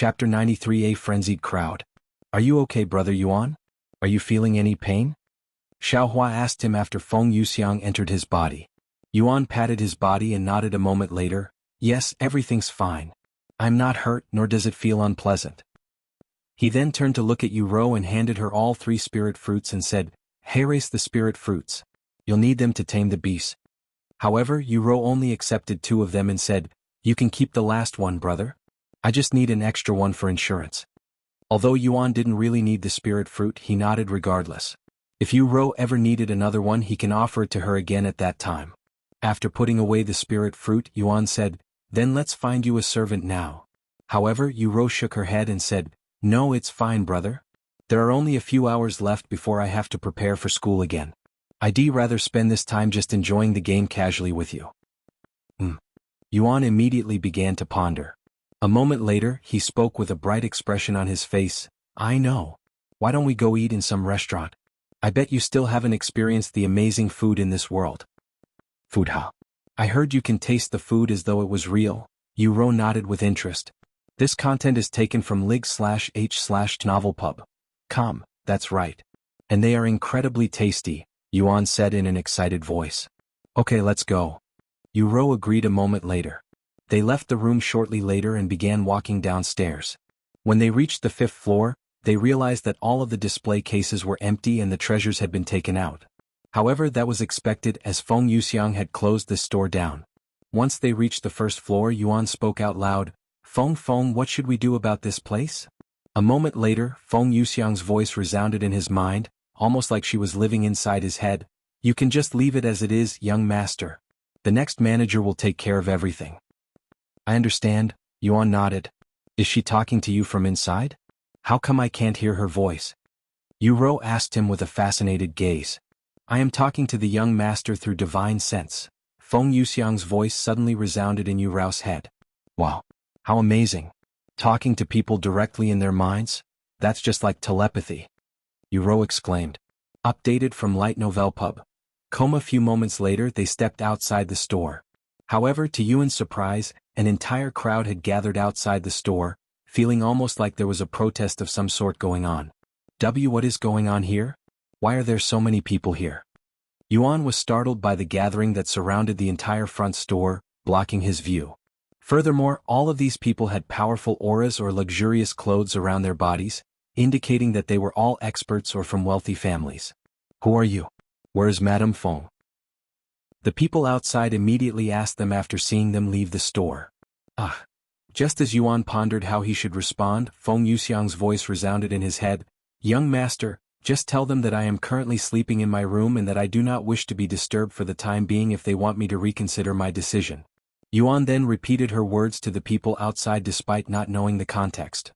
Chapter 93. A Frenzied Crowd. Are you okay, Brother Yuan? Are you feeling any pain? Xiaohua asked him after Feng Yuxiang entered his body. Yuan patted his body and nodded a moment later. Yes, everything's fine. I'm not hurt, nor does it feel unpleasant. He then turned to look at Yu Rou and handed her all 3 spirit fruits and said, "Harrace the spirit fruits. You'll need them to tame the beast." However, Yu Rou only accepted 2 of them and said, "You can keep the last one, brother. I just need an extra one for insurance." Although Yuan didn't really need the spirit fruit, he nodded regardless. If Yu Rou ever needed another one, he can offer it to her again at that time. After putting away the spirit fruit, Yuan said, "Then let's find you a servant now." However, Yu Rou shook her head and said, "No, it's fine, brother. There are only a few hours left before I have to prepare for school again. I'd rather spend this time just enjoying the game casually with you." Yuan immediately began to ponder. A moment later, he spoke with a bright expression on his face. "I know. Why don't we go eat in some restaurant? I bet you still haven't experienced the amazing food in this world." "Food, huh? I heard you can taste the food as though it was real." Yu Rou nodded with interest. This content is taken from lig/h/novelpub.com. That's right. "And they are incredibly tasty," Yuan said in an excited voice. "Okay, let's go." Yu Rou agreed a moment later. They left the room shortly later and began walking downstairs. When they reached the 5th floor, they realized that all of the display cases were empty and the treasures had been taken out. However, that was expected as Feng Yuxiang had closed this store down. Once they reached the 1st floor, Yuan spoke out loud, Feng, what should we do about this place?" A moment later, Feng Yuxiang's voice resounded in his mind, almost like she was living inside his head. "You can just leave it as it is, young master. The next manager will take care of everything." "I understand," Yuan nodded. "Is she talking to you from inside? How come I can't hear her voice?" Yu Rou asked him with a fascinated gaze. "I am talking to the young master through divine sense." Feng Yuxiang's voice suddenly resounded in Yu Rao's head. "Wow. How amazing. Talking to people directly in their minds? That's just like telepathy." Yu Rou exclaimed. Updated from Light Novel Pub. A few moments later they stepped outside the store. However, to Yuan's surprise, an entire crowd had gathered outside the store, feeling almost like there was a protest of some sort going on. What is going on here? Why are there so many people here? Yuan was startled by the gathering that surrounded the entire front store, blocking his view. Furthermore, all of these people had powerful auras or luxurious clothes around their bodies, indicating that they were all experts or from wealthy families. "Who are you? Where is Madame Feng?" The people outside immediately asked them after seeing them leave the store. Just as Yuan pondered how he should respond, Feng Yuxiang's voice resounded in his head. "Young master, just tell them that I am currently sleeping in my room and that I do not wish to be disturbed for the time being if they want me to reconsider my decision." Yuan then repeated her words to the people outside despite not knowing the context.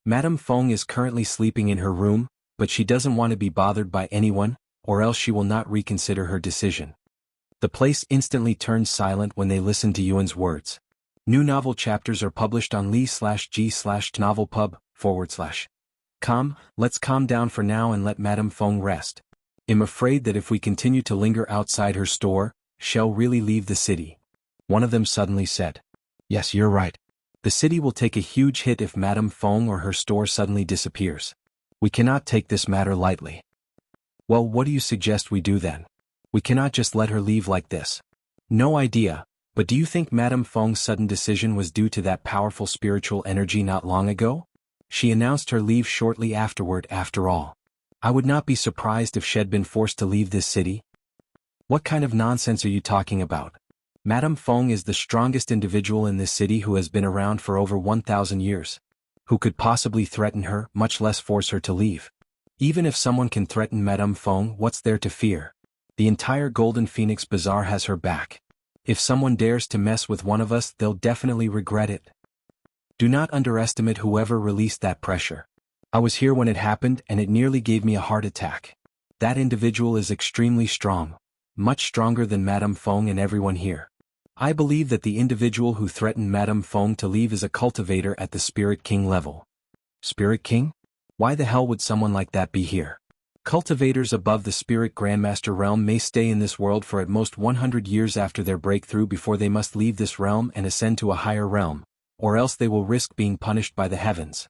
Madame Feng is currently sleeping in her room, but she doesn't want to be bothered by anyone, or else she will not reconsider her decision." The place instantly turned silent when they listened to Yuan's words. New novel chapters are published on li/g/novelpub/com. Let's calm down for now and let Madame Feng rest. I'm afraid that if we continue to linger outside her store, she'll really leave the city. One of them suddenly said. "Yes, you're right. The city will take a huge hit if Madame Feng or her store suddenly disappears. We cannot take this matter lightly." "Well, what do you suggest we do then? We cannot just let her leave like this." "No idea, but do you think Madame Feng's sudden decision was due to that powerful spiritual energy not long ago? She announced her leave shortly afterward after all. I would not be surprised if she'd been forced to leave this city." "What kind of nonsense are you talking about? Madame Feng is the strongest individual in this city who has been around for over 1,000 years. Who could possibly threaten her, much less force her to leave? Even if someone can threaten Madame Feng, what's there to fear? The entire Golden Phoenix Bazaar has her back. If someone dares to mess with one of us, they'll definitely regret it. Do not underestimate whoever released that pressure. I was here when it happened and it nearly gave me a heart attack. That individual is extremely strong, much stronger than Madame Feng and everyone here. I believe that the individual who threatened Madame Feng to leave is a cultivator at the Spirit King level." "Spirit King? Why the hell would someone like that be here?" "Cultivators above the Spirit Grandmaster realm may stay in this world for at most 100 years after their breakthrough before they must leave this realm and ascend to a higher realm," or else they will risk being punished by the heavens.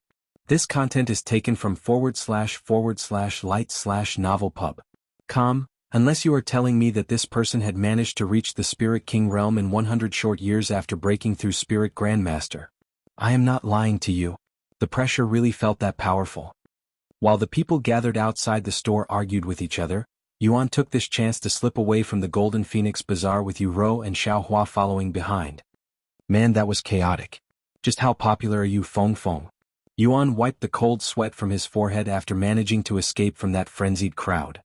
This content is taken from //light/novel.com. Unless you are telling me that this person had managed to reach the Spirit King realm in 100 short years after breaking through Spirit Grandmaster. I am not lying to you. The pressure really felt that powerful. While the people gathered outside the store argued with each other, Yuan took this chance to slip away from the Golden Phoenix Bazaar with Yu Rou and Xiaohua following behind. Man, that was chaotic. Just how popular are you, Feng Feng? Yuan wiped the cold sweat from his forehead after managing to escape from that frenzied crowd.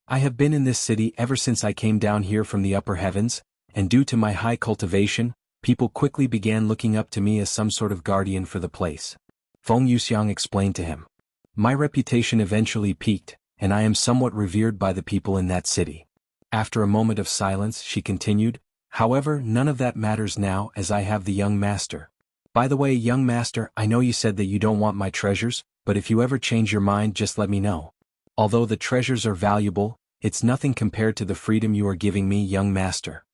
I have been in this city ever since I came down here from the upper heavens, and due to my high cultivation, people quickly began looking up to me as some sort of guardian for the place. Feng Yuxiang explained to him. My reputation eventually peaked, and I am somewhat revered by the people in that city. After a moment of silence, she continued, however, none of that matters now as I have the young master. By the way, young master, I know you said that you don't want my treasures, but if you ever change your mind, just let me know. Although the treasures are valuable, it's nothing compared to the freedom you are giving me, young master.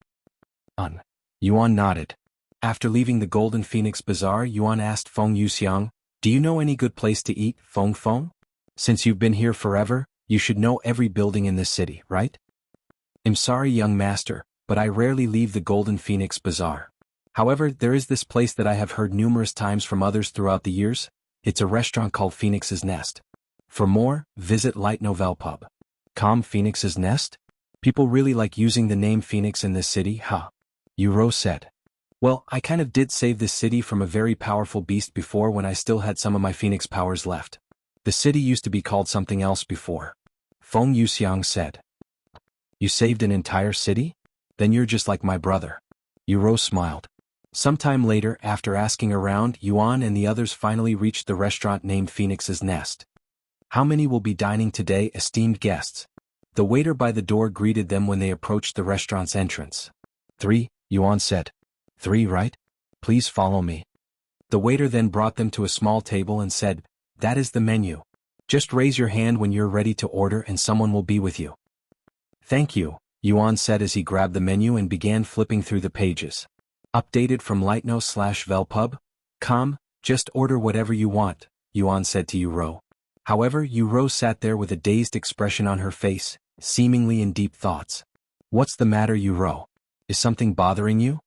Yuan nodded. After leaving the Golden Phoenix Bazaar, Yuan asked Feng Yuxiang, do you know any good place to eat, Feng Feng? Since you've been here forever, you should know every building in this city, right? I'm sorry, young master, but I rarely leave the Golden Phoenix Bazaar. However, there is this place that I have heard numerous times from others throughout the years. It's a restaurant called Phoenix's Nest. For more, visit Light Novel Pub. Phoenix's Nest? People really like using the name Phoenix in this city, huh? Yu Rou said. Well, I kind of did save this city from a very powerful beast before when I still had some of my Phoenix powers left. The city used to be called something else before. Feng Yuxiang said. You saved an entire city? Then you're just like my brother. Yu Rou smiled. Sometime later, after asking around, Yuan and the others finally reached the restaurant named Phoenix's Nest. How many will be dining today, esteemed guests? The waiter by the door greeted them when they approached the restaurant's entrance. 3, Yuan said. 3, right? Please follow me. The waiter then brought them to a small table and said, that is the menu. Just raise your hand when you're ready to order and someone will be with you. Thank you, Yuan said as he grabbed the menu and began flipping through the pages. Updated from lightno/velpub.com, just order whatever you want, Yuan said to Yu Rou. However, Yu Rou sat there with a dazed expression on her face, seemingly in deep thoughts. What's the matter, Yu Rou? Is something bothering you?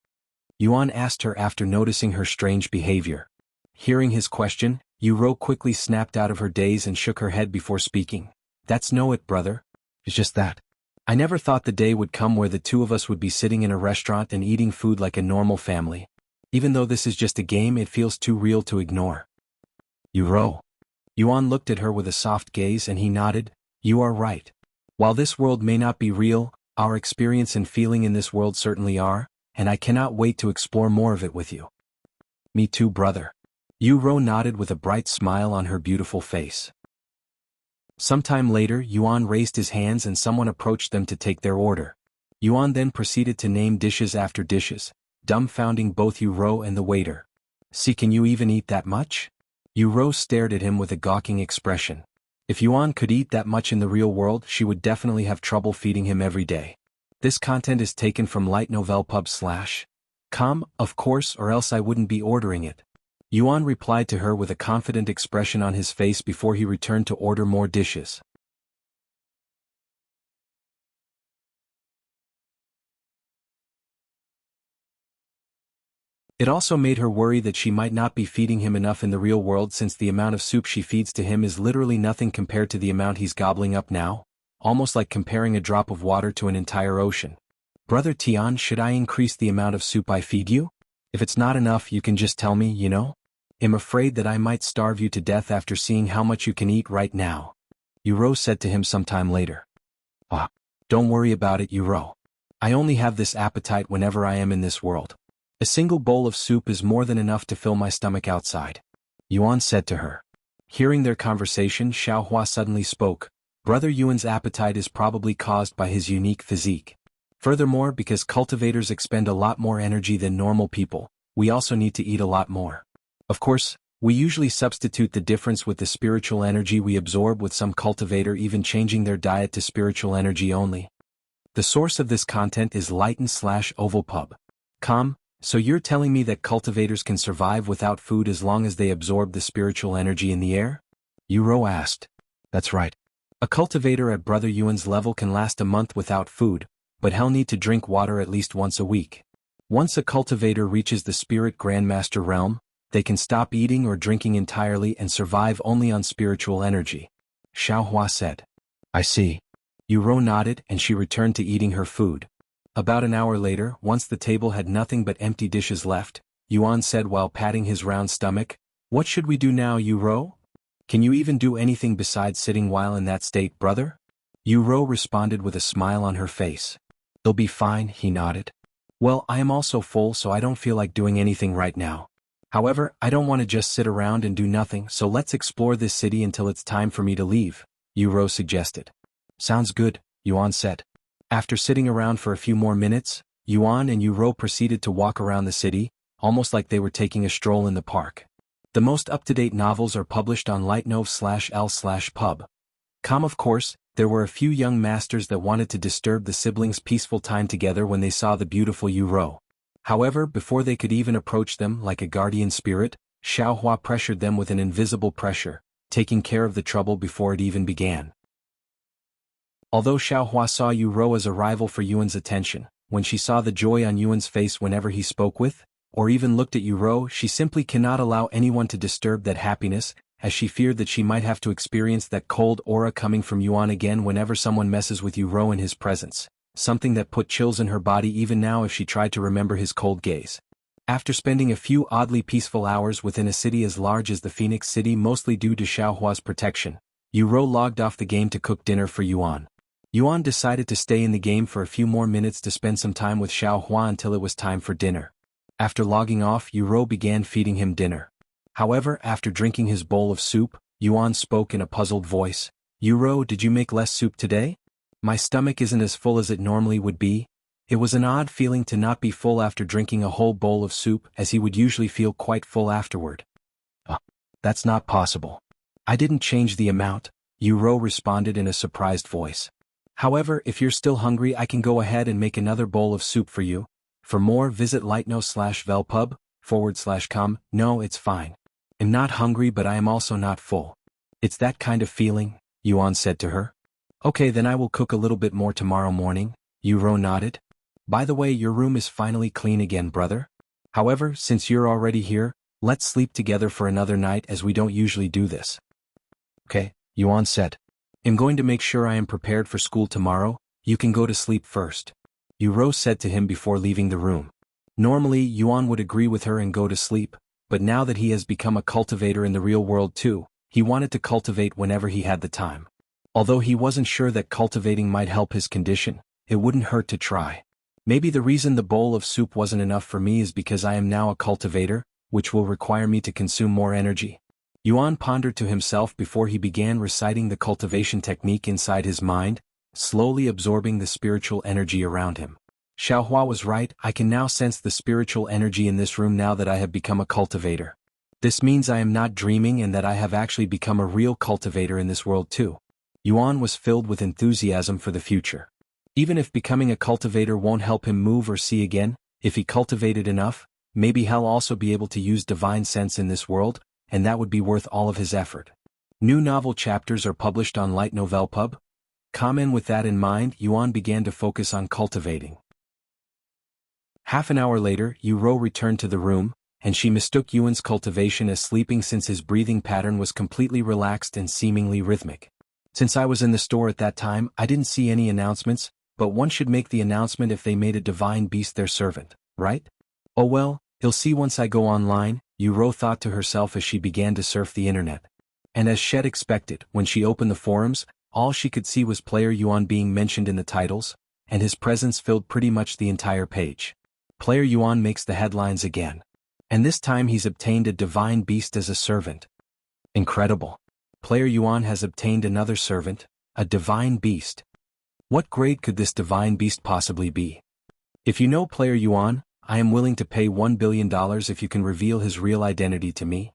Yuan asked her after noticing her strange behavior. Hearing his question, Yu Rou quickly snapped out of her daze and shook her head before speaking. That's no it, brother. It's just that. I never thought the day would come where the two of us would be sitting in a restaurant and eating food like a normal family. Even though this is just a game, it feels too real to ignore. Yu Rou. Yuan looked at her with a soft gaze and he nodded. You are right. While this world may not be real, our experience and feeling in this world certainly are, and I cannot wait to explore more of it with you. Me too, brother. Yu Rou nodded with a bright smile on her beautiful face. Sometime later, Yuan raised his hands and someone approached them to take their order. Yuan then proceeded to name dishes after dishes, dumbfounding both Yu Rou and the waiter. See, can you even eat that much? Yu Rou stared at him with a gawking expression. If Yuan could eat that much in the real world, she would definitely have trouble feeding him every day. This content is taken from lightnovelpub.com, of course, or else I wouldn't be ordering it. Yuan replied to her with a confident expression on his face before he returned to order more dishes. It also made her worry that she might not be feeding him enough in the real world since the amount of soup she feeds to him is literally nothing compared to the amount he's gobbling up now, almost like comparing a drop of water to an entire ocean. Brother Tian, should I increase the amount of soup I feed you? If it's not enough, you can just tell me, you know? I'm afraid that I might starve you to death after seeing how much you can eat right now. Yu Rou said to him sometime later. Don't worry about it, Yu Rou. I only have this appetite whenever I am in this world. A single bowl of soup is more than enough to fill my stomach outside. Yuan said to her. Hearing their conversation, Xiaohua suddenly spoke. Brother Yuan's appetite is probably caused by his unique physique. Furthermore, because cultivators expend a lot more energy than normal people, we also need to eat a lot more. Of course, we usually substitute the difference with the spiritual energy we absorb, with some cultivator even changing their diet to spiritual energy only. The source of this content is lighten/ovalpub.com, So you're telling me that cultivators can survive without food as long as they absorb the spiritual energy in the air? Yuro asked. That's right. A cultivator at Brother Yuan's level can last a month without food, but he'll need to drink water at least once a week. Once a cultivator reaches the Spirit Grandmaster realm, they can stop eating or drinking entirely and survive only on spiritual energy. Xiaohua said. I see. Yuro nodded and she returned to eating her food. About an hour later, once the table had nothing but empty dishes left, Yuan said while patting his round stomach, What should we do now, Yuro? Can you even do anything besides sitting while in that state, brother? Yuro responded with a smile on her face. They'll be fine, he nodded. Well, I am also full so I don't feel like doing anything right now. However, I don't want to just sit around and do nothing, so let's explore this city until it's time for me to leave, Yuro suggested. Sounds good, Yuan said. After sitting around for a few more minutes, Yuan and Yuro proceeded to walk around the city, almost like they were taking a stroll in the park. The most up-to-date novels are published on lightnov/l/pub. Of course, there were a few young masters that wanted to disturb the siblings' peaceful time together when they saw the beautiful Yuro. However, before they could even approach them like a guardian spirit, Xiaohua pressured them with an invisible pressure, taking care of the trouble before it even began. Although Xiaohua saw Yuro as a rival for Yuan's attention, when she saw the joy on Yuan's face whenever he spoke with, or even looked at Yuro, she simply cannot allow anyone to disturb that happiness, as she feared that she might have to experience that cold aura coming from Yuan again whenever someone messes with Yuro in his presence, something that put chills in her body even now if she tried to remember his cold gaze. After spending a few oddly peaceful hours within a city as large as the Phoenix City mostly due to Xiaohua's protection, Yuro logged off the game to cook dinner for Yuan. Yuan decided to stay in the game for a few more minutes to spend some time with Xiaohua until it was time for dinner. After logging off, Yuro began feeding him dinner. However, after drinking his bowl of soup, Yuan spoke in a puzzled voice. Yuro, did you make less soup today? My stomach isn't as full as it normally would be. It was an odd feeling to not be full after drinking a whole bowl of soup, as he would usually feel quite full afterward. That's not possible. I didn't change the amount, Yuro responded in a surprised voice. However, if you're still hungry, I can go ahead and make another bowl of soup for you. For more, visit lightno/velpub/com. No, it's fine. I'm not hungry, but I am also not full. It's that kind of feeling, Yuan said to her. Okay, then I will cook a little bit more tomorrow morning, Yuro nodded. By the way, your room is finally clean again, brother. However, since you're already here, let's sleep together for another night as we don't usually do this. Okay, Yuan said. I'm going to make sure I am prepared for school tomorrow. You can go to sleep first, Yuro said to him before leaving the room. Normally, Yuan would agree with her and go to sleep, but now that he has become a cultivator in the real world too, he wanted to cultivate whenever he had the time. Although he wasn't sure that cultivating might help his condition, it wouldn't hurt to try. Maybe the reason the bowl of soup wasn't enough for me is because I am now a cultivator, which will require me to consume more energy. Yuan pondered to himself before he began reciting the cultivation technique inside his mind, slowly absorbing the spiritual energy around him. Xiaohua was right, I can now sense the spiritual energy in this room now that I have become a cultivator. This means I am not dreaming and that I have actually become a real cultivator in this world too. Yuan was filled with enthusiasm for the future. Even if becoming a cultivator won't help him move or see again, if he cultivated enough, maybe he'll also be able to use divine sense in this world, and that would be worth all of his effort. New novel chapters are published on Light Novel Pub. With that in mind, Yuan began to focus on cultivating. Half an hour later, Yuro returned to the room, and she mistook Yuan's cultivation as sleeping since his breathing pattern was completely relaxed and seemingly rhythmic. Since I was in the store at that time, I didn't see any announcements, but one should make the announcement if they made a divine beast their servant, right? Oh well, he'll see once I go online, Yuro thought to herself as she began to surf the internet. And as Shed expected, when she opened the forums, all she could see was player Yuan being mentioned in the titles, and his presence filled pretty much the entire page. Player Yuan makes the headlines again. And this time he's obtained a divine beast as a servant. Incredible. Player Yuan has obtained another servant, a divine beast. What grade could this divine beast possibly be? If you know Player Yuan, I am willing to pay $1 billion if you can reveal his real identity to me.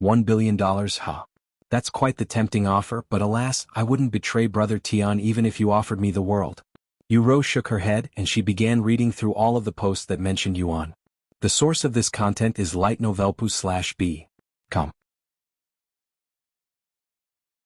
$1 billion, huh? That's quite the tempting offer, but alas, I wouldn't betray Brother Tian even if you offered me the world. Yuro shook her head and she began reading through all of the posts that mentioned Yuan. The source of this content is lightnovelpu/b. Com.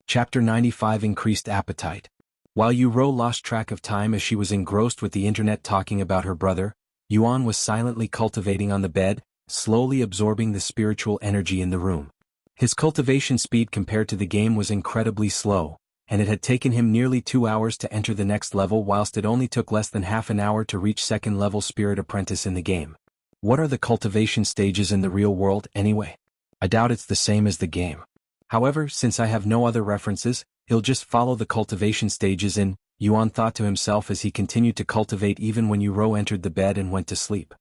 Chapter 95 Increased Appetite. While Yu-Ro lost track of time as she was engrossed with the internet talking about her brother, Yuan was silently cultivating on the bed, slowly absorbing the spiritual energy in the room. His cultivation speed compared to the game was incredibly slow, and it had taken him nearly 2 hours to enter the next level whilst it only took less than half an hour to reach second level Spirit Apprentice in the game. What are the cultivation stages in the real world anyway? I doubt it's the same as the game. However, since I have no other references, he'll just follow the cultivation stages in, Yuan thought to himself as he continued to cultivate even when Yu-Ro entered the bed and went to sleep.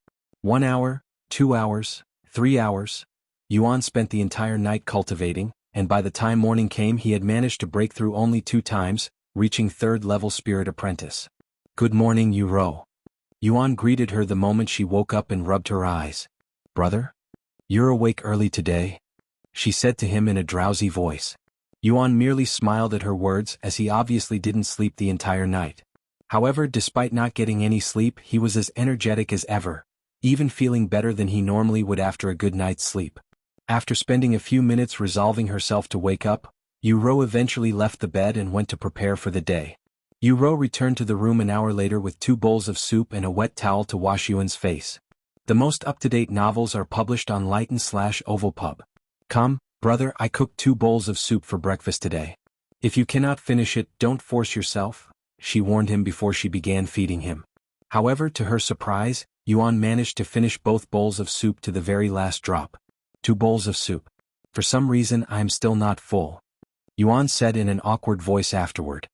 1 hour, 2 hours, 3 hours. Yuan spent the entire night cultivating, and by the time morning came he had managed to break through only 2 times, reaching third level Spirit Apprentice. Good morning, Yu-Ro. Yuan greeted her the moment she woke up and rubbed her eyes. Brother? You're awake early today? She said to him in a drowsy voice. Yuan merely smiled at her words as he obviously didn't sleep the entire night. However, despite not getting any sleep, he was as energetic as ever, even feeling better than he normally would after a good night's sleep. After spending a few minutes resolving herself to wake up, Yu-Ro eventually left the bed and went to prepare for the day. Yu-Ro returned to the room an hour later with 2 bowls of soup and a wet towel to wash Yuan's face. The most up-to-date novels are published on Enlightenmen/Ovalpub. Come, brother, I cooked 2 bowls of soup for breakfast today. If you cannot finish it, don't force yourself, she warned him before she began feeding him. However, to her surprise, Yuan managed to finish both bowls of soup to the very last drop. 2 bowls of soup. For some reason I am still not full. Yuan said in an awkward voice afterward.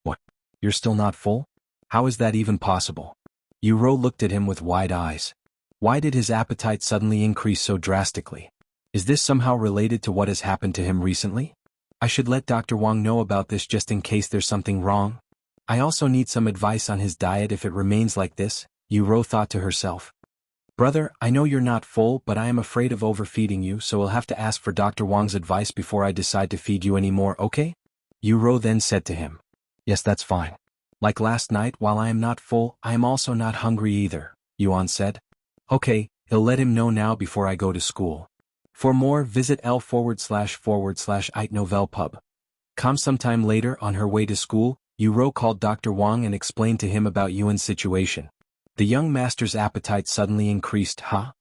What? You're still not full? How is that even possible? Yu-Ro looked at him with wide eyes. Why did his appetite suddenly increase so drastically? Is this somehow related to what has happened to him recently? I should let Dr. Wang know about this just in case there's something wrong. I also need some advice on his diet if it remains like this, Yu-Ro thought to herself. Brother, I know you're not full, but I am afraid of overfeeding you, so I'll have to ask for Dr. Wang's advice before I decide to feed you anymore, okay? Yu-Ro then said to him. Yes, that's fine. Like last night, while I am not full, I am also not hungry either, Yuan said. Okay, he'll let him know now before I go to school. For more, visit l//itnovelpub. Sometime later, on her way to school, Yu-Ro called Dr. Wang and explained to him about Yuan's situation. The young master's appetite suddenly increased, huh?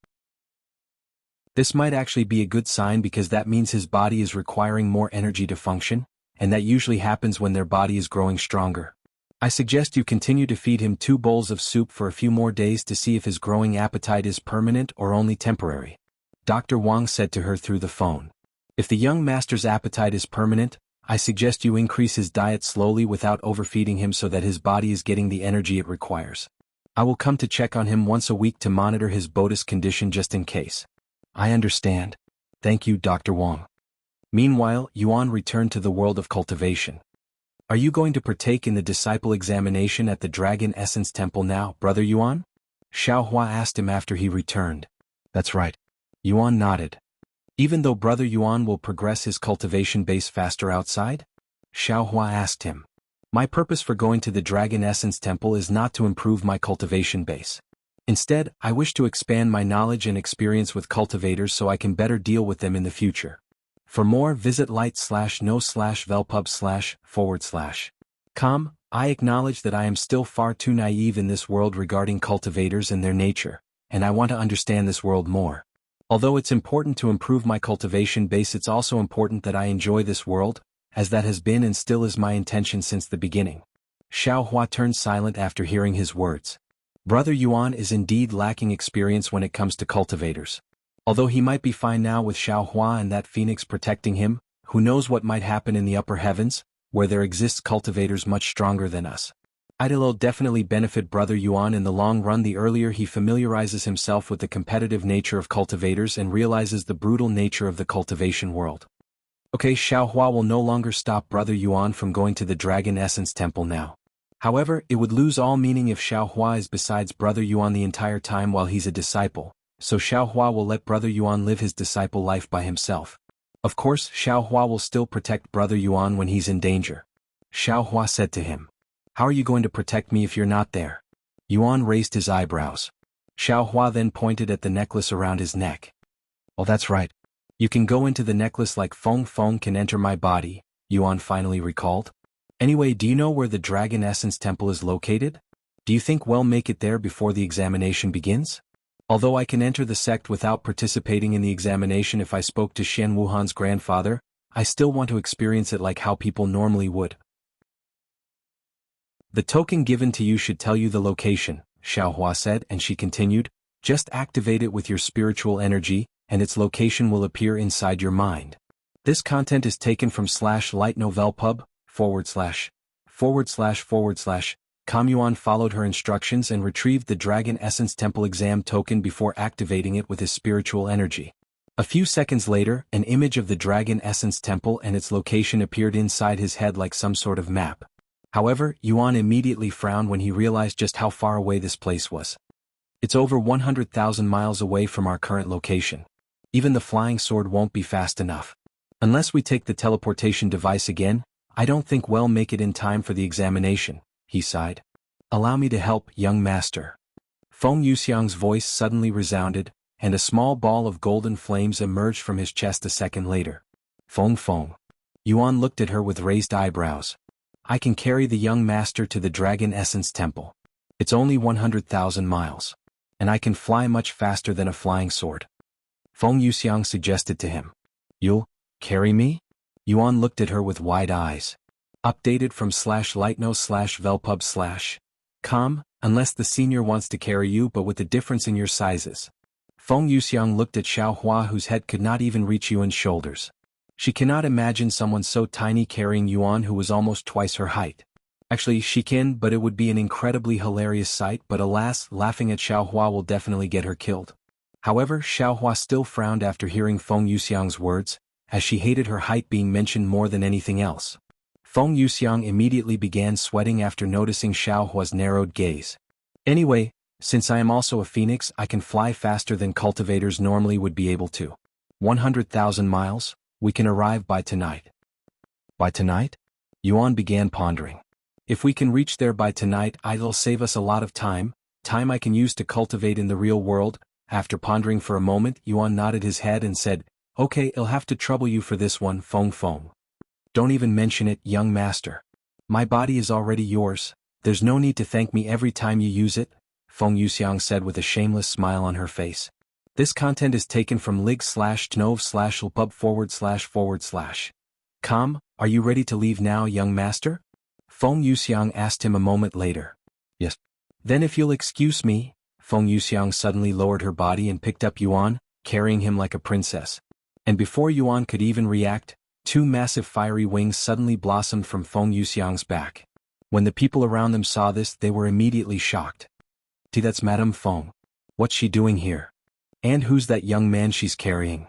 This might actually be a good sign because that means his body is requiring more energy to function, and that usually happens when their body is growing stronger. I suggest you continue to feed him 2 bowls of soup for a few more days to see if his growing appetite is permanent or only temporary. Dr. Wang said to her through the phone. If the young master's appetite is permanent, I suggest you increase his diet slowly without overfeeding him so that his body is getting the energy it requires. I will come to check on him once a week to monitor his bodhi's condition just in case. I understand. Thank you, Dr. Wang. Meanwhile, Yuan returned to the world of cultivation. Are you going to partake in the disciple examination at the Dragon Essence Temple now, Brother Yuan? Xiaohua asked him after he returned. That's right. Yuan nodded. Even though Brother Yuan will progress his cultivation base faster outside? Xiaohua asked him. My purpose for going to the Dragon Essence Temple is not to improve my cultivation base. Instead, I wish to expand my knowledge and experience with cultivators so I can better deal with them in the future. For more, visit light/no/velpub//. I acknowledge that I am still far too naive in this world regarding cultivators and their nature, and I want to understand this world more. Although it's important to improve my cultivation base, it's also important that I enjoy this world, as that has been and still is my intention since the beginning. Xiaohua turned silent after hearing his words. Brother Yuan is indeed lacking experience when it comes to cultivators. Although he might be fine now with Xiaohua and that phoenix protecting him, who knows what might happen in the upper heavens, where there exists cultivators much stronger than us. It'll definitely benefit Brother Yuan in the long run the earlier he familiarizes himself with the competitive nature of cultivators and realizes the brutal nature of the cultivation world. Okay, Xiaohua will no longer stop Brother Yuan from going to the Dragon Essence Temple now. However, it would lose all meaning if Xiaohua is besides Brother Yuan the entire time while he's a disciple, so Xiaohua will let Brother Yuan live his disciple life by himself. Of course, Xiaohua will still protect Brother Yuan when he's in danger. Xiaohua said to him. How are you going to protect me if you're not there? Yuan raised his eyebrows. Xiaohua then pointed at the necklace around his neck. Oh, that's right. You can go into the necklace like Feng Feng can enter my body, Yuan finally recalled. Anyway, do you know where the Dragon Essence Temple is located? Do you think we'll make it there before the examination begins? Although I can enter the sect without participating in the examination if I spoke to Xian Wuhan's grandfather, I still want to experience it like how people normally would. The token given to you should tell you the location, Xiaohua said, and she continued, just activate it with your spiritual energy, and its location will appear inside your mind. This content is taken from /lightnovelpub, // Commuan followed her instructions and retrieved the Dragon Essence Temple exam token before activating it with his spiritual energy. A few seconds later, an image of the Dragon Essence Temple and its location appeared inside his head like some sort of map. However, Yuan immediately frowned when he realized just how far away this place was. It's over 100,000 miles away from our current location. Even the flying sword won't be fast enough. Unless we take the teleportation device again, I don't think we'll make it in time for the examination, he sighed. Allow me to help, young master. Feng Yuxiang's voice suddenly resounded, and a small ball of golden flames emerged from his chest a second later. Feng Feng. Yuan looked at her with raised eyebrows. I can carry the young master to the Dragon Essence Temple. It's only 100,000 miles. And I can fly much faster than a flying sword. Feng Yuxiang suggested to him. You'll carry me? Yuan looked at her with wide eyes. Updated from /lightno/velpub/com, unless the senior wants to carry you but with a difference in your sizes. Feng Yuxiang looked at Xiaohua whose head could not even reach Yuan's shoulders. She cannot imagine someone so tiny carrying Yuan who was almost twice her height. Actually, she can, but it would be an incredibly hilarious sight, but alas, laughing at Xiaohua will definitely get her killed. However, Xiaohua still frowned after hearing Feng Yuxiang's words, as she hated her height being mentioned more than anything else. Feng Yuxiang immediately began sweating after noticing Xiaohua's narrowed gaze. Anyway, since I am also a phoenix, I can fly faster than cultivators normally would be able to. 100,000 miles? We can arrive by tonight. By tonight? Yuan began pondering. If we can reach there by tonight, it'll save us a lot of time I can use to cultivate in the real world. After pondering for a moment, Yuan nodded his head and said, Okay, I'll have to trouble you for this one, Feng Feng. Don't even mention it, young master. My body is already yours, there's no need to thank me every time you use it, Feng Yuxiang said with a shameless smile on her face. This content is taken from lig/tnov/lpub/com. Are you ready to leave now, young master? Feng Yuxiang asked him a moment later. Yes. Then if you'll excuse me, Feng Yuxiang suddenly lowered her body and picked up Yuan, carrying him like a princess. And before Yuan could even react, two massive fiery wings suddenly blossomed from Feng Yuxiang's back. When the people around them saw this, they were immediately shocked. That's Madame Feng. What's she doing here? And who's that young man she's carrying?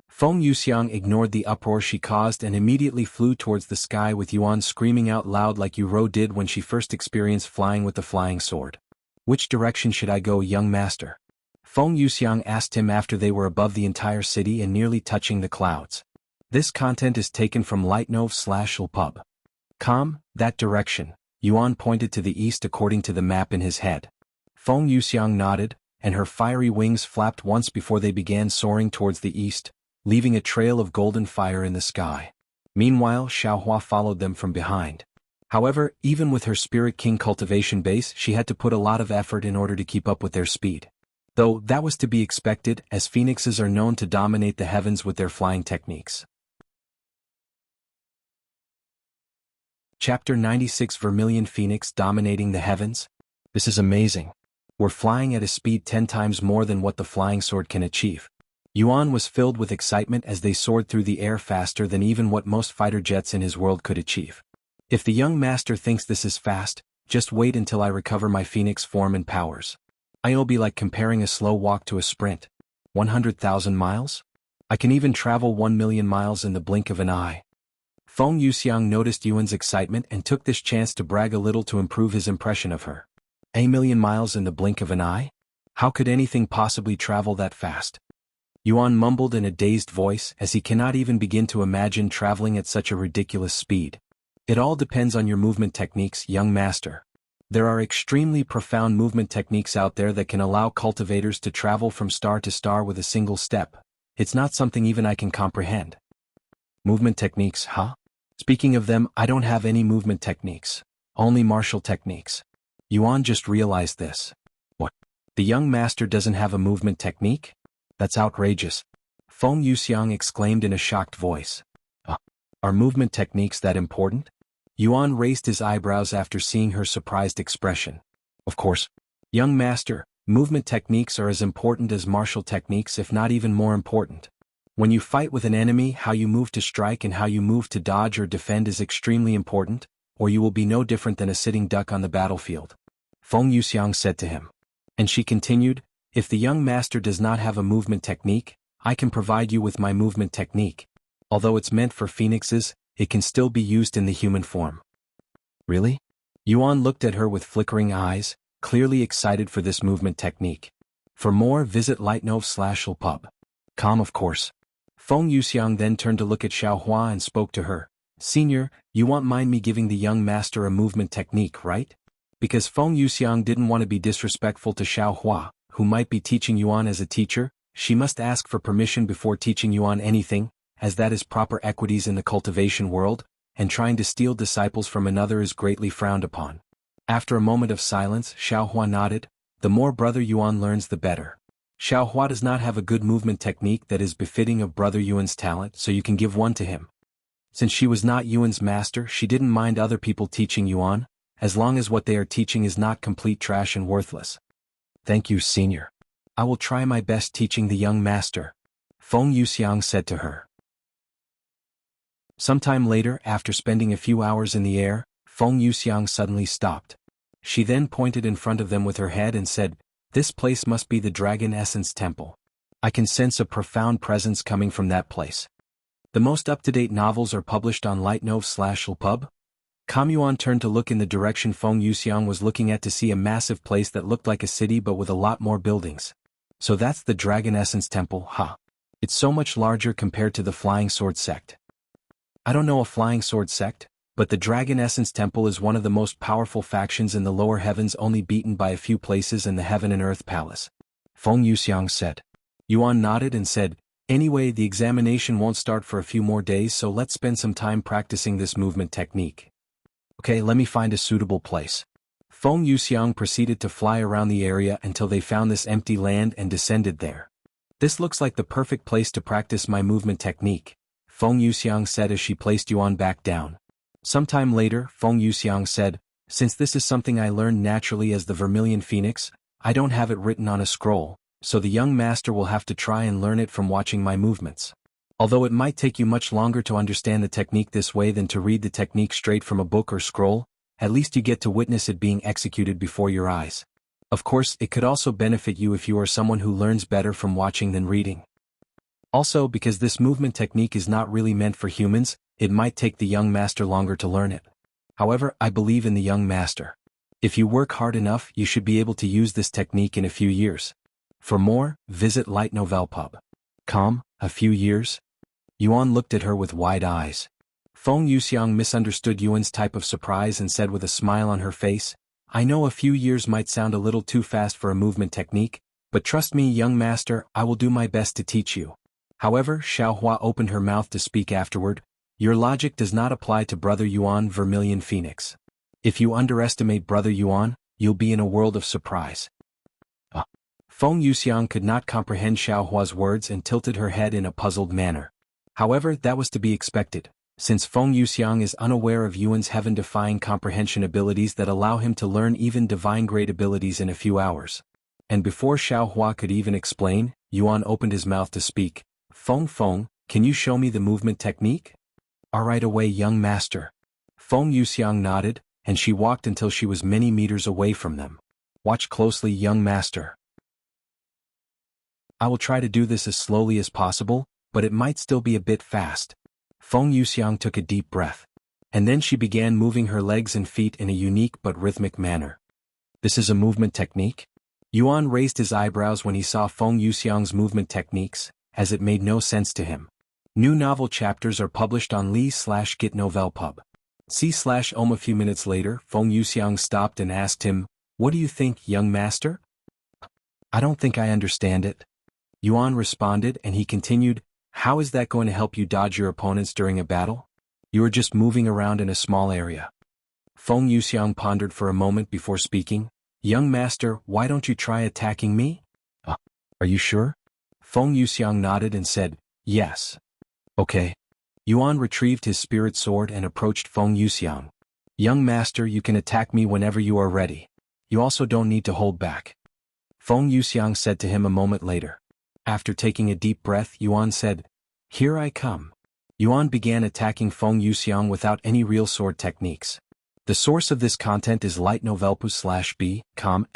Feng Yuxiang ignored the uproar she caused and immediately flew towards the sky with Yuan screaming out loud like Yuro did when she first experienced flying with the flying sword. Which direction should I go, young master? Feng Yuxiang asked him after they were above the entire city and nearly touching the clouds. This content is taken from lightnov/lpub.com, that direction. Yuan pointed to the east according to the map in his head. Feng Yuxiang nodded, and her fiery wings flapped once before they began soaring towards the east, leaving a trail of golden fire in the sky. Meanwhile, Xiaohua followed them from behind. However, even with her Spirit King cultivation base, she had to put a lot of effort in order to keep up with their speed. Though, that was to be expected, as phoenixes are known to dominate the heavens with their flying techniques. Chapter 96 Vermilion Phoenix Dominating the Heavens? This is amazing. We're flying at a speed 10 times more than what the flying sword can achieve. Yuan was filled with excitement as they soared through the air faster than even what most fighter jets in his world could achieve. If the young master thinks this is fast, just wait until I recover my phoenix form and powers. I'll be like comparing a slow walk to a sprint. 100,000 miles? I can even travel 1 million miles in the blink of an eye. Feng Yuxiang noticed Yuan's excitement and took this chance to brag a little to improve his impression of her. A million miles in the blink of an eye? How could anything possibly travel that fast? Yuan mumbled in a dazed voice as he cannot even begin to imagine traveling at such a ridiculous speed. It all depends on your movement techniques, young master. There are extremely profound movement techniques out there that can allow cultivators to travel from star to star with a single step. It's not something even I can comprehend. Movement techniques, huh? Speaking of them, I don't have any movement techniques. Only martial techniques. Yuan just realized this. What? The young master doesn't have a movement technique? That's outrageous. Feng Yuxiang exclaimed in a shocked voice. Are movement techniques that important? Yuan raised his eyebrows after seeing her surprised expression. Of course. Young master, movement techniques are as important as martial techniques, if not even more important. When you fight with an enemy, how you move to strike and how you move to dodge or defend is extremely important, or you will be no different than a sitting duck on the battlefield. Feng Yuxiang said to him. And she continued, if the young master does not have a movement technique, I can provide you with my movement technique. Although it's meant for phoenixes, it can still be used in the human form. Really? Yuan looked at her with flickering eyes, clearly excited for this movement technique. For more, visit lightnov/pub.com of course. Feng Yuxiang then turned to look at Xiaohua and spoke to her. Senior, you won't mind me giving the young master a movement technique, right? Because Feng Yuxiang didn't want to be disrespectful to Xiaohua, who might be teaching Yuan as a teacher, she must ask for permission before teaching Yuan anything, as that is proper equities in the cultivation world, and trying to steal disciples from another is greatly frowned upon. After a moment of silence, Xiaohua nodded. The more Brother Yuan learns, the better. Xiaohua does not have a good movement technique that is befitting of Brother Yuan's talent, so you can give one to him. Since she was not Yuan's master, she didn't mind other people teaching Yuan, as long as what they are teaching is not complete trash and worthless. Thank you, senior. I will try my best teaching the young master, Feng Yuxiang said to her. Sometime later, after spending a few hours in the air, Feng Yuxiang suddenly stopped. She then pointed in front of them with her head and said, this place must be the Dragon Essence Temple. I can sense a profound presence coming from that place. The most up-to-date novels are published on lightnov/pub.com. Yuan turned to look in the direction Feng Yuxiang was looking at to see a massive place that looked like a city but with a lot more buildings. So that's the Dragon Essence Temple, huh? It's so much larger compared to the Flying Sword Sect. I don't know a Flying Sword Sect, but the Dragon Essence Temple is one of the most powerful factions in the lower heavens, only beaten by a few places in the Heaven and Earth Palace. Feng Yuxiang said. Yuan nodded and said, anyway, the examination won't start for a few more days, so let's spend some time practicing this movement technique. Okay, let me find a suitable place. Feng Yuxiang proceeded to fly around the area until they found this empty land and descended there. This looks like the perfect place to practice my movement technique, Feng Yuxiang said as she placed Yuan back down. Sometime later, Feng Yuxiang said, since this is something I learned naturally as the Vermilion Phoenix, I don't have it written on a scroll, so the young master will have to try and learn it from watching my movements. Although it might take you much longer to understand the technique this way than to read the technique straight from a book or scroll, at least you get to witness it being executed before your eyes. Of course, it could also benefit you if you are someone who learns better from watching than reading. Also, because this movement technique is not really meant for humans, it might take the young master longer to learn it. However, I believe in the young master. If you work hard enough, you should be able to use this technique in a few years. For more, visit lightnovelpub.com. A few years? Yuan looked at her with wide eyes. Feng Yuxiang misunderstood Yuan's type of surprise and said with a smile on her face, I know a few years might sound a little too fast for a movement technique, but trust me, young master, I will do my best to teach you. However, Xiaohua opened her mouth to speak afterward. Your logic does not apply to Brother Yuan, Vermilion Phoenix. If you underestimate Brother Yuan, you'll be in a world of surprise. Feng Yuxiang could not comprehend Xiaohua's words and tilted her head in a puzzled manner. However, that was to be expected, since Feng Yuxiang is unaware of Yuan's heaven-defying comprehension abilities that allow him to learn even divine-grade abilities in a few hours. And before Xiaohua could even explain, Yuan opened his mouth to speak. Feng, can you show me the movement technique? Right away, young master. Feng Yuxiang nodded, and she walked until she was many meters away from them. Watch closely, young master. I will try to do this as slowly as possible, but it might still be a bit fast. Feng Yuxiang took a deep breath. And then she began moving her legs and feet in a unique but rhythmic manner. This is a movement technique? Yuan raised his eyebrows when he saw Feng Yuxiang's movement techniques, as it made no sense to him. New novel chapters are published on Lee/Git Novel Pub. A few minutes later, Feng Yuxiang stopped and asked him, "What do you think, young master?" "I don't think I understand it." Yuan responded, and he continued, "How is that going to help you dodge your opponents during a battle? You are just moving around in a small area." Feng Yuxiang pondered for a moment before speaking. "Young master, why don't you try attacking me?" Are you sure?" Feng Yuxiang nodded and said, "Yes." "Okay." Yuan retrieved his spirit sword and approached Feng Yuxiang. "Young master, you can attack me whenever you are ready. You also don't need to hold back," Feng Yuxiang said to him a moment later. After taking a deep breath, Yuan said, "Here I come." Yuan began attacking Feng Yuxiang without any real sword techniques. The source of this content is Light Novelpus/B, com.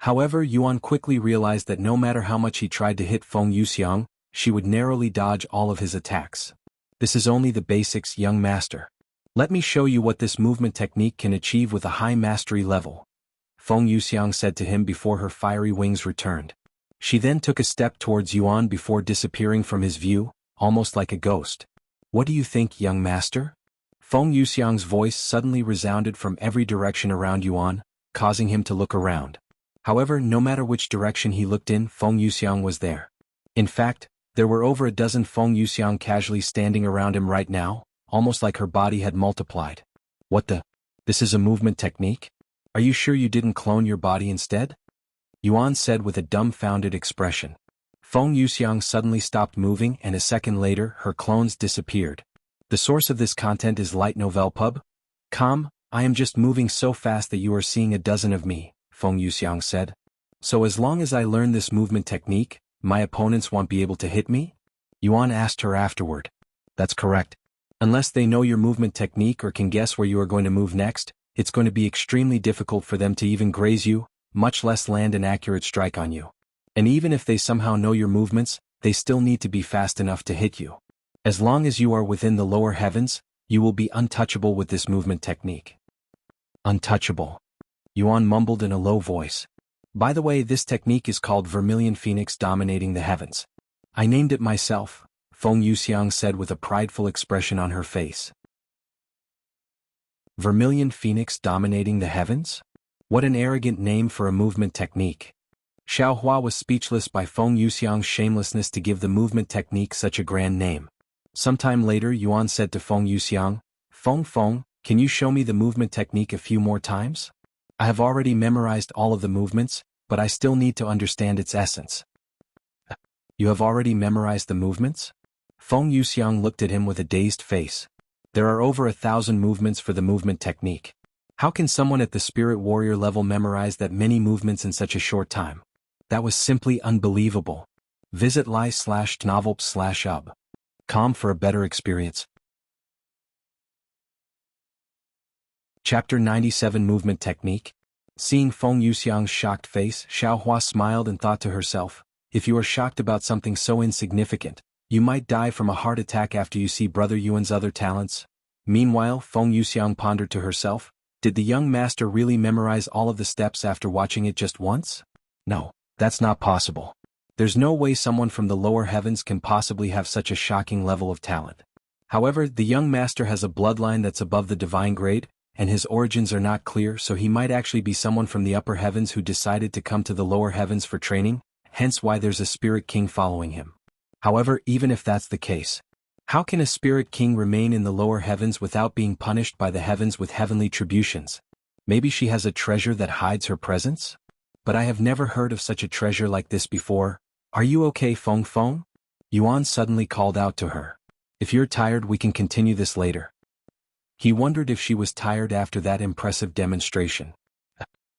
However, Yuan quickly realized that no matter how much he tried to hit Feng Yuxiang, she would narrowly dodge all of his attacks. "This is only the basics, young master. Let me show you what this movement technique can achieve with a high mastery level," Feng Yuxiang said to him before her fiery wings returned. She then took a step towards Yuan before disappearing from his view, almost like a ghost. "What do you think, young master?" Feng Yuxiang's voice suddenly resounded from every direction around Yuan, causing him to look around. However, no matter which direction he looked in, Feng Yuxiang was there. In fact, there were over a dozen Feng Yuxiang casually standing around him right now, almost like her body had multiplied. "What the? This is a movement technique? Are you sure you didn't clone your body instead?" Yuan said with a dumbfounded expression. Feng Yuxiang suddenly stopped moving, and a second later, her clones disappeared. The source of this content is Light Novel.pub.com. "I am just moving so fast that you are seeing a dozen of me," Feng Yuxiang said. "So as long as I learn this movement technique, my opponents won't be able to hit me?" Yuan asked her afterward. "That's correct. Unless they know your movement technique or can guess where you are going to move next, it's going to be extremely difficult for them to even graze you, much less land an accurate strike on you. And even if they somehow know your movements, they still need to be fast enough to hit you. As long as you are within the lower heavens, you will be untouchable with this movement technique." "Untouchable," Yuan mumbled in a low voice. "By the way, this technique is called Vermilion Phoenix Dominating the Heavens. I named it myself," Feng Yuxiang said with a prideful expression on her face. Vermilion Phoenix Dominating the Heavens? What an arrogant name for a movement technique. Xiao Hua was speechless by Feng Yuxiang's shamelessness to give the movement technique such a grand name. Sometime later, Yuan said to Feng Yuxiang, Feng, can you show me the movement technique a few more times? I have already memorized all of the movements, but I still need to understand its essence." "You have already memorized the movements?" Feng Yuxiang looked at him with a dazed face. "There are over 1,000 movements for the movement technique. How can someone at the spirit warrior level memorize that many movements in such a short time? That was simply unbelievable. Visit li/novelp/ub.com for a better experience. Chapter 97 Movement Technique. Seeing Feng Yuxiang's shocked face, Xiao Hua smiled and thought to herself, "If you are shocked about something so insignificant, you might die from a heart attack after you see Brother Yuan's other talents." Meanwhile, Feng Yuxiang pondered to herself, did the young master really memorize all of the steps after watching it just once? No, that's not possible. There's no way someone from the lower heavens can possibly have such a shocking level of talent. However, the young master has a bloodline that's above the divine grade, and his origins are not clear, so he might actually be someone from the upper heavens who decided to come to the lower heavens for training, hence why there's a spirit king following him. However, even if that's the case, how can a spirit king remain in the lower heavens without being punished by the heavens with heavenly tributions? Maybe she has a treasure that hides her presence? But I have never heard of such a treasure like this before. Are you okay, Feng? Yuan suddenly called out to her. If you're tired, we can continue this later. He wondered if she was tired after that impressive demonstration.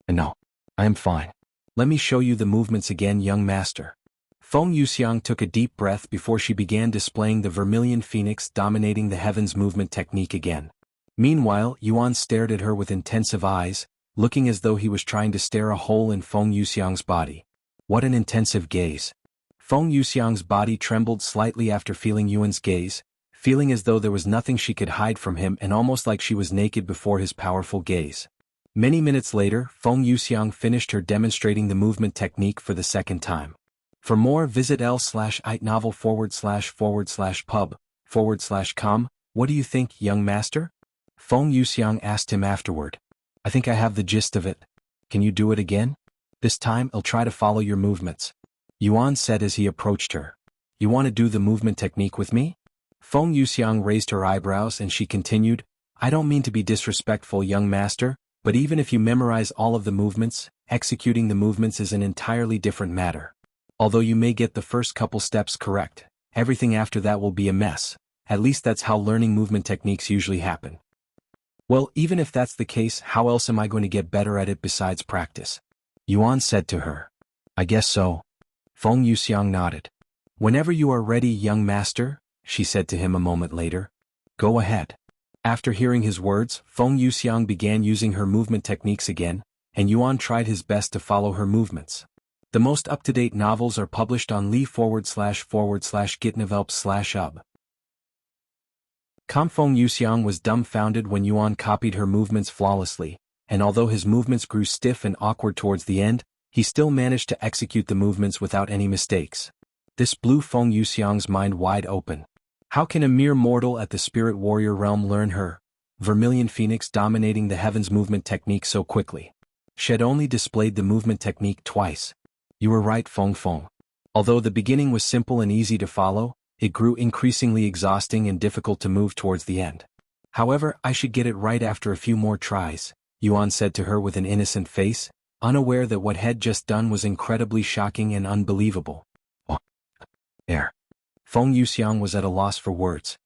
No, I am fine. Let me show you the movements again, young master. Feng Yuxiang took a deep breath before she began displaying the Vermilion Phoenix Dominating the Heavens movement technique again. Meanwhile, Yuan stared at her with intensive eyes, looking as though he was trying to stare a hole in Feng Yuxiang's body. What an intensive gaze. Feng Yuxiang's body trembled slightly after feeling Yuan's gaze, feeling as though there was nothing she could hide from him and almost like she was naked before his powerful gaze. Many minutes later, Feng Yuxiang finished her demonstrating the movement technique for the second time. For more, visit l/itnovel/pub/com. What do you think, young master? Feng Yuxiang asked him afterward. I think I have the gist of it. Can you do it again? This time I'll try to follow your movements. Yuan said as he approached her. You want to do the movement technique with me? Feng Yuxiang raised her eyebrows and she continued, I don't mean to be disrespectful, young master, but even if you memorize all of the movements, executing the movements is an entirely different matter. Although you may get the first couple steps correct, everything after that will be a mess. At least that's how learning movement techniques usually happen. Well, even if that's the case, how else am I going to get better at it besides practice? Yuan said to her. I guess so. Feng Yuxiang nodded. Whenever you are ready, young master, she said to him a moment later. Go ahead. After hearing his words, Feng Yuxiang began using her movement techniques again, and Yuan tried his best to follow her movements. The most up-to-date novels are published on Li//Gitnovelp/ub. Feng Yuxiang was dumbfounded when Yuan copied her movements flawlessly, and although his movements grew stiff and awkward towards the end, he still managed to execute the movements without any mistakes. This blew Feng Yuxiang's mind wide open. How can a mere mortal at the spirit warrior realm learn her, Vermilion Phoenix dominating the heavens movement technique so quickly? She had only displayed the movement technique twice. You were right, Feng Feng. Although the beginning was simple and easy to follow, it grew increasingly exhausting and difficult to move towards the end. However, I should get it right after a few more tries, Yuan said to her with an innocent face, unaware that what had just done was incredibly shocking and unbelievable. Oh. Feng Yuxiang was at a loss for words.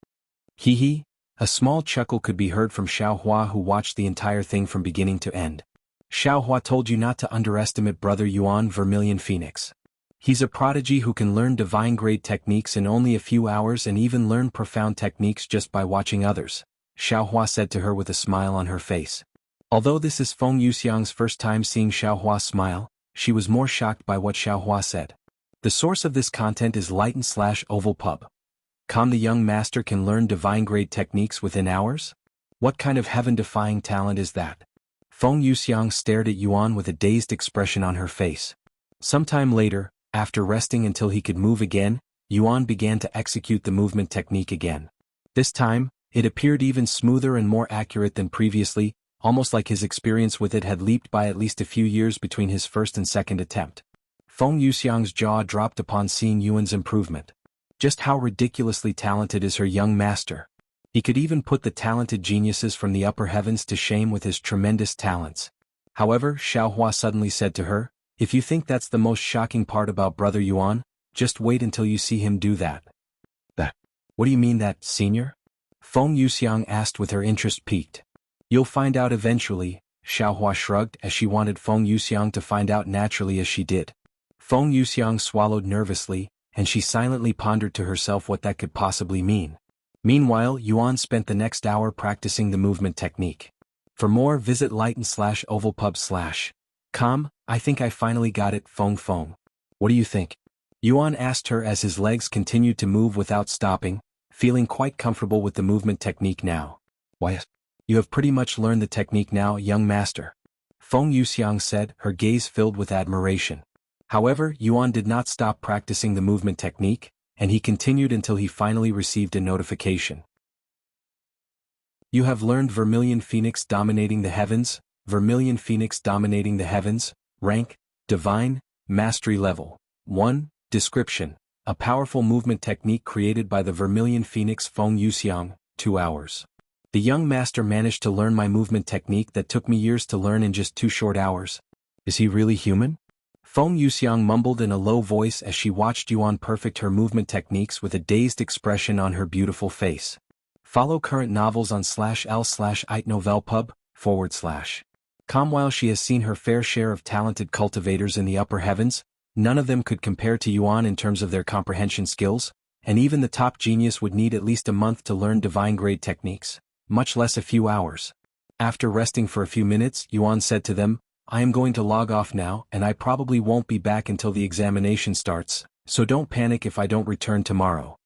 Hee hee, a small chuckle could be heard from Xiaohua, who watched the entire thing from beginning to end. Xiaohua told you not to underestimate brother Yuan, Vermilion Phoenix. He's a prodigy who can learn divine-grade techniques in only a few hours and even learn profound techniques just by watching others, Xiaohua said to her with a smile on her face. Although this is Feng Yuxiang's first time seeing Xiaohua smile, she was more shocked by what Xiaohua said. The source of this content is Enlightenmen/Oval the young master can learn divine-grade techniques within hours? What kind of heaven-defying talent is that? Feng Yuxiang stared at Yuan with a dazed expression on her face. Sometime later, after resting until he could move again, Yuan began to execute the movement technique again. This time, it appeared even smoother and more accurate than previously, almost like his experience with it had leaped by at least a few years between his first and second attempt. Feng Yuxiang's jaw dropped upon seeing Yuan's improvement. Just how ridiculously talented is her young master. He could even put the talented geniuses from the upper heavens to shame with his tremendous talents. However, Xiaohua suddenly said to her, if you think that's the most shocking part about brother Yuan, just wait until you see him do that. What do you mean that, senior? Feng Yuxiang asked with her interest piqued. You'll find out eventually, Xiaohua shrugged as she wanted Feng Yuxiang to find out naturally as she did. Feng Yuxiang swallowed nervously, and she silently pondered to herself what that could possibly mean. Meanwhile, Yuan spent the next hour practicing the movement technique. For more, visit lighten/ovalpub/com. I think I finally got it, Feng Feng. What do you think? Yuan asked her as his legs continued to move without stopping, feeling quite comfortable with the movement technique now. Why, you have pretty much learned the technique now, young master. Feng Yuxiang said, her gaze filled with admiration. However, Yuan did not stop practicing the movement technique, and he continued until he finally received a notification. You have learned Vermilion Phoenix dominating the heavens, Vermilion Phoenix dominating the heavens, rank, divine, mastery level. 1. Description. A powerful movement technique created by the Vermilion Phoenix Feng Yuxiang, 2 hours. The young master managed to learn my movement technique that took me years to learn in just 2 short hours. Is he really human? Feng Yuxiang mumbled in a low voice as she watched Yuan perfect her movement techniques with a dazed expression on her beautiful face. Follow current novels on /l/itnovelpub/com. While she has seen her fair share of talented cultivators in the upper heavens, none of them could compare to Yuan in terms of their comprehension skills, and even the top genius would need at least a month to learn divine-grade techniques, much less a few hours. After resting for a few minutes, Yuan said to them, I am going to log off now, and I probably won't be back until the examination starts, so don't panic if I don't return tomorrow.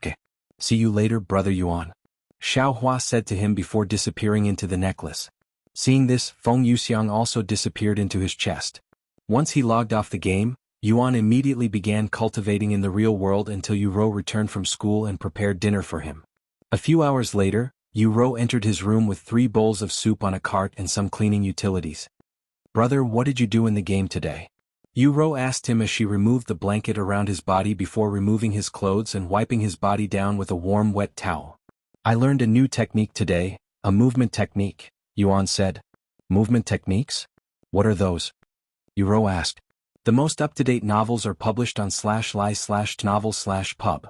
Okay. See you later, brother Yuan. Xiaohua said to him before disappearing into the necklace. Seeing this, Feng Yuxiang also disappeared into his chest. Once he logged off the game, Yuan immediately began cultivating in the real world until Yuro returned from school and prepared dinner for him. A few hours later, Yu entered his room with 3 bowls of soup on a cart and some cleaning utilities. "Brother, what did you do in the game today?" Yu asked him as she removed the blanket around his body before removing his clothes and wiping his body down with a warm wet towel. "I learned a new technique today, a movement technique," Yuan said. "Movement techniques? What are those?" Yu asked. "The most up-to-date novels are published on /li/novel/pub."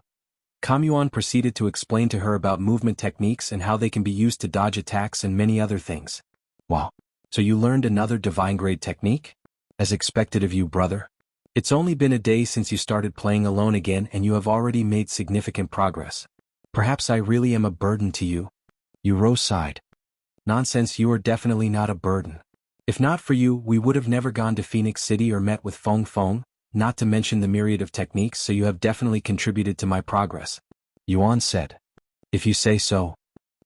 Yuan proceeded to explain to her about movement techniques and how they can be used to dodge attacks and many other things. "Wow. So you learned another divine-grade technique? As expected of you, brother. It's only been a day since you started playing alone again and you have already made significant progress. Perhaps I really am a burden to you." Yu sighed. "Nonsense, you are definitely not a burden. If not for you, we would have never gone to Phoenix City or met with Feng, not to mention the myriad of techniques, so you have definitely contributed to my progress," Yuan said. "If you say so."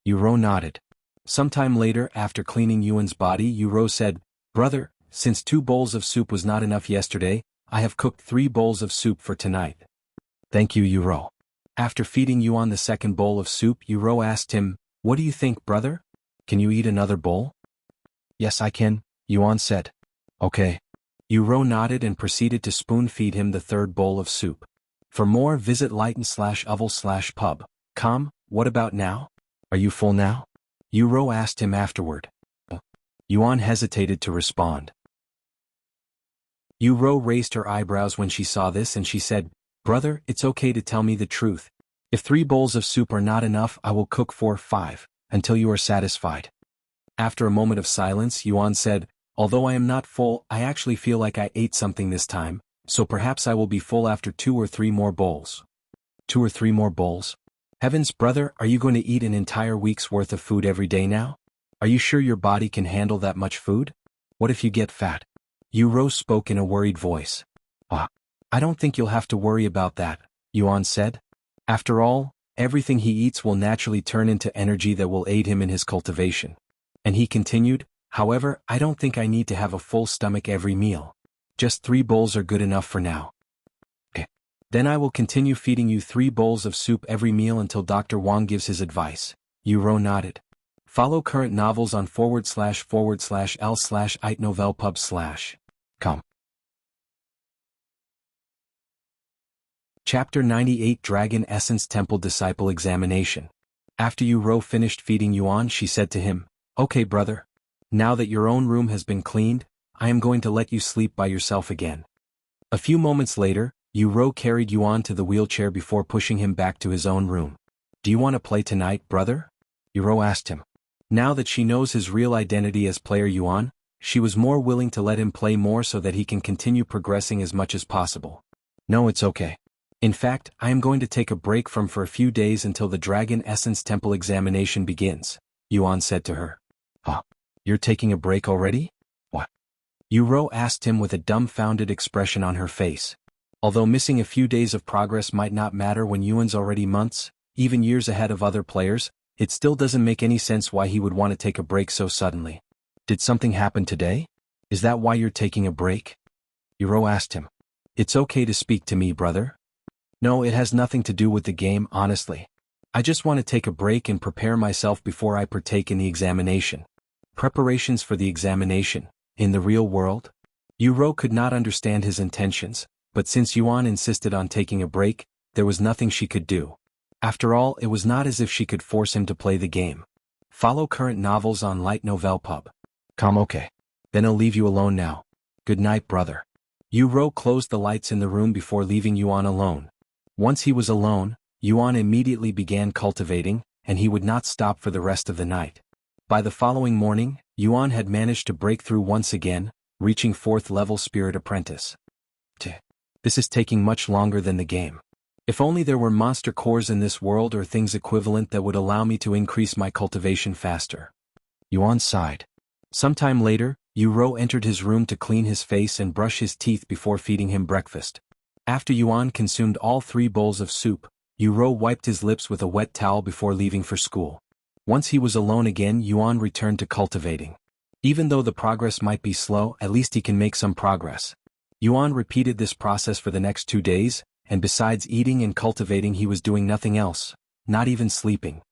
Yu nodded. Sometime later, after cleaning Yuan's body, Yu said, "Brother, since 2 bowls of soup was not enough yesterday, I have cooked 3 bowls of soup for tonight." "Thank you, Yu." After feeding Yuan the second bowl of soup, Yu asked him, "What do you think, brother? Can you eat another bowl?" "Yes, I can," Yuan said. "Okay." Yu nodded and proceeded to spoon-feed him the 3rd bowl of soup. For more, visit lighten/oval/pub. What about now? Are you full now? Yu asked him afterward. Yuan hesitated to respond. Yu raised her eyebrows when she saw this and she said, "Brother, it's okay to tell me the truth. If 3 bowls of soup are not enough, I will cook 4, 5, until you are satisfied." After a moment of silence, Yuan said, "Although I am not full, I actually feel like I ate something this time, so perhaps I will be full after 2 or 3 more bowls." 2 or 3 more bowls? Heavens, brother, are you going to eat an entire week's worth of food every day now? Are you sure your body can handle that much food? What if you get fat? Yu spoke in a worried voice. I don't think you'll have to worry about that," Yuan said. "After all, everything he eats will naturally turn into energy that will aid him in his cultivation." And he continued, "However, I don't think I need to have a full stomach every meal. Just 3 bowls are good enough for now." "Okay. Then I will continue feeding you 3 bowls of soup every meal until Dr. Wang gives his advice." Yu nodded. Follow current novels on //l/ite/novelpub/com. Chapter 98 Dragon Essence Temple Disciple Examination. After Yu finished feeding Yuan, she said to him, "Okay, brother. Now that your own room has been cleaned, I am going to let you sleep by yourself again." A few moments later, Yu carried Yuan to the wheelchair before pushing him back to his own room. "Do you want to play tonight, brother?" Yu asked him. Now that she knows his real identity as player Yuan, she was more willing to let him play more so that he can continue progressing as much as possible. "No, it's okay. In fact, I am going to take a break for a few days until the Dragon Essence Temple examination begins," Yuan said to her. You're taking a break already? What? Yu asked him with a dumbfounded expression on her face. Although missing a few days of progress might not matter when Yuan's already months, even years ahead of other players, it still doesn't make any sense why he would want to take a break so suddenly. "Did something happen today? Is that why you're taking a break?" Yu asked him. "It's okay to speak to me, brother. No, it has nothing to do with the game, honestly. I just want to take a break and prepare myself before I partake in the examination." Preparations for the examination, in the real world? Yu could not understand his intentions, but since Yuan insisted on taking a break, there was nothing she could do. After all, it was not as if she could force him to play the game. Follow current novels on Light Novel Pub. Okay. Then I'll leave you alone now. Good night, brother. Yu closed the lights in the room before leaving Yuan alone. Once he was alone, Yuan immediately began cultivating, and he would not stop for the rest of the night. By the following morning, Yuan had managed to break through once again, reaching 4th level Spirit Apprentice. This is taking much longer than the game. If only there were monster cores in this world or things equivalent that would allow me to increase my cultivation faster. Yuan sighed. Sometime later, Yu entered his room to clean his face and brush his teeth before feeding him breakfast. After Yuan consumed all 3 bowls of soup, Yu wiped his lips with a wet towel before leaving for school. Once he was alone again, Yuan returned to cultivating. Even though the progress might be slow, at least he can make some progress. Yuan repeated this process for the next 2 days, and besides eating and cultivating he was doing nothing else, not even sleeping.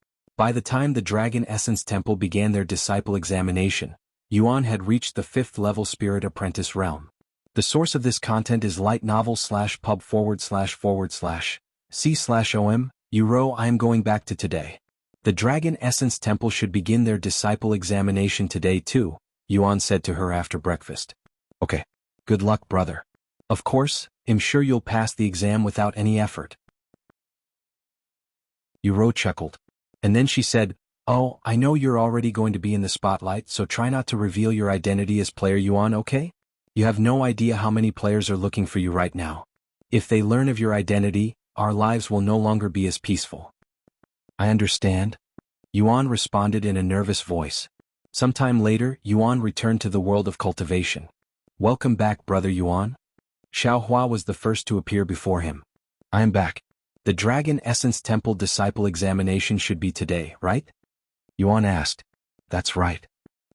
By the time the Dragon Essence Temple began their disciple examination, Yuan had reached the 5th level Spirit Apprentice realm. The source of this content is lightnovel/pub/c/om. Euro. I am going back to today. The Dragon Essence Temple should begin their disciple examination today too, Yuan said to her after breakfast. Okay. Good luck, brother. Of course, I'm sure you'll pass the exam without any effort. Euro chuckled. And then she said, "Oh, I know you're already going to be in the spotlight, so try not to reveal your identity as player Yuan, okay? You have no idea how many players are looking for you right now. If they learn of your identity, our lives will no longer be as peaceful." I understand. Yuan responded in a nervous voice. Sometime later, Yuan returned to the world of cultivation. Welcome back, brother Yuan. Xiao Hua was the first to appear before him. I am back. The Dragon Essence Temple disciple examination should be today, right? Yuan asked. That's right.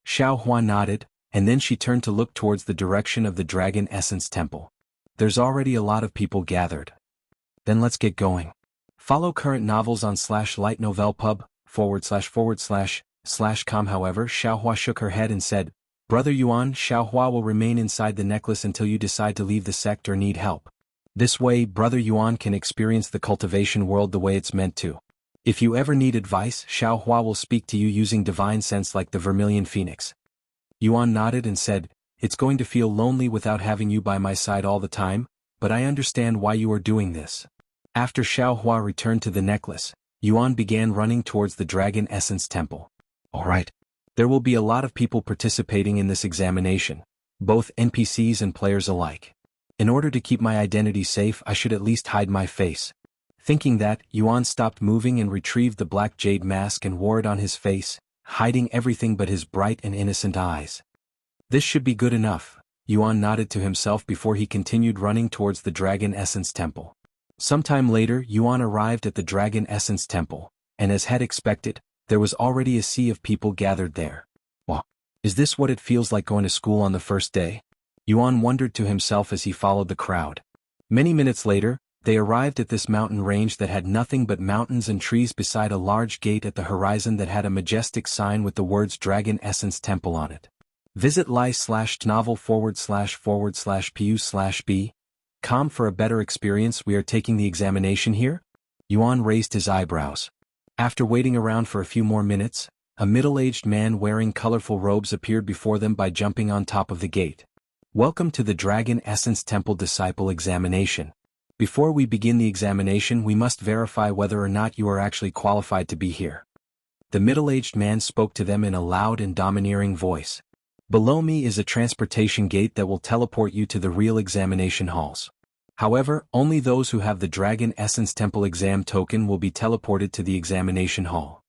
Xiao Hua nodded, and then she turned to look towards the direction of the Dragon Essence Temple. There's already a lot of people gathered. Then let's get going. Follow current novels on /lightnovelpub////com. However, Xiao Hua shook her head and said, Brother Yuan, Xiao Hua will remain inside the necklace until you decide to leave the sect or need help. This way, Brother Yuan can experience the cultivation world the way it's meant to. If you ever need advice, Xiao Hua will speak to you using divine sense like the Vermilion Phoenix. Yuan nodded and said, It's going to feel lonely without having you by my side all the time, but I understand why you are doing this. After Xiao Hua returned to the necklace, Yuan began running towards the Dragon Essence Temple. Alright. There will be a lot of people participating in this examination, both NPCs and players alike. In order to keep my identity safe, I should at least hide my face. Thinking that, Yuan stopped moving and retrieved the black jade mask and wore it on his face, hiding everything but his bright and innocent eyes. This should be good enough, Yuan nodded to himself before he continued running towards the Dragon Essence Temple. Sometime later, Yuan arrived at the Dragon Essence Temple, and as had expected, there was already a sea of people gathered there. Wow, is this what it feels like going to school on the first day? Yuan wondered to himself as he followed the crowd. Many minutes later, they arrived at this mountain range that had nothing but mountains and trees beside a large gate at the horizon that had a majestic sign with the words Dragon Essence Temple on it. Visit li/novel//pu/b.com for a better experience. We are taking the examination here? Yuan raised his eyebrows. After waiting around for a few more minutes, a middle-aged man wearing colorful robes appeared before them by jumping on top of the gate. Welcome to the Dragon Essence Temple Disciple Examination. Before we begin the examination, we must verify whether or not you are actually qualified to be here. The middle-aged man spoke to them in a loud and domineering voice. Below me is a transportation gate that will teleport you to the real examination halls. However, only those who have the Dragon Essence Temple exam token will be teleported to the examination hall.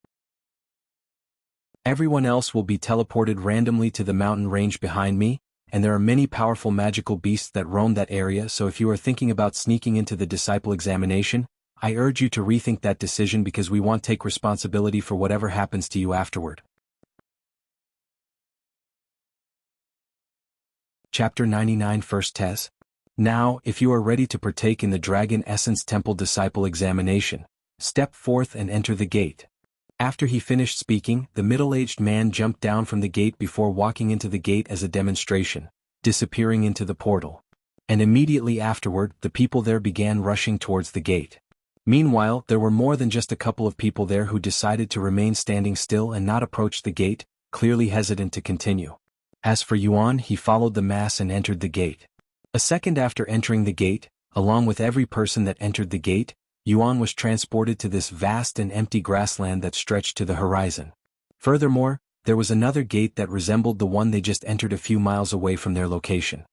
Everyone else will be teleported randomly to the mountain range behind me, and there are many powerful magical beasts that roam that area, so if you are thinking about sneaking into the disciple examination, I urge you to rethink that decision because we won't take responsibility for whatever happens to you afterward. Chapter 99 First Tes. Now, if you are ready to partake in the Dragon Essence Temple Disciple Examination, step forth and enter the gate. After he finished speaking, the middle-aged man jumped down from the gate before walking into the gate as a demonstration, disappearing into the portal. And immediately afterward, the people there began rushing towards the gate. Meanwhile, there were more than just a couple of people there who decided to remain standing still and not approach the gate, clearly hesitant to continue. As for Yuan, he followed the mass and entered the gate. A second after entering the gate, along with every person that entered the gate, Yuan was transported to this vast and empty grassland that stretched to the horizon. Furthermore, there was another gate that resembled the one they just entered a few miles away from their location.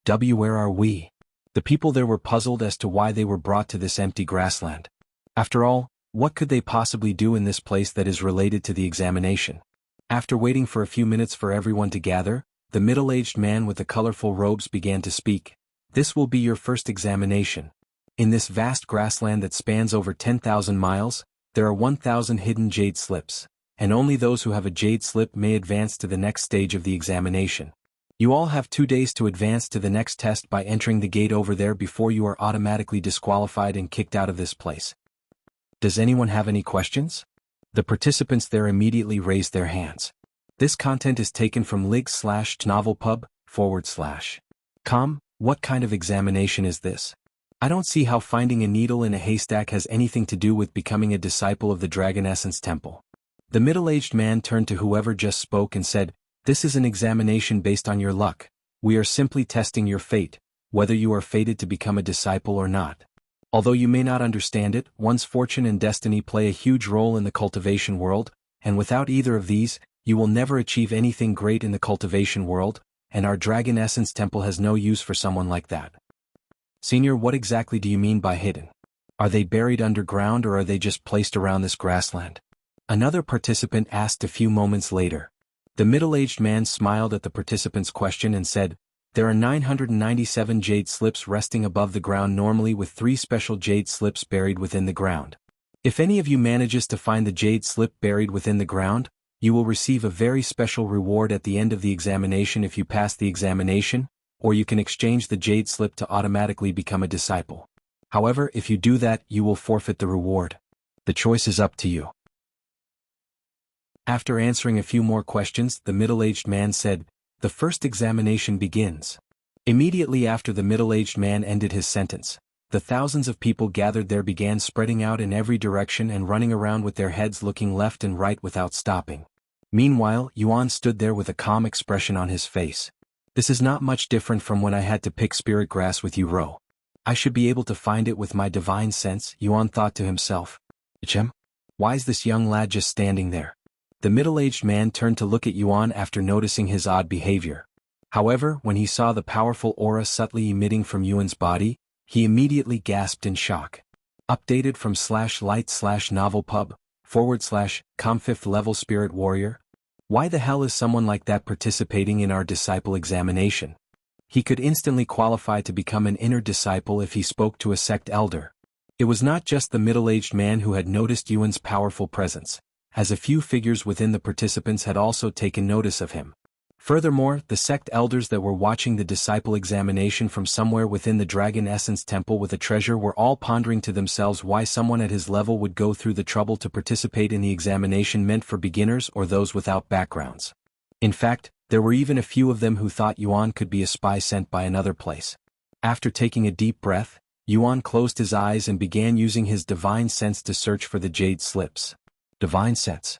Where are we? The people there were puzzled as to why they were brought to this empty grassland. After all, what could they possibly do in this place that is related to the examination? After waiting for a few minutes for everyone to gather, the middle-aged man with the colorful robes began to speak. This will be your first examination. In this vast grassland that spans over 10,000 miles, there are 1,000 hidden jade slips, and only those who have a jade slip may advance to the next stage of the examination. You all have 2 days to advance to the next test by entering the gate over there before you are automatically disqualified and kicked out of this place. Does anyone have any questions? The participants there immediately raised their hands. This content is taken from lig/novelpub/com. What kind of examination is this? I don't see how finding a needle in a haystack has anything to do with becoming a disciple of the Dragon Essence Temple. The middle-aged man turned to whoever just spoke and said, "This is an examination based on your luck. We are simply testing your fate, whether you are fated to become a disciple or not. Although you may not understand it, one's fortune and destiny play a huge role in the cultivation world, and without either of these, you will never achieve anything great in the cultivation world, and our Dragon Essence Temple has no use for someone like that." Senior, what exactly do you mean by hidden? Are they buried underground or are they just placed around this grassland? Another participant asked a few moments later. The middle-aged man smiled at the participant's question and said, "There are 997 jade slips resting above the ground normally, with 3 special jade slips buried within the ground. If any of you manages to find the jade slip buried within the ground, you will receive a very special reward at the end of the examination if you pass the examination, or you can exchange the jade slip to automatically become a disciple. However, if you do that, you will forfeit the reward. The choice is up to you." After answering a few more questions, the middle-aged man said, "The first examination begins." Immediately after the middle-aged man ended his sentence, the thousands of people gathered there began spreading out in every direction and running around with their heads looking left and right without stopping. Meanwhile, Yuan stood there with a calm expression on his face. "This is not much different from when I had to pick spirit grass with you, Ro. I should be able to find it with my divine sense," Yuan thought to himself. "Chem? Why is this young lad just standing there?" The middle-aged man turned to look at Yuan after noticing his odd behavior. However, when he saw the powerful aura subtly emitting from Yuan's body, he immediately gasped in shock. Updated from /light/novelpub/com 5th level spirit warrior. Why the hell is someone like that participating in our disciple examination? He could instantly qualify to become an inner disciple if he spoke to a sect elder. It was not just the middle-aged man who had noticed Yuan's powerful presence, as a few figures within the participants had also taken notice of him. Furthermore, the sect elders that were watching the disciple examination from somewhere within the Dragon Essence Temple with a treasure were all pondering to themselves why someone at his level would go through the trouble to participate in the examination meant for beginners or those without backgrounds. In fact, there were even a few of them who thought Yuan could be a spy sent by another place. After taking a deep breath, Yuan closed his eyes and began using his divine sense to search for the jade slips. Divine sense?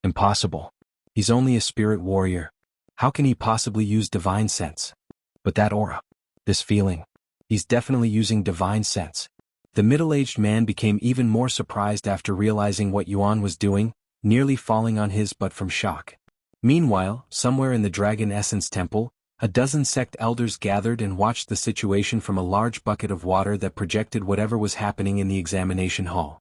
Impossible. He's only a spirit warrior. How can he possibly use divine sense? But that aura. This feeling. He's definitely using divine sense. The middle-aged man became even more surprised after realizing what Yuan was doing, nearly falling on his butt from shock. Meanwhile, somewhere in the Dragon Essence Temple, a dozen sect elders gathered and watched the situation from a large bucket of water that projected whatever was happening in the examination hall.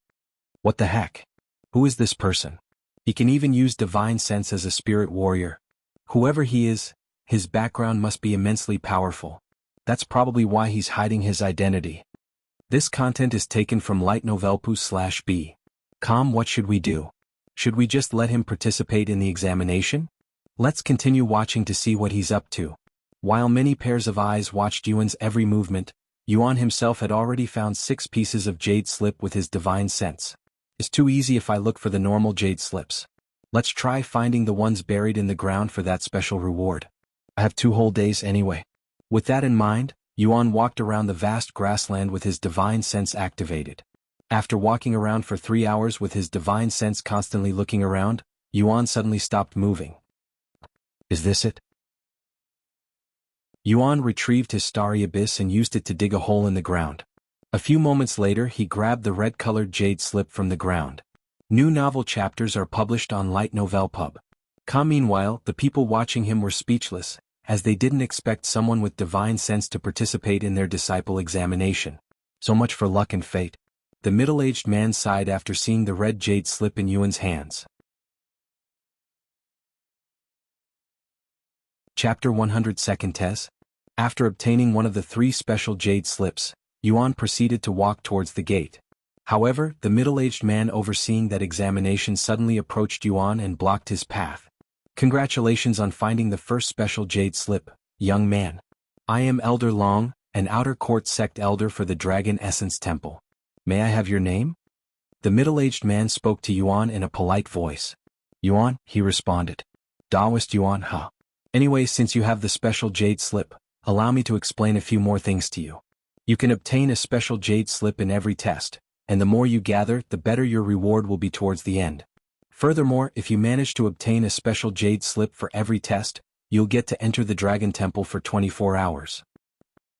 What the heck? Who is this person? He can even use divine sense as a spirit warrior. Whoever he is, his background must be immensely powerful. That's probably why he's hiding his identity. This content is taken from lightnovelpoo/b.com. What should we do? Should we just let him participate in the examination? Let's continue watching to see what he's up to. While many pairs of eyes watched Yuan's every movement, Yuan himself had already found 6 pieces of jade slip with his divine sense. It's too easy if I look for the normal jade slips. Let's try finding the ones buried in the ground for that special reward. I have 2 whole days anyway. With that in mind, Yuan walked around the vast grassland with his divine sense activated. After walking around for 3 hours with his divine sense constantly looking around, Yuan suddenly stopped moving. Is this it? Yuan retrieved his starry abyss and used it to dig a hole in the ground. A few moments later, he grabbed the red-colored jade slip from the ground. New novel chapters are published on lightnovelpub.com. Meanwhile, the people watching him were speechless, as they didn't expect someone with divine sense to participate in their disciple examination. So much for luck and fate. The middle-aged man sighed after seeing the red jade slip in Yuan's hands. Chapter 100 Second Tes. After obtaining one of the 3 special jade slips, Yuan proceeded to walk towards the gate. However, the middle-aged man overseeing that examination suddenly approached Yuan and blocked his path. Congratulations on finding the first special jade slip, young man. I am Elder Long, an outer court sect elder for the Dragon Essence Temple. May I have your name? The middle-aged man spoke to Yuan in a polite voice. Yuan, he responded. Taoist Yuan, huh? Anyway, since you have the special jade slip, allow me to explain a few more things to you. You can obtain a special jade slip in every test, and the more you gather, the better your reward will be towards the end. Furthermore, if you manage to obtain a special jade slip for every test, you'll get to enter the Dragon Temple for 24 hours.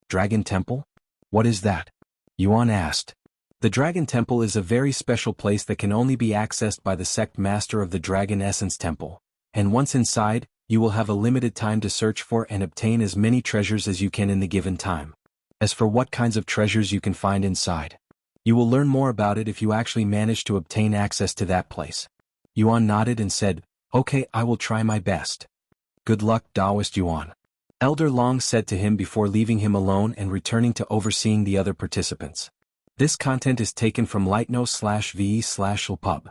Dragon Temple? What is that? Yuan asked. The Dragon Temple is a very special place that can only be accessed by the Sect Master of the Dragon Essence Temple, and once inside, you will have a limited time to search for and obtain as many treasures as you can in the given time. As for what kinds of treasures you can find inside, you will learn more about it if you actually manage to obtain access to that place. Yuan nodded and said, Okay, I will try my best. Good luck, Taoist Yuan. Elder Long said to him before leaving him alone and returning to overseeing the other participants. This content is taken from lightno/ve/lpub.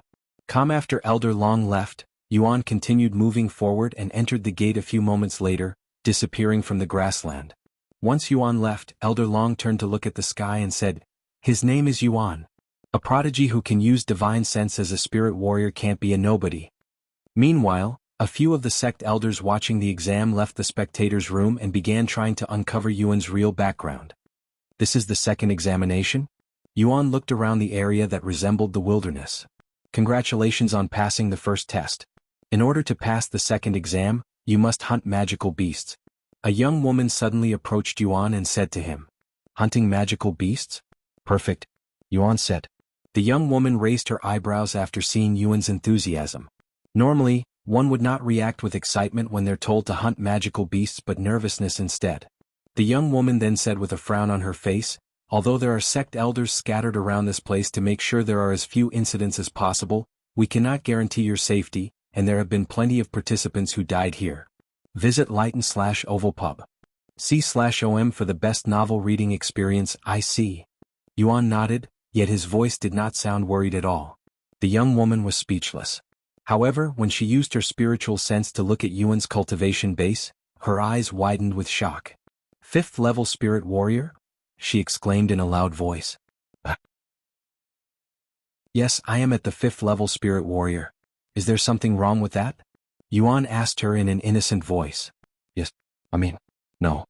After Elder Long left, Yuan continued moving forward and entered the gate a few moments later, disappearing from the grassland. Once Yuan left, Elder Long turned to look at the sky and said, His name is Yuan. A prodigy who can use divine sense as a spirit warrior can't be a nobody. Meanwhile, a few of the sect elders watching the exam left the spectators' room and began trying to uncover Yuan's real background. This is the second examination? Yuan looked around the area that resembled the wilderness. Congratulations on passing the first test. In order to pass the second exam, you must hunt magical beasts. A young woman suddenly approached Yuan and said to him, Hunting magical beasts? Perfect, Yuan said. The young woman raised her eyebrows after seeing Yuan's enthusiasm. Normally, one would not react with excitement when they're told to hunt magical beasts but nervousness instead. The young woman then said with a frown on her face, Although there are sect elders scattered around this place to make sure there are as few incidents as possible, we cannot guarantee your safety, and there have been plenty of participants who died here. Visit Lighten/Ovalpub. C/OM for the best novel reading experience. I see. Yuan nodded, yet his voice did not sound worried at all. The young woman was speechless. However, when she used her spiritual sense to look at Yuan's cultivation base, her eyes widened with shock. 5th level spirit warrior? She exclaimed in a loud voice. Yes, I am at the 5th level spirit warrior. Is there something wrong with that? Yuan asked her in an innocent voice. Yes, no.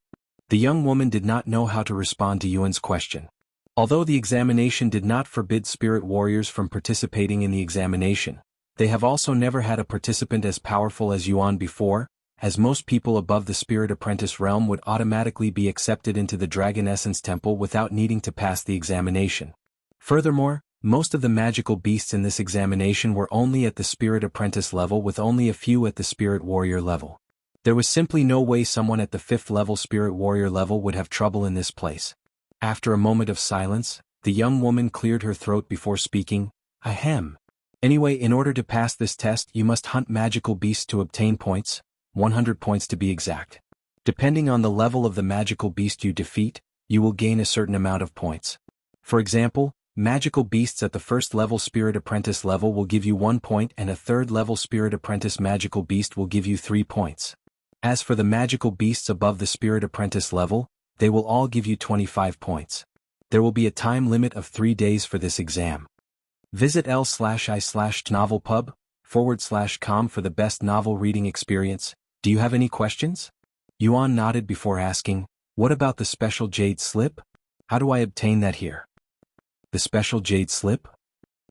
The young woman did not know how to respond to Yuan's question. Although the examination did not forbid spirit warriors from participating in the examination, they have also never had a participant as powerful as Yuan before, as most people above the spirit apprentice realm would automatically be accepted into the Dragon Essence Temple without needing to pass the examination. Furthermore, most of the magical beasts in this examination were only at the spirit apprentice level with only a few at the spirit warrior level. There was simply no way someone at the 5th level spirit warrior level would have trouble in this place. After a moment of silence, the young woman cleared her throat before speaking, Ahem. Anyway, in order to pass this test you must hunt magical beasts to obtain points, 100 points to be exact. Depending on the level of the magical beast you defeat, you will gain a certain amount of points. For example, magical beasts at the 1st level spirit apprentice level will give you 1 point and a 3rd level spirit apprentice magical beast will give you 3 points. As for the magical beasts above the spirit apprentice level, they will all give you 25 points. There will be a time limit of 3 days for this exam. Visit l/i/novelpub/com for the best novel reading experience. Do you have any questions? Yuan nodded before asking, What about the special jade slip? How do I obtain that here? The special jade slip?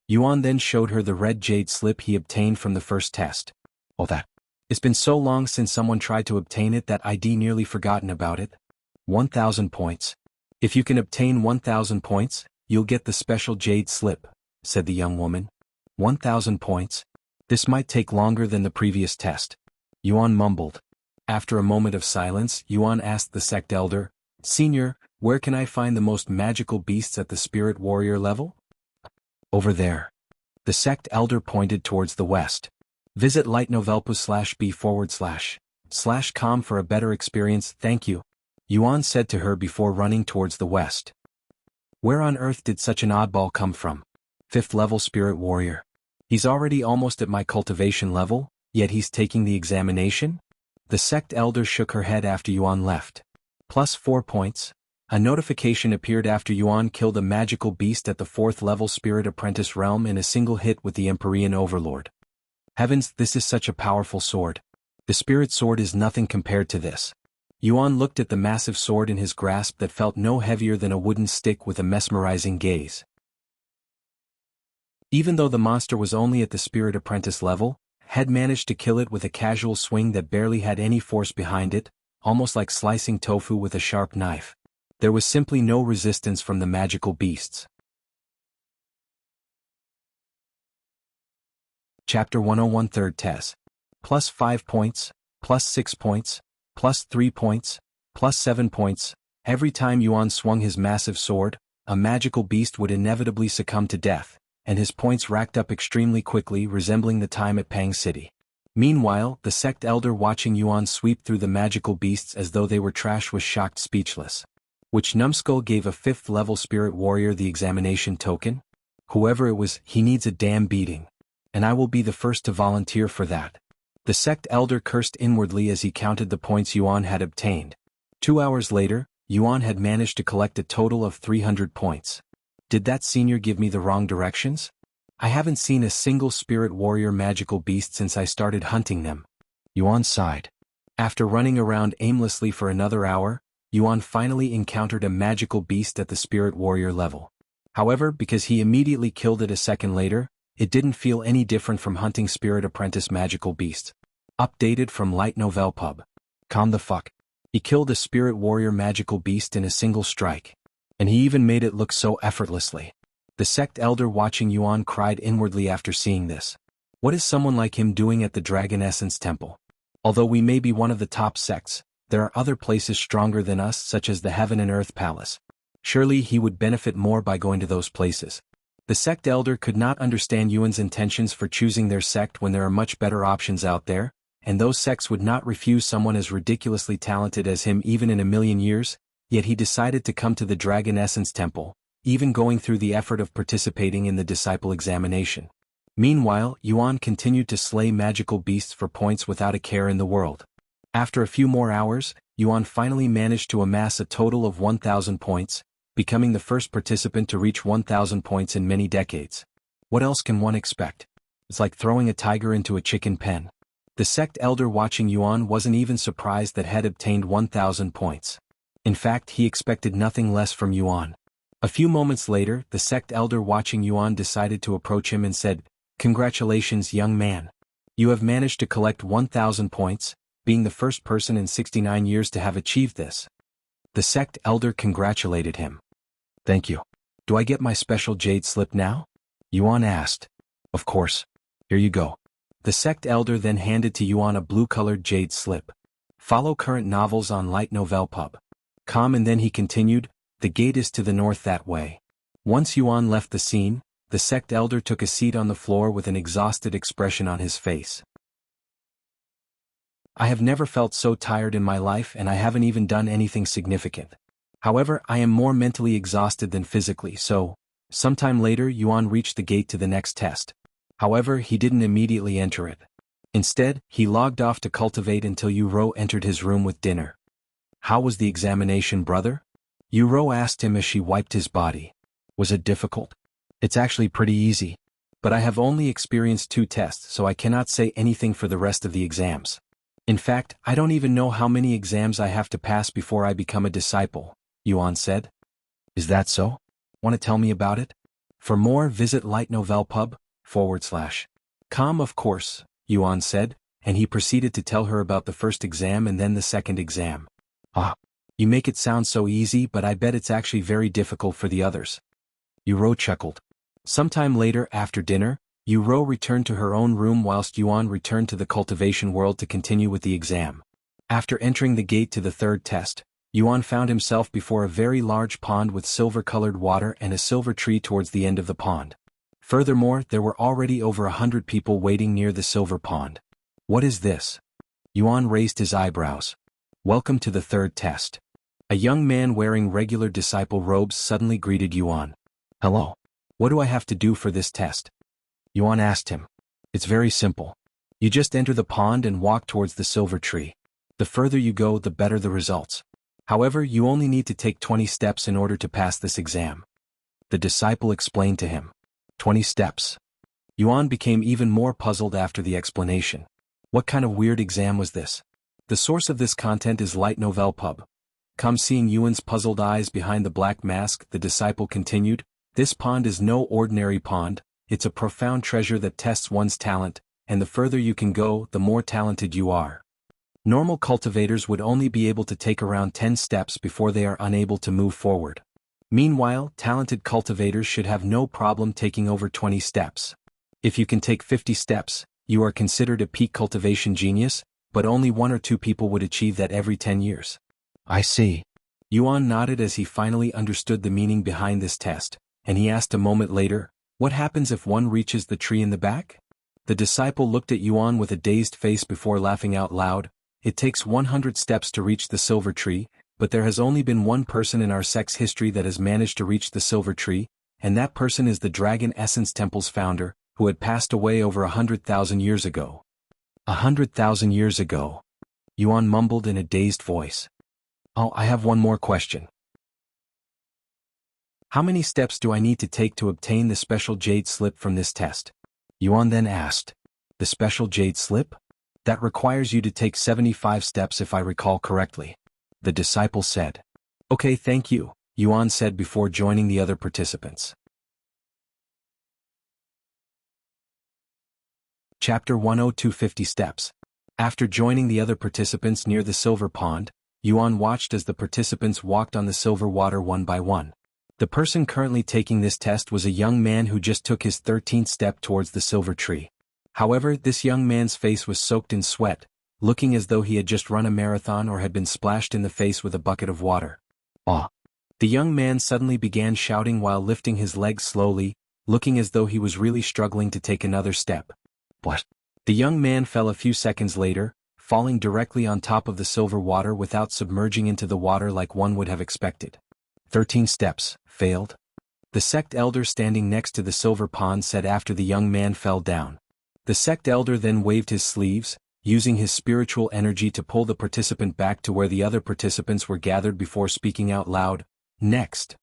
Yuan then showed her the red jade slip he obtained from the first test. Oh, that. It's been so long since someone tried to obtain it that I'd nearly forgotten about it. 1,000 points. If you can obtain 1,000 points, you'll get the special jade slip, said the young woman. 1,000 points? This might take longer than the previous test. Yuan mumbled. After a moment of silence, Yuan asked the sect elder, Senior, where can I find the most magical beasts at the spirit warrior level? Over there. The sect elder pointed towards the west. Visit lightnovelpus/b/com for a better experience, thank you. Yuan said to her before running towards the west. Where on earth did such an oddball come from? 5th level spirit warrior. He's already almost at my cultivation level, yet he's taking the examination? The sect elder shook her head after Yuan left. +4 points. A notification appeared after Yuan killed a magical beast at the 4th level Spirit Apprentice realm in a single hit with the Empyrean Overlord. Heavens, this is such a powerful sword. The Spirit Sword is nothing compared to this. Yuan looked at the massive sword in his grasp that felt no heavier than a wooden stick with a mesmerizing gaze. Even though the monster was only at the Spirit Apprentice level, had managed to kill it with a casual swing that barely had any force behind it, almost like slicing tofu with a sharp knife. There was simply no resistance from the magical beasts. Chapter 101 Third Tes. Plus 5 points, plus 6 points, plus 3 points, plus 7 points. Every time Yuan swung his massive sword, a magical beast would inevitably succumb to death, and his points racked up extremely quickly, resembling the time at Pang City. Meanwhile, the Sect elder watching Yuan sweep through the magical beasts as though they were trash was shocked speechless. Which numbskull gave a 5th level spirit warrior the examination token? Whoever it was, he needs a damn beating. And I will be the first to volunteer for that. The Sect elder cursed inwardly as he counted the points Yuan had obtained. 2 hours later, Yuan had managed to collect a total of 300 points. Did that senior give me the wrong directions? I haven't seen a single spirit warrior magical beast since I started hunting them. Yuan sighed. After running around aimlessly for another hour, Yuan finally encountered a magical beast at the spirit warrior level. However, because he immediately killed it a second later, it didn't feel any different from hunting Spirit Apprentice magical beasts. Updated from Light Novel Pub. Calm the fuck. He killed a spirit warrior magical beast in a single strike. And he even made it look so effortlessly. The Sect elder watching Yuan cried inwardly after seeing this. What is someone like him doing at the Dragon Essence Temple? Although we may be one of the top sects, there are other places stronger than us, such as the Heaven and Earth Palace. Surely he would benefit more by going to those places. The Sect elder could not understand Yuan's intentions for choosing their sect when there are much better options out there, and those sects would not refuse someone as ridiculously talented as him even in a million years, yet he decided to come to the Dragon Essence Temple, even going through the effort of participating in the disciple examination. Meanwhile, Yuan continued to slay magical beasts for points without a care in the world. After a few more hours, Yuan finally managed to amass a total of 1,000 points, becoming the first participant to reach 1,000 points in many decades. What else can one expect? It's like throwing a tiger into a chicken pen. The Sect elder watching Yuan wasn't even surprised that had obtained 1,000 points. In fact, he expected nothing less from Yuan. A few moments later, the Sect elder watching Yuan decided to approach him and said, "Congratulations, young man. You have managed to collect 1,000 points, being the first person in 69 years to have achieved this." The Sect elder congratulated him. "Thank you. Do I get my special jade slip now?" Yuan asked. "Of course. Here you go." The Sect elder then handed to Yuan a blue-colored jade slip. Follow current novels on Light Novel Pub. And then he continued, "The gate is to the north that way." Once Yuan left the scene, the Sect elder took a seat on the floor with an exhausted expression on his face. "I have never felt so tired in my life, and I haven't even done anything significant. However, I am more mentally exhausted than physically, so..." Sometime later, Yuan reached the gate to the next test. However, he didn't immediately enter it. Instead, he logged off to cultivate until Yu entered his room with dinner. "How was the examination, brother?" Yu asked him as she wiped his body. "Was it difficult?" "It's actually pretty easy. But I have only experienced 2 tests, so I cannot say anything for the rest of the exams. In fact, I don't even know how many exams I have to pass before I become a disciple," Yuan said. "Is that so? Want to tell me about it? For more, visit lightnovelpub.com. Of course," Yuan said, and he proceeded to tell her about the first exam and then the second exam. "Ah, you make it sound so easy, but I bet it's actually very difficult for the others." Yu chuckled. Sometime later after dinner, Yu returned to her own room whilst Yuan returned to the cultivation world to continue with the exam. After entering the gate to the third test, Yuan found himself before a very large pond with silver-colored water and a silver tree towards the end of the pond. Furthermore, there were already over 100 people waiting near the silver pond. "What is this?" Yuan raised his eyebrows. "Welcome to the third test." A young man wearing regular disciple robes suddenly greeted Yuan. "Hello. What do I have to do for this test?" Yuan asked him. "It's very simple. You just enter the pond and walk towards the silver tree. The further you go, the better the results." However, you only need to take 20 steps in order to pass this exam. The disciple explained to him. 20 steps. Yuan became even more puzzled after the explanation. What kind of weird exam was this? The source of this content is Light Novel Pub. Seeing Yuan's puzzled eyes behind the black mask, the disciple continued, this pond is no ordinary pond, it's a profound treasure that tests one's talent, and the further you can go, the more talented you are. Normal cultivators would only be able to take around 10 steps before they are unable to move forward. Meanwhile, talented cultivators should have no problem taking over 20 steps. If you can take 50 steps, you are considered a peak cultivation genius, but only 1 or 2 people would achieve that every 10 years. I see. Yuan nodded as he finally understood the meaning behind this test, and he asked a moment later, what happens if one reaches the tree in the back? The disciple looked at Yuan with a dazed face before laughing out loud. It takes 100 steps to reach the silver tree, but there has only been one person in our sect's history that has managed to reach the silver tree, and that person is the Dragon Essence Temple's founder, who had passed away over 100,000 years ago. 100,000 years ago. Yuan mumbled in a dazed voice. Oh, I have one more question. How many steps do I need to take to obtain the special jade slip from this test? Yuan then asked. The special jade slip? That requires you to take 75 steps if I recall correctly. The disciple said. Okay, thank you, Yuan said before joining the other participants. Chapter 102 50 Steps. After joining the other participants near the silver pond, Yuan watched as the participants walked on the silver water one by one. The person currently taking this test was a young man who just took his 13th step towards the silver tree. However, this young man's face was soaked in sweat, looking as though he had just run a marathon or had been splashed in the face with a bucket of water. Ah! The young man suddenly began shouting while lifting his legs slowly, looking as though he was really struggling to take another step. What? The young man fell a few seconds later, falling directly on top of the silver water without submerging into the water like one would have expected. 13 steps, failed? The sect elder standing next to the silver pond said after the young man fell down. The sect elder then waved his sleeves, using his spiritual energy to pull the participant back to where the other participants were gathered before speaking out loud, next.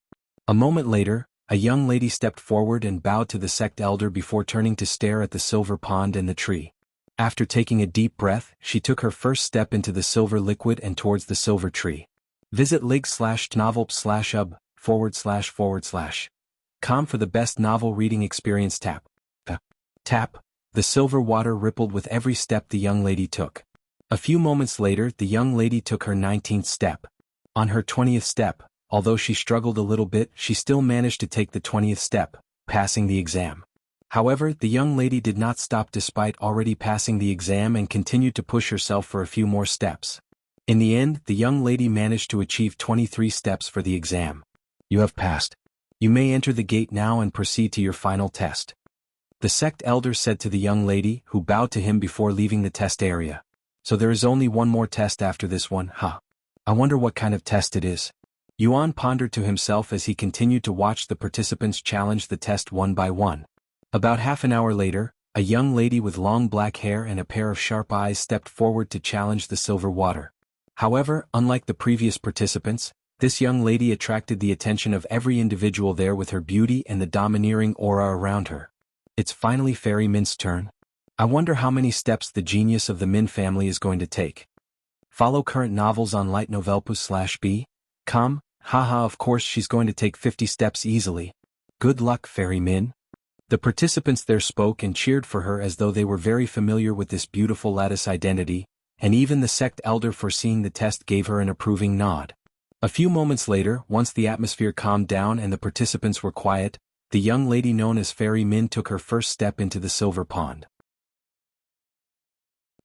A moment later, a young lady stepped forward and bowed to the sect elder before turning to stare at the silver pond and the tree. After taking a deep breath, she took her first step into the silver liquid and towards the silver tree. Visit lig/tnovel/ub//com for the best novel reading experience. Tap. Tap. The silver water rippled with every step the young lady took. A few moments later, the young lady took her 19th step. On her 20th step, although she struggled a little bit, she still managed to take the 20th step, passing the exam. However, the young lady did not stop despite already passing the exam and continued to push herself for a few more steps. In the end, the young lady managed to achieve 23 steps for the exam. You have passed. You may enter the gate now and proceed to your final test. The sect elder said to the young lady, who bowed to him before leaving the test area. So there is only one more test after this one, huh? I wonder what kind of test it is. Yuan pondered to himself as he continued to watch the participants challenge the test one by one. About half an hour later, a young lady with long black hair and a pair of sharp eyes stepped forward to challenge the silver water. However, unlike the previous participants, this young lady attracted the attention of every individual there with her beauty and the domineering aura around her. It's finally Fairy Min's turn. I wonder how many steps the genius of the Min family is going to take. Follow current novels on lightnovelpus/b.com. Haha, of course she's going to take 50 steps easily. Good luck, Fairy Min. The participants there spoke and cheered for her as though they were very familiar with this beautiful lattice identity, and even the sect elder foreseeing the test gave her an approving nod. A few moments later, once the atmosphere calmed down and the participants were quiet, the young lady known as Fairy Min took her first step into the silver pond.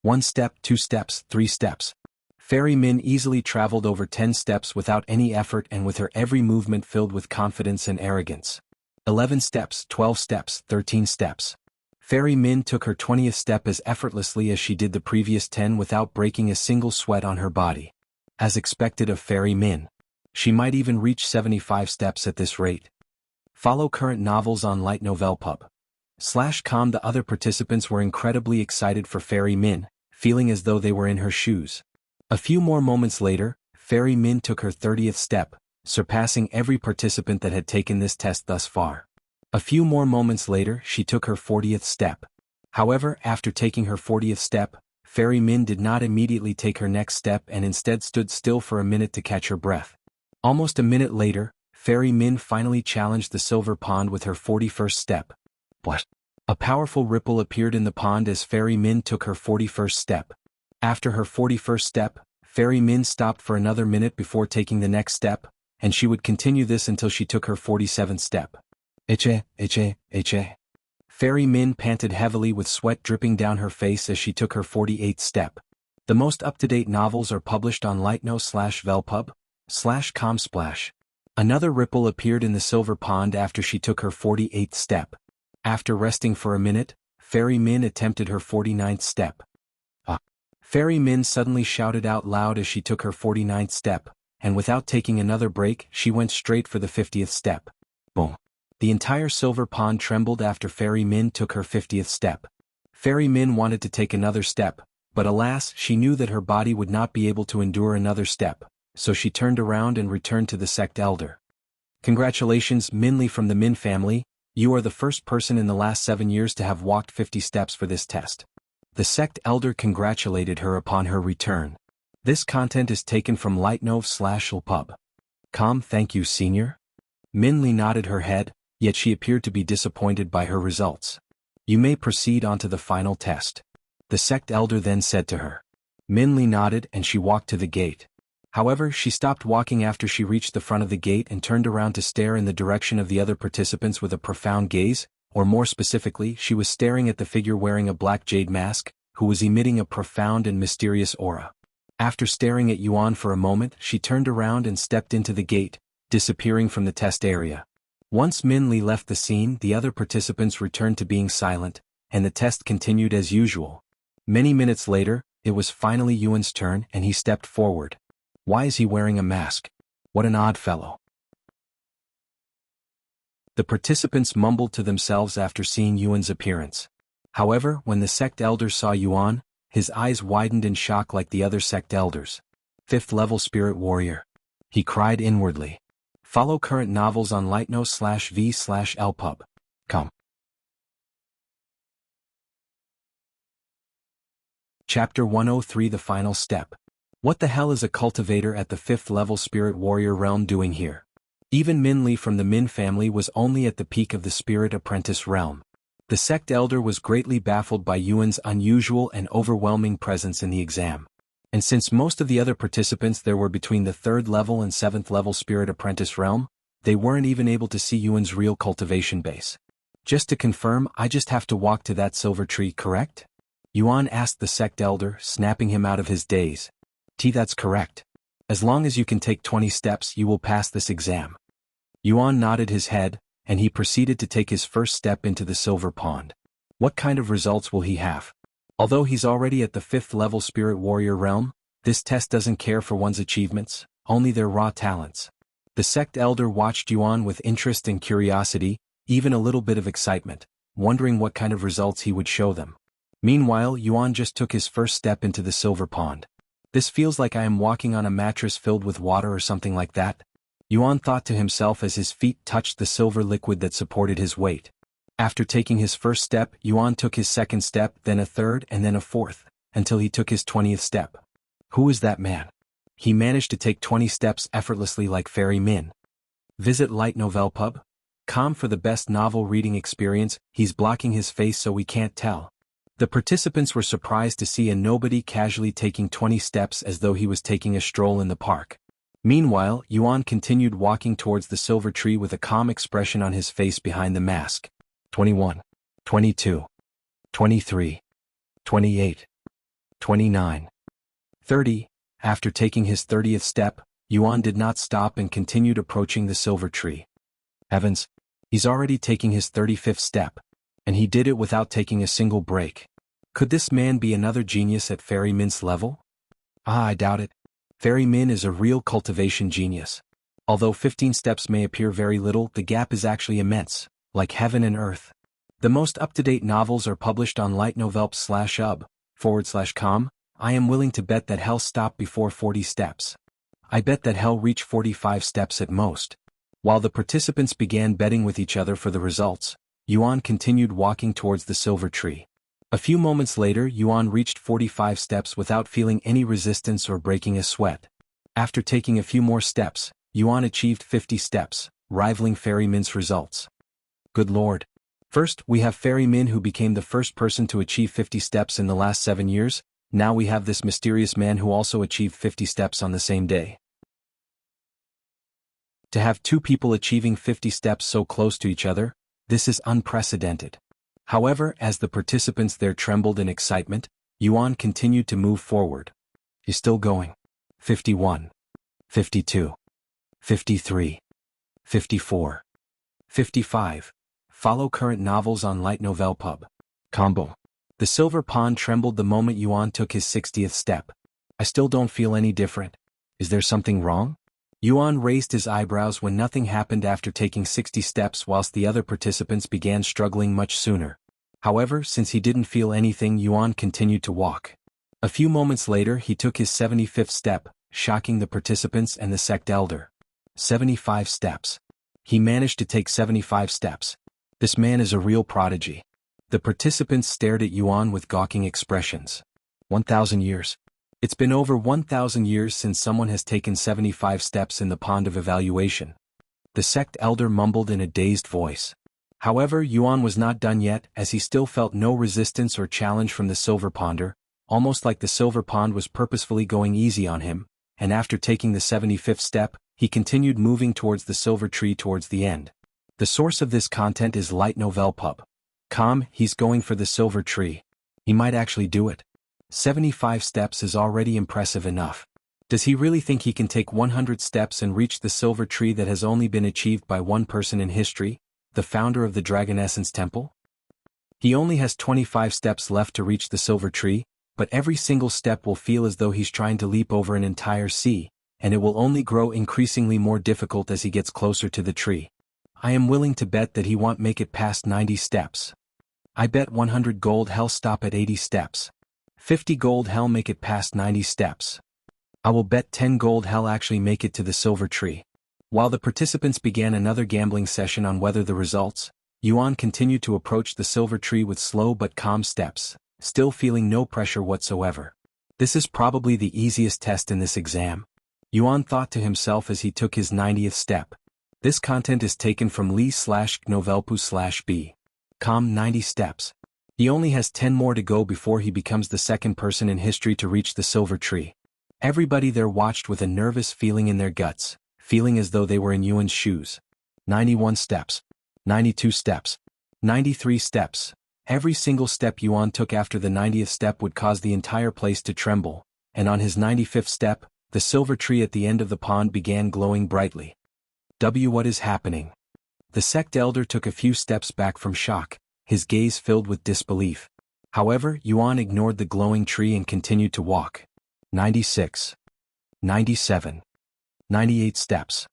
1 step, 2 steps, 3 steps. Fairy Min easily traveled over 10 steps without any effort and with her every movement filled with confidence and arrogance. 11 steps, 12 steps, 13 steps. Fairy Min took her 20th step as effortlessly as she did the previous 10 without breaking a single sweat on her body. As expected of Fairy Min. She might even reach 75 steps at this rate. Follow current novels on lightnovelpub.com. The other participants were incredibly excited for Fairy Min, feeling as though they were in her shoes. A few more moments later, Fairy Min took her 30th step, surpassing every participant that had taken this test thus far. A few more moments later, she took her 40th step. However, after taking her 40th step, Fairy Min did not immediately take her next step and instead stood still for a minute to catch her breath. Almost a minute later, Fairy Min finally challenged the silver pond with her 41st step. What? A powerful ripple appeared in the pond as Fairy Min took her 41st step. After her 41st step, Fairy Min stopped for another minute before taking the next step, and she would continue this until she took her 47th step. Eche. Fairy Min panted heavily with sweat dripping down her face as she took her 48th step. The most up-to-date novels are published on lightno/velpub/comsplash. Another ripple appeared in the silver pond after she took her 48th step. After resting for a minute, Fairy Min attempted her 49th step. Fairy Min suddenly shouted out loud as she took her 49th step, and without taking another break, she went straight for the 50th step. Boom. The entire silver pond trembled after Fairy Min took her 50th step. Fairy Min wanted to take another step, but alas, she knew that her body would not be able to endure another step, so she turned around and returned to the Sect Elder. Congratulations, Minli from the Min family, you are the first person in the last 7 years to have walked 50 steps for this test. The Sect Elder congratulated her upon her return. This content is taken from lightnov/lpub.com. Thank you, senior. Minli nodded her head, yet she appeared to be disappointed by her results. You may proceed on to the final test. The Sect Elder then said to her. Minli nodded and she walked to the gate. However, she stopped walking after she reached the front of the gate and turned around to stare in the direction of the other participants with a profound gaze, or more specifically, she was staring at the figure wearing a black jade mask, who was emitting a profound and mysterious aura. After staring at Yuan for a moment, she turned around and stepped into the gate, disappearing from the test area. Once Minli left the scene, the other participants returned to being silent, and the test continued as usual. Many minutes later, it was finally Yuan's turn and he stepped forward. Why is he wearing a mask? What an odd fellow. The participants mumbled to themselves after seeing Yuan's appearance. However, when the Sect Elder saw Yuan, his eyes widened in shock like the other Sect Elders. 5th level Spirit Warrior. He cried inwardly. Follow current novels on lightno/v/lpub.com. Chapter 103 The Final Step. What the hell is a cultivator at the 5th level Spirit Warrior realm doing here? Even Minli from the Min family was only at the peak of the Spirit Apprentice realm. The Sect Elder was greatly baffled by Yuan's unusual and overwhelming presence in the exam. And since most of the other participants there were between the 3rd level and 7th level Spirit Apprentice realm, they weren't even able to see Yuan's real cultivation base. Just to confirm, I just have to walk to that silver tree, correct? Yuan asked the Sect Elder, snapping him out of his daze. That's correct. As long as you can take 20 steps, you will pass this exam. Yuan nodded his head, and he proceeded to take his first step into the silver pond. What kind of results will he have? Although he's already at the 5th level Spirit Warrior realm, this test doesn't care for one's achievements, only their raw talents. The Sect Elder watched Yuan with interest and curiosity, even a little bit of excitement, wondering what kind of results he would show them. Meanwhile, Yuan just took his first step into the silver pond. This feels like I am walking on a mattress filled with water or something like that, Yuan thought to himself as his feet touched the silver liquid that supported his weight. After taking his first step, Yuan took his second step, then a third and then a fourth, until he took his 20th step. Who is that man? He managed to take 20 steps effortlessly like Fairy Min. Visit lightnovelpub.com for the best novel reading experience. He's blocking his face so we can't tell. The participants were surprised to see a nobody casually taking 20 steps as though he was taking a stroll in the park. Meanwhile, Yuan continued walking towards the silver tree with a calm expression on his face behind the mask. 21, 22, 23, 28, 29, 30. After taking his 30th step, Yuan did not stop and continued approaching the silver tree. Heavens, he's already taking his 35th step. And he did it without taking a single break. Could this man be another genius at Fairy Min's level? I doubt it. Fairy Min is a real cultivation genius. Although 15 steps may appear very little, the gap is actually immense, like heaven and earth. The most up-to-date novels are published on lightnovelp/ub/com. I am willing to bet that hell stopped before 40 steps. I bet that hell reached 45 steps at most. While the participants began betting with each other for the results, Yuan continued walking towards the silver tree. A few moments later, Yuan reached 45 steps without feeling any resistance or breaking a sweat. After taking a few more steps, Yuan achieved 50 steps, rivaling Fairy Min's results. Good lord. First, we have Fairy Min, who became the first person to achieve 50 steps in the last 7 years. Now we have this mysterious man who also achieved 50 steps on the same day. To have two people achieving 50 steps so close to each other, this is unprecedented. However, as the participants there trembled in excitement, Yuan continued to move forward. He's still going. 51. 52. 53. 54. 55. Follow current novels on Light Novel Pub. Combo. The silver pond trembled the moment Yuan took his 60th step. I still don't feel any different. Is there something wrong? Yuan raised his eyebrows when nothing happened after taking 60 steps, whilst the other participants began struggling much sooner. However, since he didn't feel anything, Yuan continued to walk. A few moments later, he took his 75th step, shocking the participants and the sect elder. 75 steps. He managed to take 75 steps. This man is a real prodigy. The participants stared at Yuan with gawking expressions. 1,000 years. It's been over 1,000 years since someone has taken 75 steps in the pond of evaluation. The sect elder mumbled in a dazed voice. However, Yuan was not done yet, as he still felt no resistance or challenge from the silver ponder, almost like the silver pond was purposefully going easy on him, and after taking the 75th step, he continued moving towards the silver tree towards the end. The source of this content is Light Novel Pub. He's going for the silver tree. He might actually do it. 75 steps is already impressive enough. Does he really think he can take 100 steps and reach the silver tree that has only been achieved by one person in history, the founder of the Dragon Essence Temple? He only has 25 steps left to reach the silver tree, but every single step will feel as though he's trying to leap over an entire sea, and it will only grow increasingly more difficult as he gets closer to the tree. I am willing to bet that he won't make it past 90 steps. I bet 100 gold he'll stop at 80 steps. 50 gold he'll make it past 90 steps. I will bet 10 gold he'll actually make it to the silver tree. While the participants began another gambling session on whether the results, Yuan continued to approach the silver tree with slow but calm steps, still feeling no pressure whatsoever. This is probably the easiest test in this exam. Yuan thought to himself as he took his 90th step. This content is taken from Li/Novelpu/B. 90 steps. He only has 10 more to go before he becomes the second person in history to reach the silver tree. Everybody there watched with a nervous feeling in their guts, feeling as though they were in Yuan's shoes. 91 steps. 92 steps. 93 steps. Every single step Yuan took after the 90th step would cause the entire place to tremble, and on his 95th step, the silver tree at the end of the pond began glowing brightly. What is happening? The sect elder took a few steps back from shock, his gaze filled with disbelief. However, Yuan ignored the glowing tree and continued to walk. 96. 97. 98 steps.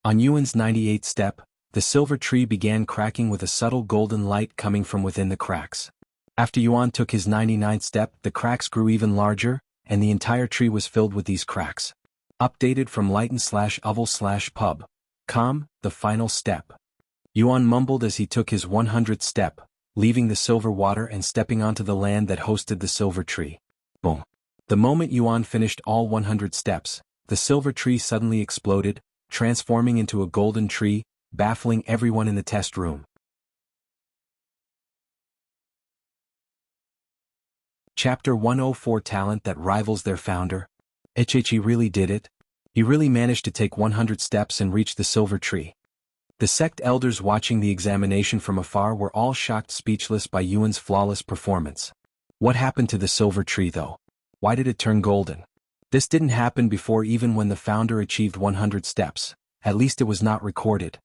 On Yuan's 98th step, the silver tree began cracking with a subtle golden light coming from within the cracks. After Yuan took his 99th step, the cracks grew even larger, and the entire tree was filled with these cracks. Updated from Lighten/Oval/Pub. The final step. Yuan mumbled as he took his 100th step, leaving the silver water and stepping onto the land that hosted the silver tree. Boom. The moment Yuan finished all 100 steps, the silver tree suddenly exploded, transforming into a golden tree, baffling everyone in the test room. Chapter 104: Talent that rivals their founder. He really did it. He really managed to take 100 steps and reach the silver tree. The sect elders watching the examination from afar were all shocked speechless by Yuan's flawless performance. What happened to the silver tree though? Why did it turn golden? This didn't happen before, even when the founder achieved 100 steps. At least it was not recorded.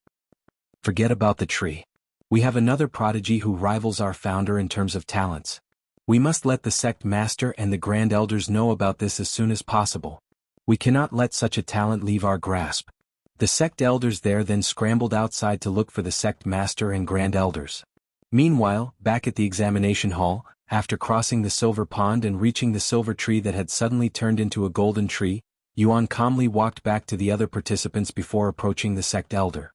Forget about the tree. We have another prodigy who rivals our founder in terms of talents. We must let the sect master and the grand elders know about this as soon as possible. We cannot let such a talent leave our grasp. The sect elders there then scrambled outside to look for the sect master and grand elders. Meanwhile, back at the examination hall, After crossing the silver pond and reaching the silver tree that had suddenly turned into a golden tree, Yuan calmly walked back to the other participants before approaching the sect elder.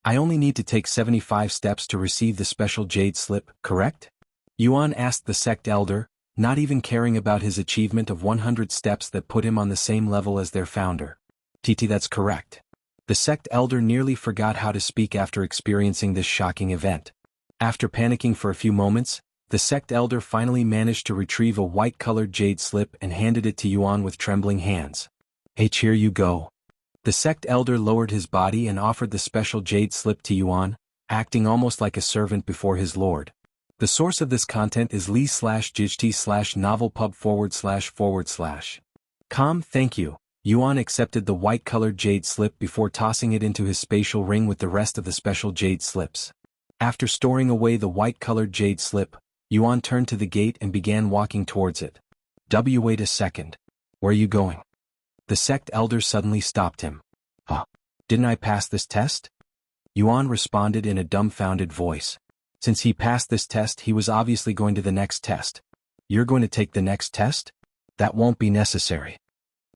I only need to take 75 steps to receive the special jade slip, correct? Yuan asked the sect elder, not even caring about his achievement of 100 steps that put him on the same level as their founder. TT, that's correct. The sect elder nearly forgot how to speak after experiencing this shocking event. After panicking for a few moments, the sect elder finally managed to retrieve a white-colored jade slip and handed it to Yuan with trembling hands. Here you go. The sect elder lowered his body and offered the special jade slip to Yuan, acting almost like a servant before his lord. The source of this content is li/jt/novelpub//. Thank you. Yuan accepted the white-colored jade slip before tossing it into his spatial ring with the rest of the special jade slips. After storing away the white-colored jade slip, Yuan turned to the gate and began walking towards it. Wait a second. Where are you going? The sect elder suddenly stopped him. Didn't I pass this test? Yuan responded in a dumbfounded voice. Since he passed this test, he was obviously going to the next test. You're going to take the next test? That won't be necessary.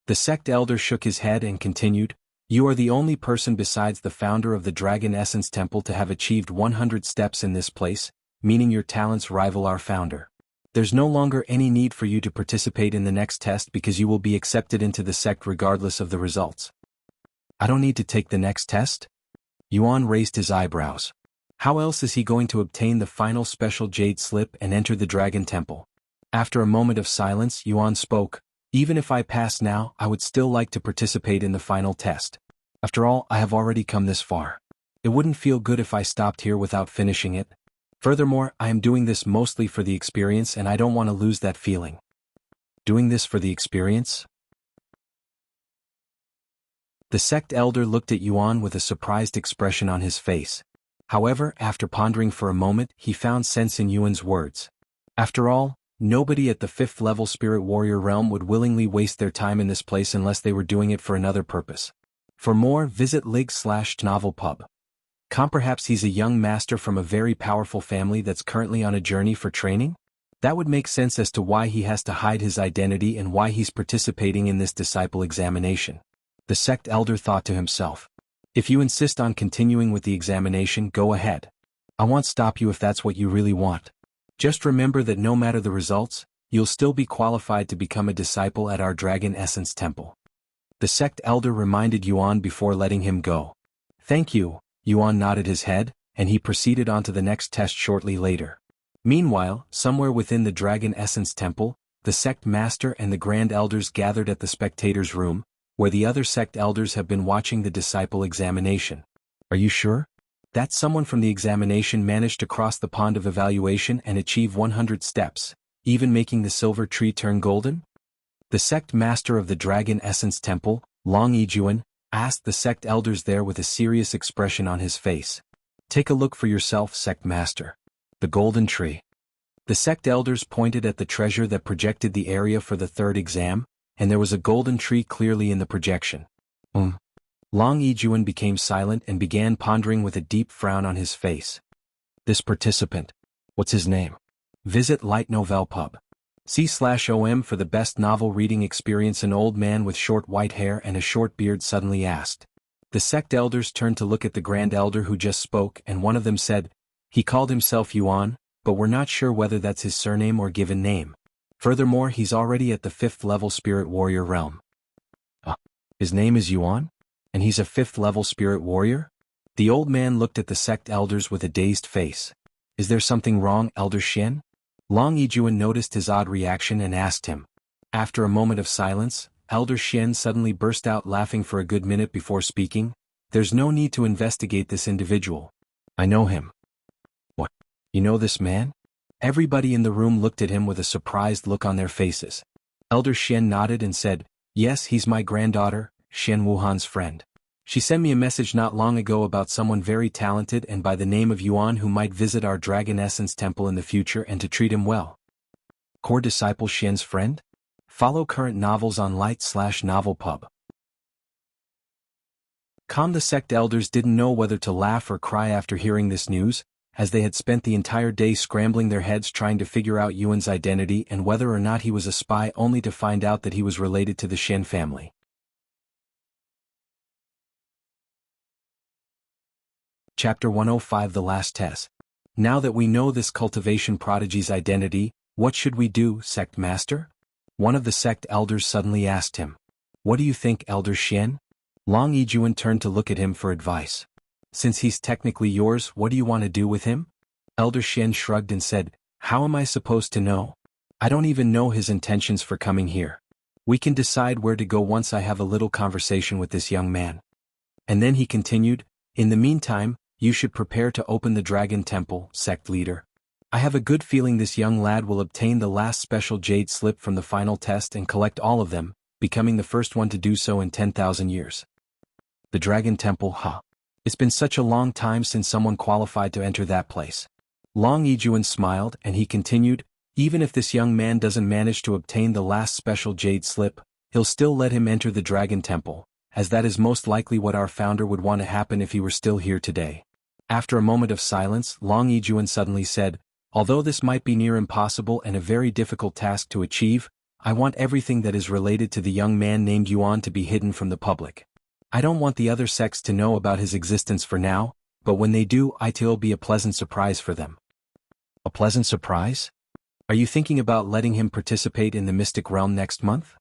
The sect elder shook his head and continued, you are the only person besides the founder of the Dragon Essence Temple to have achieved 100 steps in this place, meaning your talents rival our founder. There's no longer any need for you to participate in the next test because you will be accepted into the sect regardless of the results. I don't need to take the next test? Yuan raised his eyebrows. How else is he going to obtain the final special jade slip and enter the Dragon Temple? After a moment of silence, Yuan spoke, even if I pass now, I would still like to participate in the final test. After all, I have already come this far. It wouldn't feel good if I stopped here without finishing it. Furthermore, I am doing this mostly for the experience and I don't want to lose that feeling. Doing this for the experience? The sect elder looked at Yuan with a surprised expression on his face. However, after pondering for a moment, he found sense in Yuan's words. After all, nobody at the 5th level Spirit Warrior realm would willingly waste their time in this place unless they were doing it for another purpose. For more, visit lig/novelpub. Perhaps he's a young master from a very powerful family that's currently on a journey for training? That would make sense as to why he has to hide his identity and why he's participating in this disciple examination. The sect elder thought to himself. If you insist on continuing with the examination, go ahead. I won't stop you if that's what you really want. Just remember that no matter the results, you'll still be qualified to become a disciple at our Dragon Essence Temple. The sect elder reminded Yuan before letting him go. Thank you. Yuan nodded his head, and he proceeded on to the next test shortly later. Meanwhile, somewhere within the Dragon Essence Temple, the sect master and the grand elders gathered at the spectators' room, where the other sect elders have been watching the disciple examination. Are you sure? That someone from the examination managed to cross the pond of evaluation and achieve 100 steps, even making the silver tree turn golden? The sect master of the Dragon Essence Temple, Long Yijuan, asked the sect elders there with a serious expression on his face. Take a look for yourself, sect master. The golden tree. The sect elders pointed at the treasure that projected the area for the third exam, and there was a golden tree clearly in the projection. Long Yijuan became silent and began pondering with a deep frown on his face. This participant. What's his name? Visit Light Novel Pub. C/OM for the best novel reading experience. An old man with short white hair and a short beard suddenly asked. The sect elders turned to look at the grand elder who just spoke, and one of them said, he called himself Yuan, but we're not sure whether that's his surname or given name. Furthermore, he's already at the 5th level Spirit Warrior realm. His name is Yuan? And he's a 5th level Spirit Warrior? The old man looked at the sect elders with a dazed face. Is there something wrong, Elder Xian? Long Yijuan noticed his odd reaction and asked him. After a moment of silence, Elder Xian suddenly burst out laughing for a good minute before speaking. There's no need to investigate this individual. I know him. What? You know this man? Everybody in the room looked at him with a surprised look on their faces. Elder Xian nodded and said, yes, he's my granddaughter, Xian Wuhan's friend. She sent me a message not long ago about someone very talented and by the name of Yuan who might visit our Dragon Essence Temple in the future and to treat him well. Core disciple Xian's friend? Follow current novels on Light/Novelpub. The sect elders didn't know whether to laugh or cry after hearing this news. as they had spent the entire day scrambling their heads trying to figure out Yuan's identity and whether or not he was a spy, only to find out that he was related to the Shen family. Chapter 105 The Last Tes. Now that we know this cultivation prodigy's identity, what should we do, Sect Master? One of the sect elders suddenly asked him. What do you think, Elder Shen? Long Yijuan turned to look at him for advice. Since he's technically yours, what do you want to do with him? Elder Shen shrugged and said, How am I supposed to know? I don't even know his intentions for coming here. We can decide where to go once I have a little conversation with this young man. And then he continued, In the meantime, you should prepare to open the Dragon Temple, sect leader. I have a good feeling this young lad will obtain the last special jade slip from the final test and collect all of them, becoming the first one to do so in 10,000 years. The Dragon Temple, huh? It's been such a long time since someone qualified to enter that place. Long Yijuan smiled and he continued, Even if this young man doesn't manage to obtain the last special jade slip, he'll still let him enter the Dragon Temple, as that is most likely what our founder would want to happen if he were still here today. After a moment of silence, Long Yijuan suddenly said, Although this might be near impossible and a very difficult task to achieve, I want everything that is related to the young man named Yuan to be hidden from the public. I don't want the other sects to know about his existence for now, but when they do, it'll be a pleasant surprise for them. A pleasant surprise? Are you thinking about letting him participate in the mystic realm next month?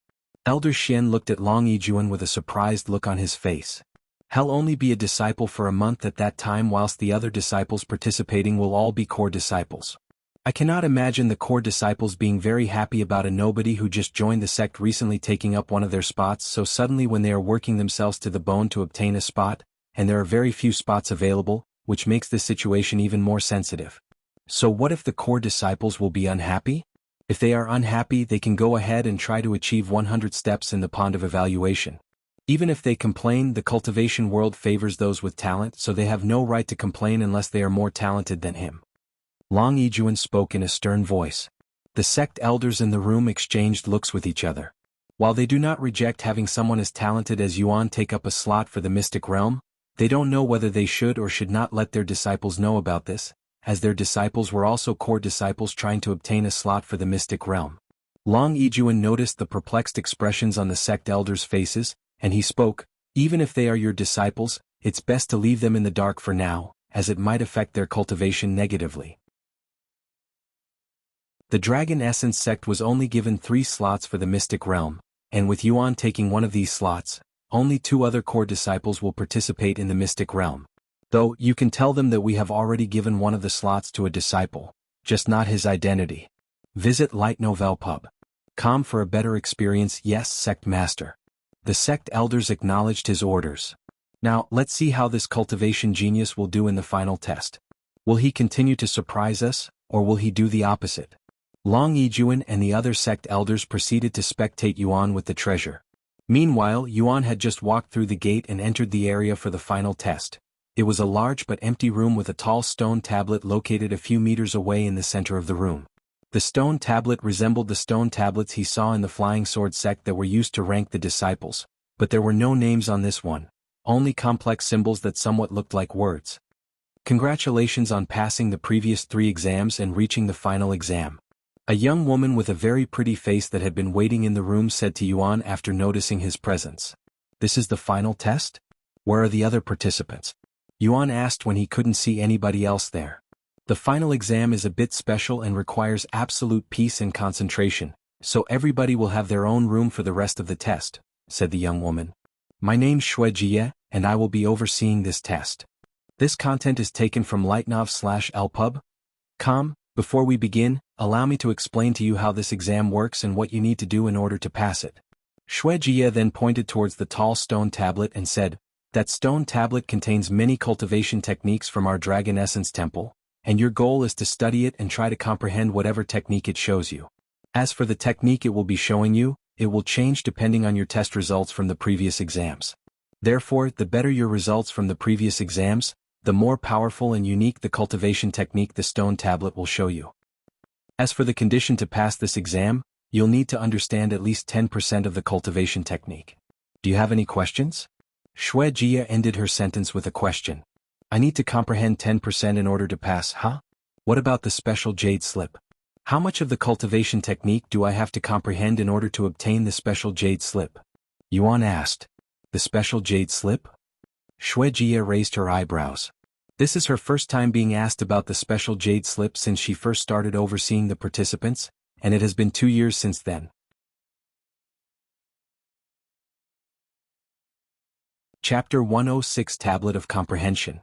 Elder Shen looked at Long Yijuan with a surprised look on his face. He'll only be a disciple for a month at that time, whilst the other disciples participating will all be core disciples. I cannot imagine the core disciples being very happy about a nobody who just joined the sect recently taking up one of their spots so suddenly when they are working themselves to the bone to obtain a spot, and there are very few spots available, which makes this situation even more sensitive. So what if the core disciples will be unhappy? If they are unhappy, they can go ahead and try to achieve 100 steps in the pond of evaluation. Even if they complain, the cultivation world favors those with talent, so they have no right to complain unless they are more talented than him. Long Yijuan spoke in a stern voice. The sect elders in the room exchanged looks with each other. While they do not reject having someone as talented as Yuan take up a slot for the mystic realm, they don't know whether they should or should not let their disciples know about this, as their disciples were also core disciples trying to obtain a slot for the mystic realm. Long Yijuan noticed the perplexed expressions on the sect elders' faces, and he spoke, Even if they are your disciples, it's best to leave them in the dark for now, as it might affect their cultivation negatively. The Dragon Essence sect was only given 3 slots for the mystic realm, and with Yuan taking one of these slots, only 2 other core disciples will participate in the mystic realm. Though, you can tell them that we have already given one of the slots to a disciple, just not his identity. Visit Light Novel Pub. Com for a better experience. Yes, Sect Master. The sect elders acknowledged his orders. Now, let's see how this cultivation genius will do in the final test. Will he continue to surprise us, or will he do the opposite? Long Yijuan and the other sect elders proceeded to spectate Yuan with the treasure. Meanwhile, Yuan had just walked through the gate and entered the area for the final test. It was a large but empty room with a tall stone tablet located a few meters away in the center of the room. The stone tablet resembled the stone tablets he saw in the Flying Sword sect that were used to rank the disciples, but there were no names on this one, only complex symbols that somewhat looked like words. Congratulations on passing the previous 3 exams and reaching the final exam. A young woman with a very pretty face that had been waiting in the room said to Yuan after noticing his presence. This is the final test? Where are the other participants? Yuan asked when he couldn't see anybody else there. The final exam is a bit special and requires absolute peace and concentration, so everybody will have their own room for the rest of the test, said the young woman. My name's Shui Jie, and I will be overseeing this test. This content is taken from lightnov/lpub.com. Before we begin, allow me to explain to you how this exam works and what you need to do in order to pass it. Shui Jie then pointed towards the tall stone tablet and said, That stone tablet contains many cultivation techniques from our Dragon Essence Temple, and your goal is to study it and try to comprehend whatever technique it shows you. As for the technique it will be showing you, it will change depending on your test results from the previous exams. Therefore, the better your results from the previous exams, the more powerful and unique the cultivation technique the stone tablet will show you. As for the condition to pass this exam, you'll need to understand at least 10% of the cultivation technique. Do you have any questions? Shui Jie ended her sentence with a question. I need to comprehend 10% in order to pass, huh? What about the special jade slip? How much of the cultivation technique do I have to comprehend in order to obtain the special jade slip? Yuan asked. The special jade slip? Shui Jia raised her eyebrows. This is her first time being asked about the special jade slip since she first started overseeing the participants, and it has been 2 years since then. Chapter 106 Tablet of Comprehension.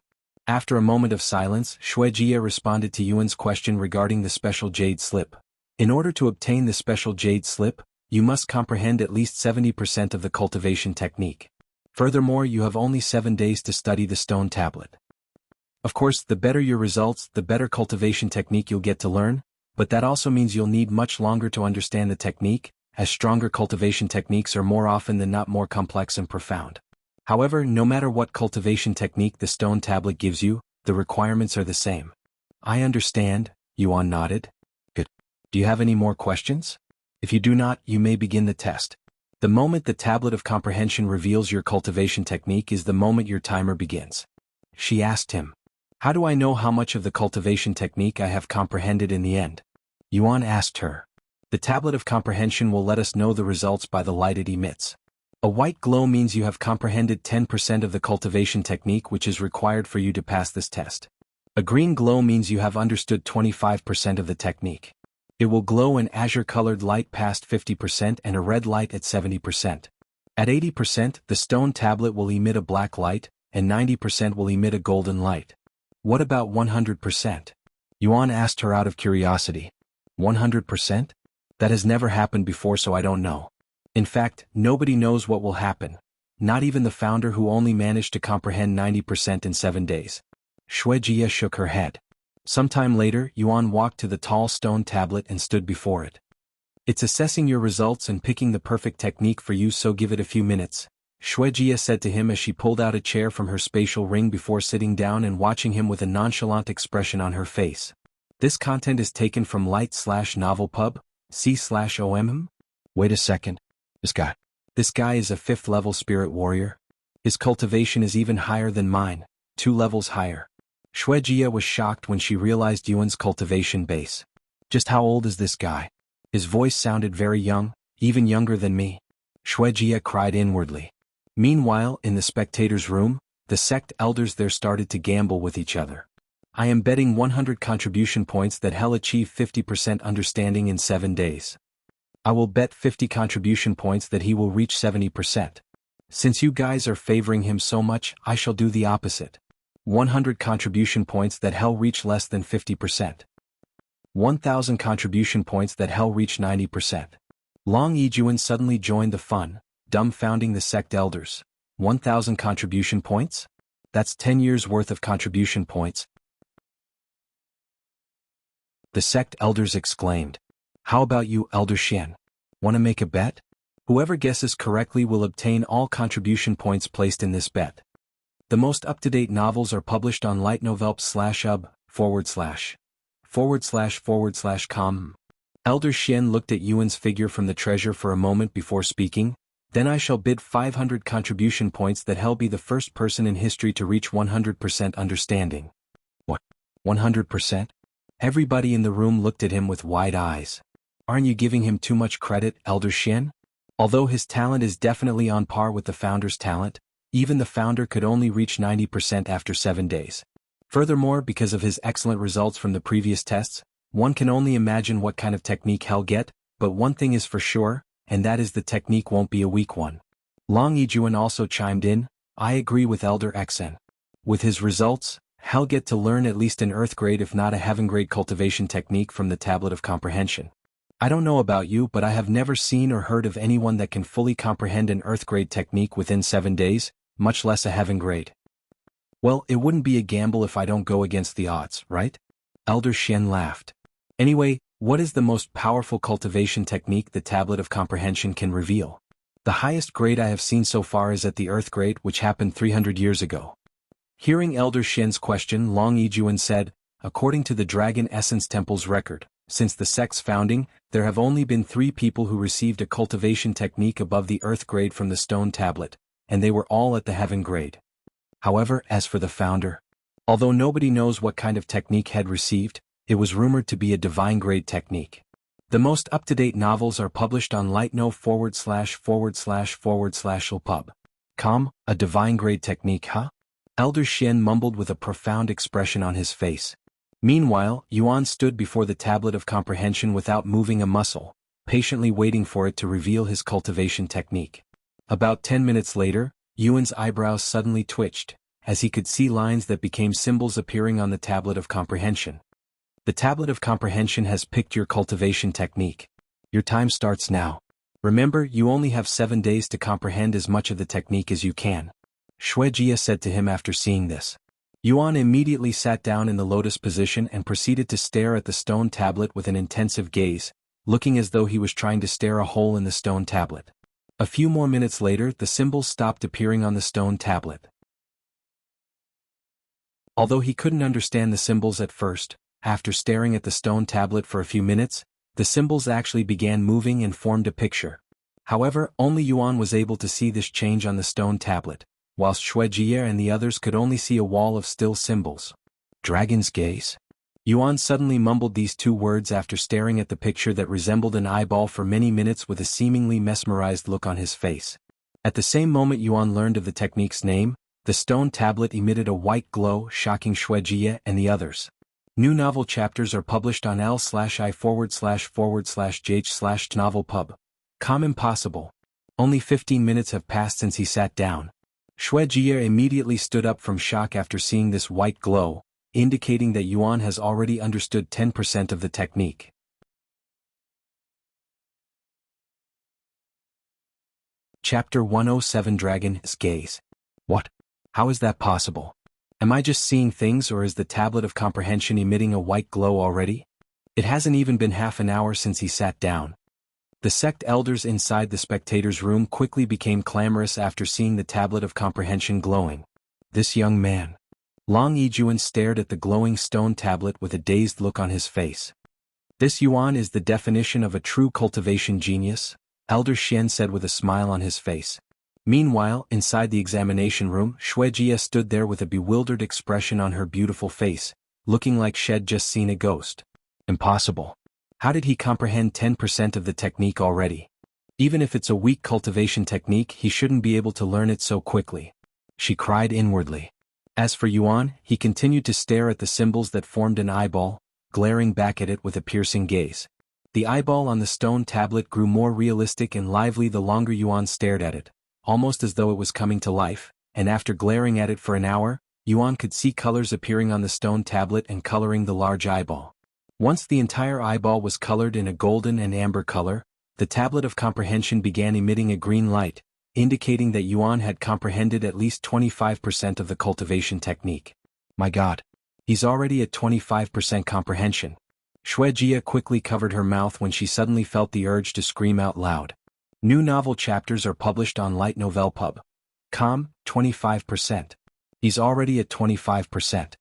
After a moment of silence, Shui Jia responded to Yuan's question regarding the special jade slip. In order to obtain the special jade slip, you must comprehend at least 70% of the cultivation technique. Furthermore, you have only 7 days to study the stone tablet. Of course, the better your results, the better cultivation technique you'll get to learn, but that also means you'll need much longer to understand the technique, as stronger cultivation techniques are more often than not more complex and profound. However, no matter what cultivation technique the stone tablet gives you, the requirements are the same. I understand, Yuan nodded. Good. Do you have any more questions? If you do not, you may begin the test. The moment the tablet of comprehension reveals your cultivation technique is the moment your timer begins. She asked him. How do I know how much of the cultivation technique I have comprehended in the end? Yuan asked her. The tablet of comprehension will let us know the results by the light it emits. A white glow means you have comprehended 10% of the cultivation technique which is required for you to pass this test. A green glow means you have understood 25% of the technique. It will glow an azure-colored light past 50% and a red light at 70%. At 80%, the stone tablet will emit a black light, and 90% will emit a golden light. What about 100%? Yuan asked her out of curiosity. 100%? That has never happened before, so I don't know. In fact, nobody knows what will happen. Not even the founder, who only managed to comprehend 90% in 7 days. Shui Jia shook her head. Sometime later, Yuan walked to the tall stone tablet and stood before it. It's assessing your results and picking the perfect technique for you, so give it a few minutes, Shui Jia said to him as she pulled out a chair from her spatial ring before sitting down and watching him with a nonchalant expression on her face. This content is taken from Light/Novelpub, C/OMM? Wait a second. This guy is a 5th level spirit warrior. His cultivation is even higher than mine, 2 levels higher. Shui Jia was shocked when she realized Yuan's cultivation base. Just how old is this guy? His voice sounded very young, even younger than me. Shui Jia cried inwardly. Meanwhile, in the spectators' room, the sect elders there started to gamble with each other. I am betting 100 contribution points that he'll achieve 50% understanding in 7 days. I will bet 50 contribution points that he will reach 70%. Since you guys are favoring him so much, I shall do the opposite. 100 contribution points that he'll reach less than 50%. 1,000 contribution points that he'll reach 90%. Long Yijuan suddenly joined the fun, dumbfounding the sect elders. 1,000 contribution points? That's 10 years worth of contribution points. The sect elders exclaimed. How about you, Elder Xian? Want to make a bet? Whoever guesses correctly will obtain all contribution points placed in this bet. The most up-to-date novels are published on lightnovelp/ub/com. Elder Xian looked at Yuan's figure from the treasure for a moment before speaking. Then I shall bid 500 contribution points that he'll be the first person in history to reach 100% understanding. What? 100%? Everybody in the room looked at him with wide eyes. Aren't you giving him too much credit, Elder Xian? Although his talent is definitely on par with the founder's talent, even the founder could only reach 90% after 7 days. Furthermore, because of his excellent results from the previous tests, one can only imagine what kind of technique he'll get, but one thing is for sure, and that is the technique won't be a weak one. Long Yijuan also chimed in. I agree with Elder Xen. With his results, he'll get to learn at least an earth grade if not a heaven grade cultivation technique from the Tablet of Comprehension. I don't know about you, but I have never seen or heard of anyone that can fully comprehend an earth grade technique within 7 days, much less a heaven grade. Well, it wouldn't be a gamble if I don't go against the odds, right? Elder Xian laughed. Anyway, what is the most powerful cultivation technique the Tablet of Comprehension can reveal? The highest grade I have seen so far is at the earth grade, which happened 300 years ago. Hearing Elder Xian's question, Long Yijuan said, according to the Dragon Essence Temple's record, since the sect's founding, there have only been 3 people who received a cultivation technique above the earth grade from the stone tablet, and they were all at the heaven grade. However, as for the founder, Although nobody knows what kind of technique had received, it was rumored to be a divine-grade technique. The most up-to-date novels are published on lightno/////pub.com, a divine-grade technique, huh? Elder Xian mumbled with a profound expression on his face. Meanwhile, Yuan stood before the tablet of comprehension without moving a muscle, patiently waiting for it to reveal his cultivation technique. About 10 minutes later, Yuan's eyebrows suddenly twitched, as he could see lines that became symbols appearing on the tablet of comprehension. The tablet of comprehension has picked your cultivation technique. Your time starts now. Remember, you only have 7 days to comprehend as much of the technique as you can. Shui Jia said to him after seeing this. Yuan immediately sat down in the lotus position and proceeded to stare at the stone tablet with an intensive gaze, looking as though he was trying to stare a hole in the stone tablet. A few more minutes later, the symbols stopped appearing on the stone tablet. Although he couldn't understand the symbols at first, after staring at the stone tablet for a few minutes, the symbols actually began moving and formed a picture. However, only Yuan was able to see this change on the stone tablet, whilst Shui Jie and the others could only see a wall of still symbols. Dragon's gaze? Yuan suddenly mumbled these 2 words after staring at the picture that resembled an eyeball for many minutes with a seemingly mesmerized look on his face. At the same moment Yuan learned of the technique's name, the stone tablet emitted a white glow, shocking Shui Jie and the others. New novel chapters are published on l/i//j/novelpub.com. Impossible. Only 15 minutes have passed since he sat down. Shui Jie immediately stood up from shock after seeing this white glow, indicating that Yuan has already understood 10% of the technique. Chapter 107 Dragon's Gaze. What? How is that possible? Am I just seeing things, or is the tablet of comprehension emitting a white glow already? It hasn't even been half an hour since he sat down. The sect elders inside the spectators' room quickly became clamorous after seeing the tablet of comprehension glowing. This young man. Long Yijuan stared at the glowing stone tablet with a dazed look on his face. This Yuan is the definition of a true cultivation genius, Elder Xian said with a smile on his face. Meanwhile, inside the examination room, Shui Jie stood there with a bewildered expression on her beautiful face, looking like she'd just seen a ghost. Impossible. How did he comprehend 10% of the technique already? Even if it's a weak cultivation technique, he shouldn't be able to learn it so quickly. She cried inwardly. As for Yuan, he continued to stare at the symbols that formed an eyeball, glaring back at it with a piercing gaze. The eyeball on the stone tablet grew more realistic and lively the longer Yuan stared at it, almost as though it was coming to life, and after glaring at it for an hour, Yuan could see colors appearing on the stone tablet and coloring the large eyeball. Once the entire eyeball was colored in a golden and amber color, the tablet of comprehension began emitting a green light, indicating that Yuan had comprehended at least 25% of the cultivation technique. My God! He's already at 25% comprehension. Shui Jie quickly covered her mouth when she suddenly felt the urge to scream out loud. New novel chapters are published on lightnovelpub.com, 25%. He's already at 25%.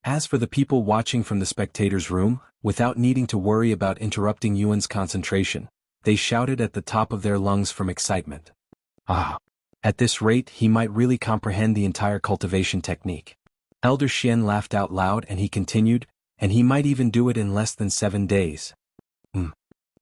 As for the people watching from the spectators' room, without needing to worry about interrupting Yuan's concentration, they shouted at the top of their lungs from excitement. Ah! At this rate he might really comprehend the entire cultivation technique. Elder Xian laughed out loud and he continued, and he might even do it in less than 7 days.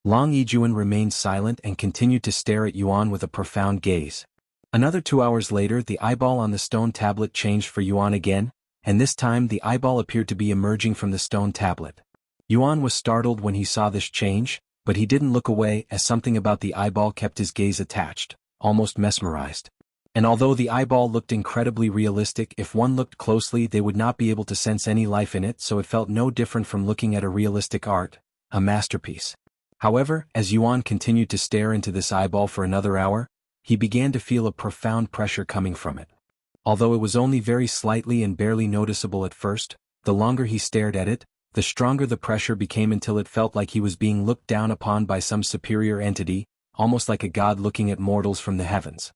Long Yijuan remained silent and continued to stare at Yuan with a profound gaze. Another 2 hours later the eyeball on the stone tablet changed for Yuan again, and this time the eyeball appeared to be emerging from the stone tablet. Yuan was startled when he saw this change, but he didn't look away as something about the eyeball kept his gaze attached, almost mesmerized. And although the eyeball looked incredibly realistic, if one looked closely they would not be able to sense any life in it, so it felt no different from looking at a realistic art, a masterpiece. However, as Yuan continued to stare into this eyeball for another hour, he began to feel a profound pressure coming from it. Although it was only very slightly and barely noticeable at first, the longer he stared at it, the stronger the pressure became until it felt like he was being looked down upon by some superior entity, almost like a god looking at mortals from the heavens.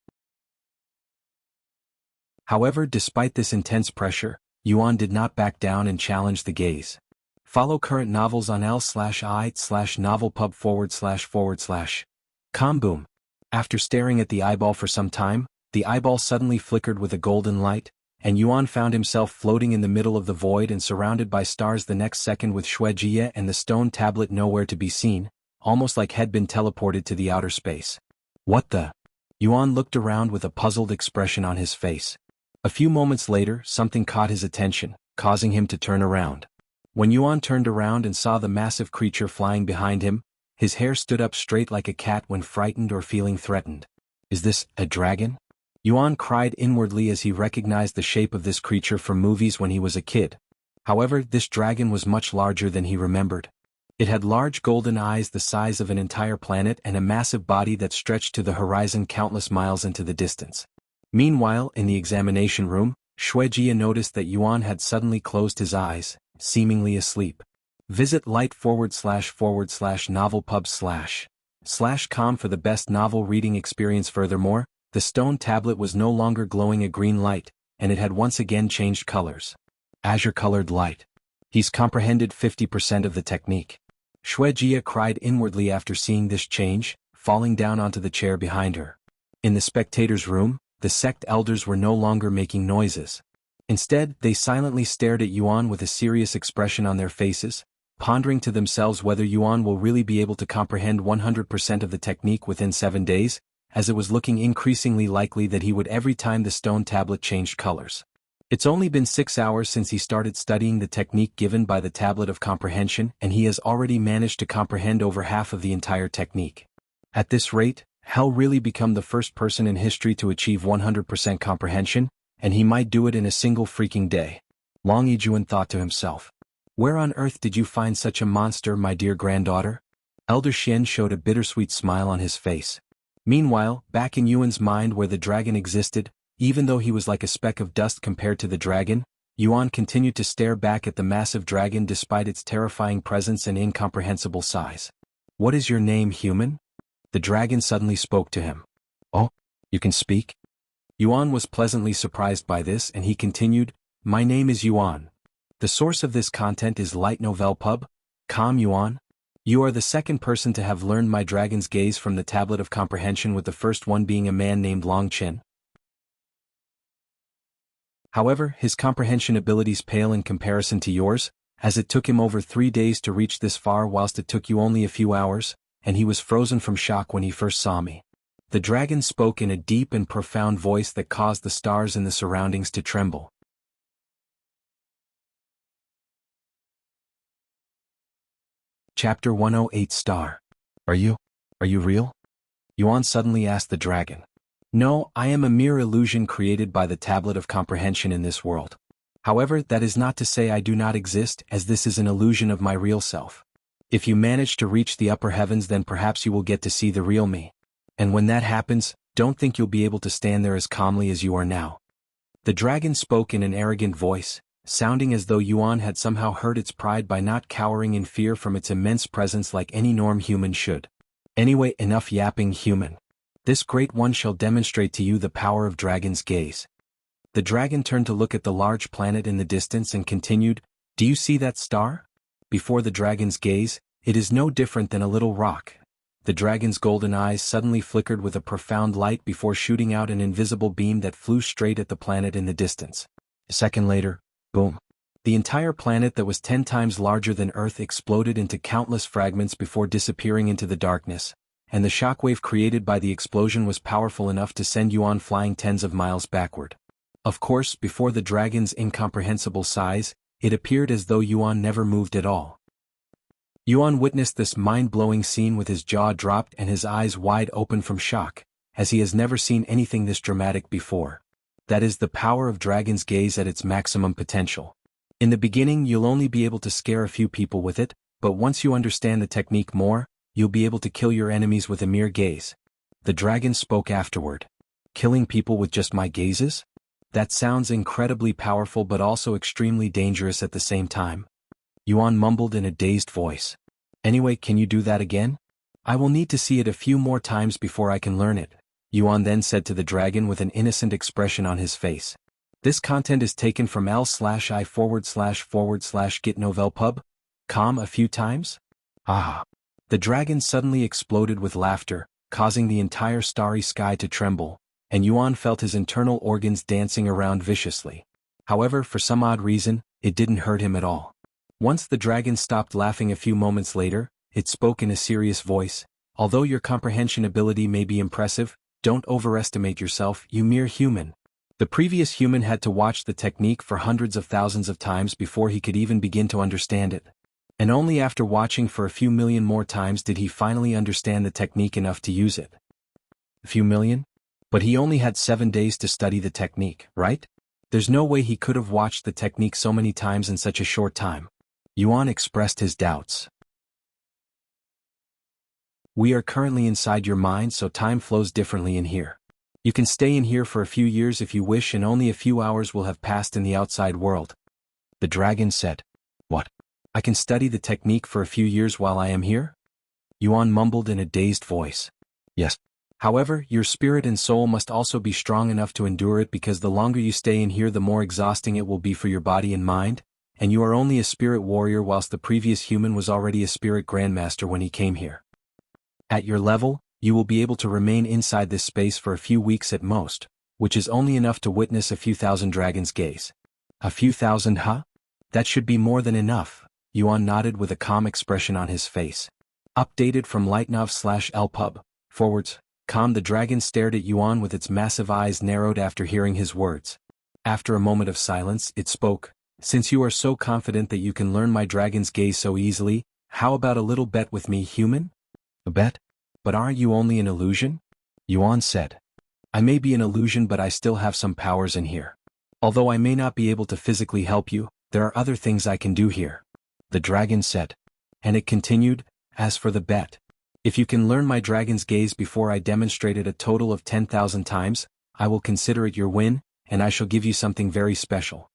However, despite this intense pressure, Yuan did not back down and challenge the gaze. Follow current novels on l/i/novelpub//com. Boom. After staring at the eyeball for some time, the eyeball suddenly flickered with a golden light, and Yuan found himself floating in the middle of the void and surrounded by stars the next second with Shuijie and the stone tablet nowhere to be seen, almost like had been teleported to the outer space. What the? Yuan looked around with a puzzled expression on his face. A few moments later, something caught his attention, causing him to turn around. When Yuan turned around and saw the massive creature flying behind him, his hair stood up straight like a cat when frightened or feeling threatened. Is this a dragon? Yuan cried inwardly as he recognized the shape of this creature from movies when he was a kid. However, this dragon was much larger than he remembered. It had large golden eyes the size of an entire planet and a massive body that stretched to the horizon countless miles into the distance. Meanwhile, in the examination room, Shuijie noticed that Yuan had suddenly closed his eyes, seemingly asleep. Visit light//novelpub//com for the best novel reading experience. Furthermore, the stone tablet was no longer glowing a green light, and it had once again changed colors. Azure-colored light. He's comprehended 50% of the technique. Shuijie cried inwardly after seeing this change, falling down onto the chair behind her. In the spectators' room, the sect elders were no longer making noises. Instead, they silently stared at Yuan with a serious expression on their faces, pondering to themselves whether Yuan will really be able to comprehend 100% of the technique within 7 days, as it was looking increasingly likely that he would every time the stone tablet changed colors. It's only been 6 hours since he started studying the technique given by the Tablet of Comprehension, and he has already managed to comprehend over half of the entire technique. At this rate, he'll really become the first person in history to achieve 100% comprehension, and he might do it in a single freaking day. Long Yijuan thought to himself. Where on earth did you find such a monster, my dear granddaughter? Elder Xian showed a bittersweet smile on his face. Meanwhile, back in Yuan's mind where the dragon existed, even though he was like a speck of dust compared to the dragon, Yuan continued to stare back at the massive dragon despite its terrifying presence and incomprehensible size. What is your name, human? The dragon suddenly spoke to him. Oh, you can speak? Yuan was pleasantly surprised by this and he continued, My name is Yuan. The source of this content is lightnovelpub.com. Yuan. You are the second person to have learned my dragon's gaze from the Tablet of Comprehension, with the first one being a man named Long Qin. However, his comprehension abilities pale in comparison to yours, as it took him over 3 days to reach this far whilst it took you only a few hours, and he was frozen from shock when he first saw me. The dragon spoke in a deep and profound voice that caused the stars in the surroundings to tremble. Chapter 108 Star. Are you real? Yuan suddenly asked the dragon. No, I am a mere illusion created by the Tablet of Comprehension in this world. However, that is not to say I do not exist, as this is an illusion of my real self. If you manage to reach the upper heavens, then perhaps you will get to see the real me. And when that happens, don't think you'll be able to stand there as calmly as you are now. The dragon spoke in an arrogant voice, sounding as though Yuan had somehow hurt its pride by not cowering in fear from its immense presence like any norm human should. Anyway, enough yapping, human. This great one shall demonstrate to you the power of dragon's gaze. The dragon turned to look at the large planet in the distance and continued, Do you see that star? Before the dragon's gaze, it is no different than a little rock. The dragon's golden eyes suddenly flickered with a profound light before shooting out an invisible beam that flew straight at the planet in the distance. A second later, boom. The entire planet that was 10 times larger than Earth exploded into countless fragments before disappearing into the darkness, and the shockwave created by the explosion was powerful enough to send Yuan flying tens of miles backward. Of course, before the dragon's incomprehensible size, it appeared as though Yuan never moved at all. Yuan witnessed this mind-blowing scene with his jaw dropped and his eyes wide open from shock, as he has never seen anything this dramatic before. That is the power of dragon's gaze at its maximum potential. In the beginning, you'll only be able to scare a few people with it, but once you understand the technique more, you'll be able to kill your enemies with a mere gaze. The dragon spoke afterward. Killing people with just my gazes? That sounds incredibly powerful but also extremely dangerous at the same time. Yuan mumbled in a dazed voice. Anyway, can you do that again? I will need to see it a few more times before I can learn it, Yuan then said to the dragon with an innocent expression on his face. This content is taken from l/i//gitnovelpub.com a few times? Ah. The dragon suddenly exploded with laughter, causing the entire starry sky to tremble, and Yuan felt his internal organs dancing around viciously. However, for some odd reason, it didn't hurt him at all. Once the dragon stopped laughing a few moments later, it spoke in a serious voice. Although your comprehension ability may be impressive, don't overestimate yourself, you mere human. The previous human had to watch the technique for hundreds of thousands of times before he could even begin to understand it. And only after watching for a few million more times did he finally understand the technique enough to use it. A few million? But he only had 7 days to study the technique, right? There's no way he could have watched the technique so many times in such a short time. Yuan expressed his doubts. We are currently inside your mind, so time flows differently in here. You can stay in here for a few years if you wish, and only a few hours will have passed in the outside world. The dragon said. What? I can study the technique for a few years while I am here? Yuan mumbled in a dazed voice. Yes. However, your spirit and soul must also be strong enough to endure it, because the longer you stay in here the more exhausting it will be for your body and mind, and you are only a spirit warrior whilst the previous human was already a spirit grandmaster when he came here. At your level, you will be able to remain inside this space for a few weeks at most, which is only enough to witness a few thousand dragons gaze. A few thousand, huh? That should be more than enough, Yuan nodded with a calm expression on his face. Updated from Lightnov/Lpub, forwards, calm. The dragon stared at Yuan with its massive eyes narrowed after hearing his words. After a moment of silence, it spoke. Since you are so confident that you can learn my dragon's gaze so easily, how about a little bet with me, human? A bet? But aren't you only an illusion? Yuan said. I may be an illusion, but I still have some powers in here. Although I may not be able to physically help you, there are other things I can do here. The dragon said. And it continued, as for the bet. If you can learn my dragon's gaze before I demonstrate it a total of 10,000 times, I will consider it your win, and I shall give you something very special.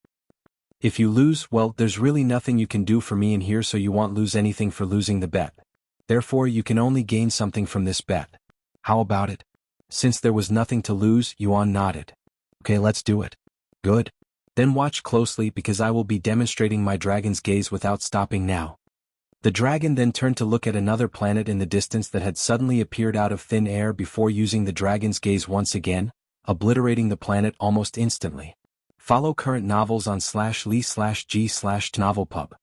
If you lose, well, there's really nothing you can do for me in here, so you won't lose anything for losing the bet. Therefore you can only gain something from this bet. How about it? Since there was nothing to lose, Yuan nodded. Okay, let's do it. Good. Then watch closely, because I will be demonstrating my dragon's gaze without stopping now. The dragon then turned to look at another planet in the distance that had suddenly appeared out of thin air before using the dragon's gaze once again, obliterating the planet almost instantly. Follow current novels on /li/g/novelpub.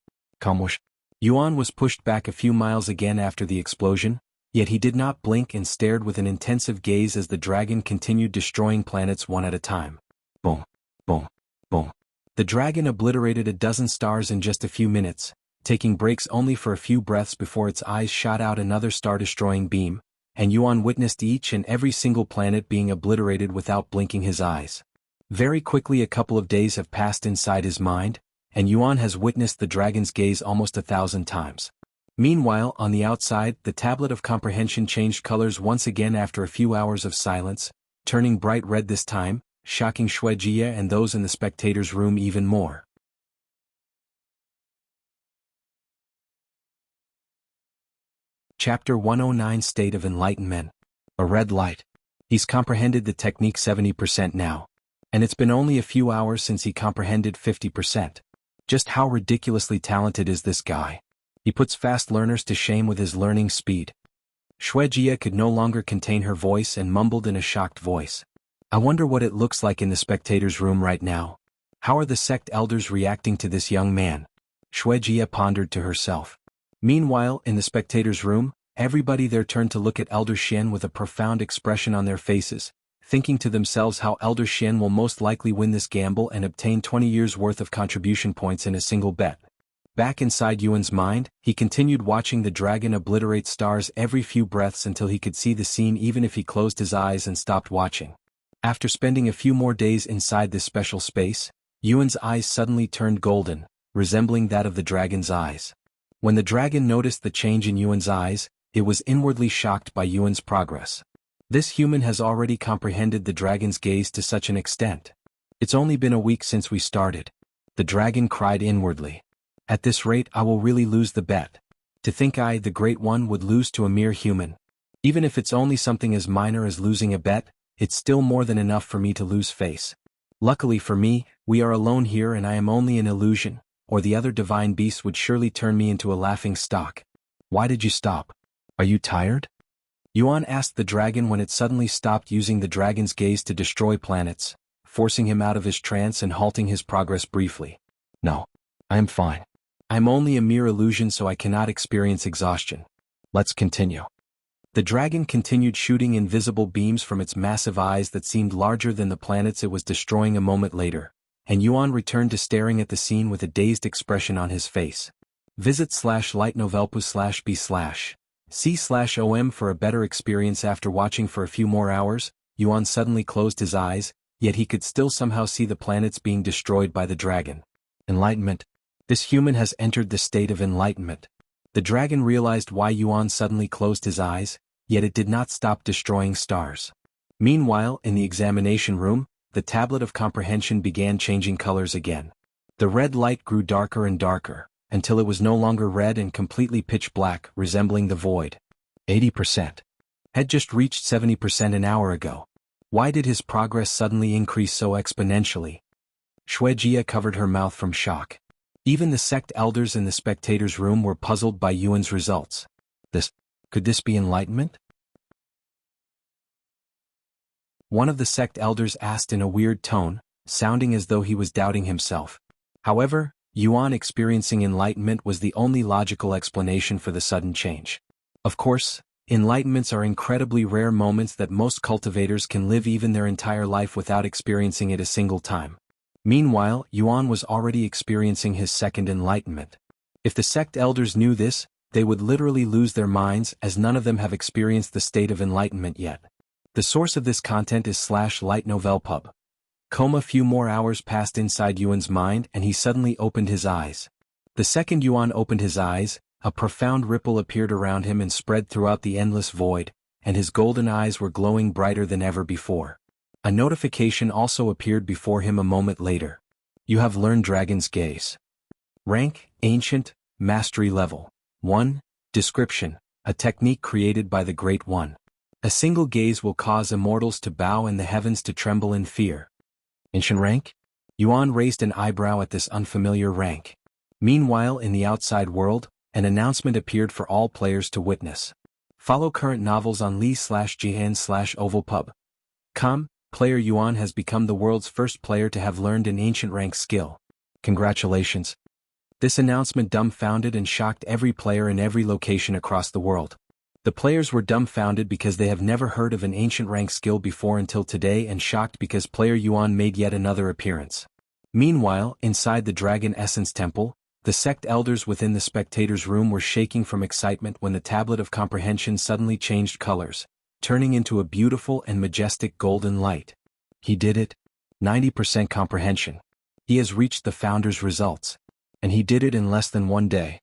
Kamosh. Yuan was pushed back a few miles again after the explosion, yet he did not blink and stared with an intensive gaze as the dragon continued destroying planets one at a time. Boom, boom, boom. The dragon obliterated a dozen stars in just a few minutes, taking breaks only for a few breaths before its eyes shot out another star-destroying beam, and Yuan witnessed each and every single planet being obliterated without blinking his eyes. Very quickly a couple of days have passed inside his mind, and Yuan has witnessed the dragon's gaze almost 1,000 times. Meanwhile, on the outside, the tablet of comprehension changed colors once again after a few hours of silence, turning bright red this time, shocking Shui Jie and those in the spectators' room even more. Chapter 109 State of Enlightenmen. A red light. He's comprehended the technique 70% now. And it's been only a few hours since he comprehended 50%. Just how ridiculously talented is this guy? He puts fast learners to shame with his learning speed. Shui Jie could no longer contain her voice and mumbled in a shocked voice. I wonder what it looks like in the spectators' room right now. How are the sect elders reacting to this young man? Shui Jie pondered to herself. Meanwhile, in the spectators' room, everybody there turned to look at Elder Xian with a profound expression on their faces, thinking to themselves how Elder Xian will most likely win this gamble and obtain 20 years' worth of contribution points in a single bet. Back inside Yuan's mind, he continued watching the dragon obliterate stars every few breaths until he could see the scene even if he closed his eyes and stopped watching. After spending a few more days inside this special space, Yuan's eyes suddenly turned golden, resembling that of the dragon's eyes. When the dragon noticed the change in Yuan's eyes, it was inwardly shocked by Yuan's progress. This human has already comprehended the dragon's gaze to such an extent. It's only been a week since we started. The dragon cried inwardly. At this rate I will really lose the bet. To think I, the Great One, would lose to a mere human. Even if it's only something as minor as losing a bet, it's still more than enough for me to lose face. Luckily for me, we are alone here and I am only an illusion, or the other divine beasts would surely turn me into a laughing stock. Why did you stop? Are you tired? Yuan asked the dragon when it suddenly stopped using the dragon's gaze to destroy planets, forcing him out of his trance and halting his progress briefly. No. I am fine. I'm only a mere illusion, so I cannot experience exhaustion. Let's continue. The dragon continued shooting invisible beams from its massive eyes that seemed larger than the planets it was destroying a moment later, and Yuan returned to staring at the scene with a dazed expression on his face. Visit /lightnovelpus/b/c/om for a better experience. After watching for a few more hours, Yuan suddenly closed his eyes, yet he could still somehow see the planets being destroyed by the dragon. Enlightenment. This human has entered the state of enlightenment. The dragon realized why Yuan suddenly closed his eyes, yet it did not stop destroying stars. Meanwhile, in the examination room, the tablet of comprehension began changing colors again. The red light grew darker and darker, until it was no longer red and completely pitch black, resembling the void. 80%. Had just reached 70% an hour ago. Why did his progress suddenly increase so exponentially? Shuejia covered her mouth from shock. Even the sect elders in the spectators' room were puzzled by Yuan's results. Could this be enlightenment? One of the sect elders asked in a weird tone, sounding as though he was doubting himself. However, Yuan experiencing enlightenment was the only logical explanation for the sudden change. Of course, enlightenments are incredibly rare moments that most cultivators can live even their entire life without experiencing it a single time. Meanwhile, Yuan was already experiencing his second enlightenment. If the sect elders knew this, they would literally lose their minds, as none of them have experienced the state of enlightenment yet. The source of this content is /lightnovelpub. A few more hours passed inside Yuan's mind and he suddenly opened his eyes. The second Yuan opened his eyes, a profound ripple appeared around him and spread throughout the endless void, and his golden eyes were glowing brighter than ever before. A notification also appeared before him a moment later. You have learned Dragon's Gaze. Rank, Ancient, Mastery Level 1. Description, a technique created by the Great One. A single gaze will cause immortals to bow and the heavens to tremble in fear. Ancient rank? Yuan raised an eyebrow at this unfamiliar rank. Meanwhile, in the outside world, an announcement appeared for all players to witness. Follow current novels on li/jihan/ovalpub.com. Player Yuan has become the world's first player to have learned an ancient rank skill. Congratulations. This announcement dumbfounded and shocked every player in every location across the world. The players were dumbfounded because they have never heard of an ancient rank skill before until today, and shocked because player Yuan made yet another appearance. Meanwhile, inside the Dragon Essence Temple, the sect elders within the spectators' room were shaking from excitement when the tablet of comprehension suddenly changed colors, turning into a beautiful and majestic golden light. He did it. 90% comprehension. He has reached the founder's results. And he did it in less than 1 day.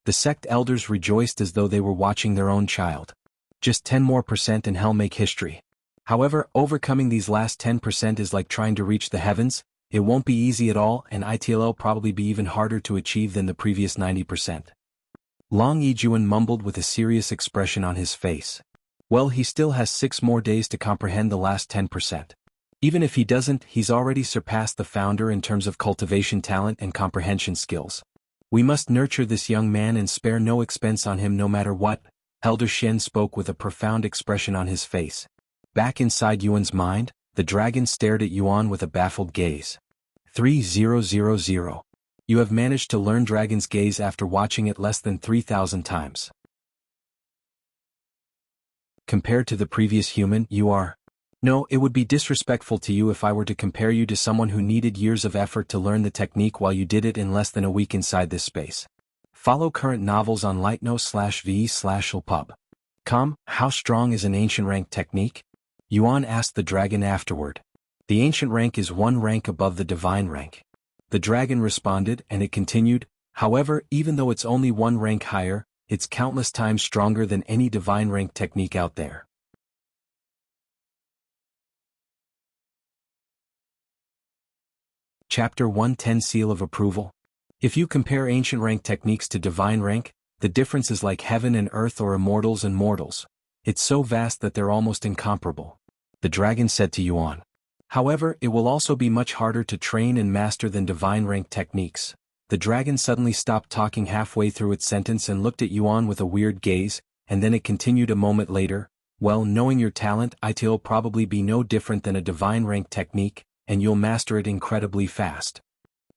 The sect elders rejoiced as though they were watching their own child. Just 10% more and he'll make history. However, overcoming these last 10% is like trying to reach the heavens. It won't be easy at all, and it'll probably be even harder to achieve than the previous 90%. Long Yijuan mumbled with a serious expression on his face. Well, he still has 6 more days to comprehend the last 10%. Even if he doesn't, he's already surpassed the founder in terms of cultivation talent and comprehension skills. We must nurture this young man and spare no expense on him no matter what. Elder Shen spoke with a profound expression on his face. Back inside Yuan's mind, the dragon stared at Yuan with a baffled gaze. 3000. You have managed to learn Dragon's Gaze after watching it less than 3,000 times. Compared to the previous human, you are... No, it would be disrespectful to you if I were to compare you to someone who needed years of effort to learn the technique while you did it in less than a week inside this space. Follow current novels on lightno/v/ulpub.com. How strong is an ancient rank technique? Yuan asked the dragon afterward. The ancient rank is 1 rank above the divine rank. The dragon responded, and it continued, however, even though it's only 1 rank higher, it's countless times stronger than any divine rank technique out there. Chapter 110 Seal of Approval. If you compare ancient rank techniques to divine rank, the difference is like heaven and earth or immortals and mortals. It's so vast that they're almost incomparable. The dragon said to Yuan. However, it will also be much harder to train and master than divine rank techniques. The dragon suddenly stopped talking halfway through its sentence and looked at Yuan with a weird gaze, and then it continued a moment later. Well, knowing your talent, it'll probably be no different than a divine rank technique, and you'll master it incredibly fast.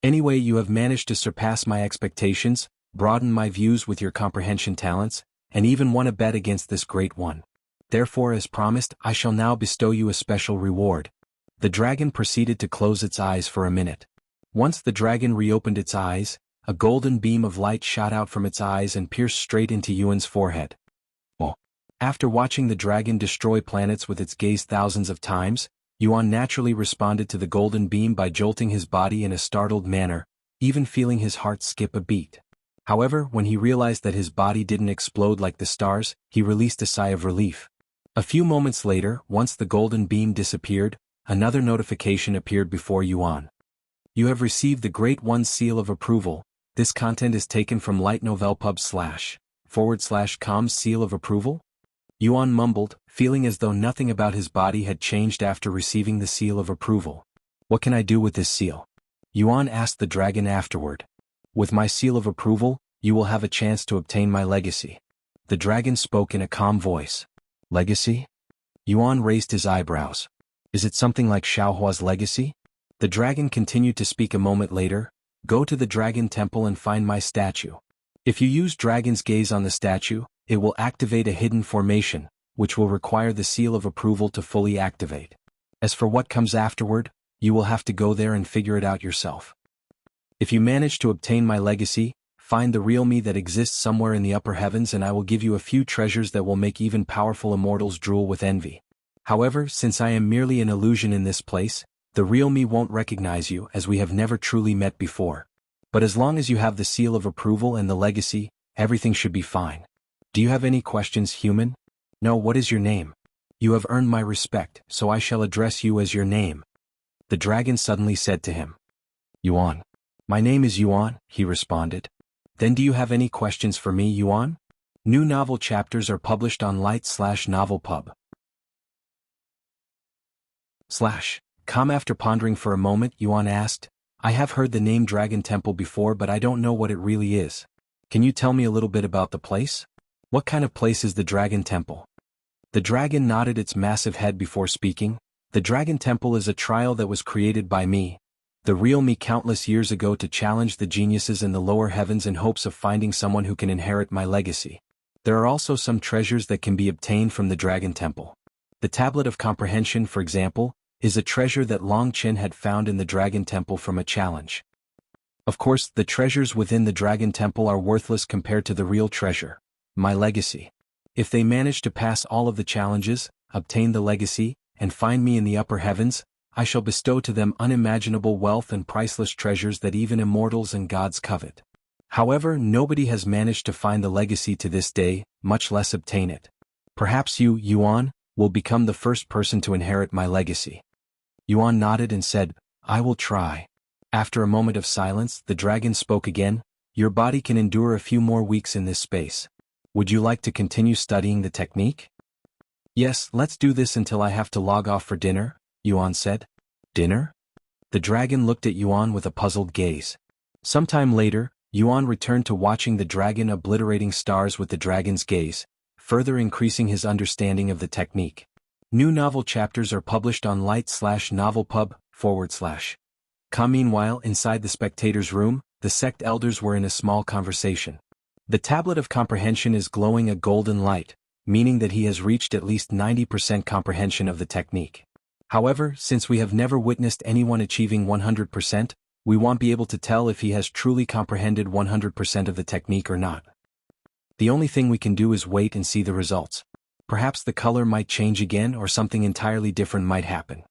Anyway, you have managed to surpass my expectations, broaden my views with your comprehension talents, and even won a bet against this great one. Therefore, as promised, I shall now bestow you a special reward." The dragon proceeded to close its eyes for a minute. Once the dragon reopened its eyes, a golden beam of light shot out from its eyes and pierced straight into Yuan's forehead. Oh. After watching the dragon destroy planets with its gaze thousands of times, Yuan naturally responded to the golden beam by jolting his body in a startled manner, even feeling his heart skip a beat. However, when he realized that his body didn't explode like the stars, he released a sigh of relief. A few moments later, once the golden beam disappeared, another notification appeared before Yuan. "You have received the Great One's seal of approval. This content is taken from lightnovelpub//com's seal of approval?" Yuan mumbled, feeling as though nothing about his body had changed after receiving the seal of approval. "What can I do with this seal?" Yuan asked the dragon afterward. "With my seal of approval, you will have a chance to obtain my legacy." The dragon spoke in a calm voice. "Legacy?" Yuan raised his eyebrows. "Is it something like Xiaohua's legacy?" The dragon continued to speak a moment later. "Go to the Dragon Temple and find my statue. If you use Dragon's Gaze on the statue, it will activate a hidden formation, which will require the seal of approval to fully activate. As for what comes afterward, you will have to go there and figure it out yourself. If you manage to obtain my legacy, find the real me that exists somewhere in the upper heavens and I will give you a few treasures that will make even powerful immortals drool with envy. However, since I am merely an illusion in this place, the real me won't recognize you as we have never truly met before. But as long as you have the seal of approval and the legacy, everything should be fine. Do you have any questions, human? No, what is your name? You have earned my respect, so I shall address you as your name." The dragon suddenly said to him. "Yuan." "My name is Yuan," he responded. "Then do you have any questions for me, Yuan?" New novel chapters are published on light/novelpub. /com. After pondering for a moment, Yuan asked, "I have heard the name Dragon Temple before, but I don't know what it really is. Can you tell me a little bit about the place? What kind of place is the Dragon Temple?" The dragon nodded its massive head before speaking. "The Dragon Temple is a trial that was created by me, the real me, countless years ago to challenge the geniuses in the lower heavens in hopes of finding someone who can inherit my legacy. There are also some treasures that can be obtained from the Dragon Temple. The Tablet of Comprehension, for example, is a treasure that Long Qin had found in the Dragon Temple from a challenge. Of course, the treasures within the Dragon Temple are worthless compared to the real treasure, my legacy. If they manage to pass all of the challenges, obtain the legacy, and find me in the upper heavens, I shall bestow to them unimaginable wealth and priceless treasures that even immortals and gods covet. However, nobody has managed to find the legacy to this day, much less obtain it. Perhaps you, Yuan, will become the first person to inherit my legacy." Yuan nodded and said, "I will try." After a moment of silence, the dragon spoke again. "Your body can endure a few more weeks in this space. Would you like to continue studying the technique?" "Yes, let's do this until I have to log off for dinner," Yuan said. "Dinner?" The dragon looked at Yuan with a puzzled gaze. Sometime later, Yuan returned to watching the dragon obliterating stars with the dragon's gaze, further increasing his understanding of the technique. New novel chapters are published on light/novelpub/com. Meanwhile, inside the spectators' room, the sect elders were in a small conversation. The tablet of comprehension is glowing a golden light, meaning that he has reached at least 90% comprehension of the technique. However, since we have never witnessed anyone achieving 100%, we won't be able to tell if he has truly comprehended 100% of the technique or not. The only thing we can do is wait and see the results. Perhaps the color might change again or something entirely different might happen.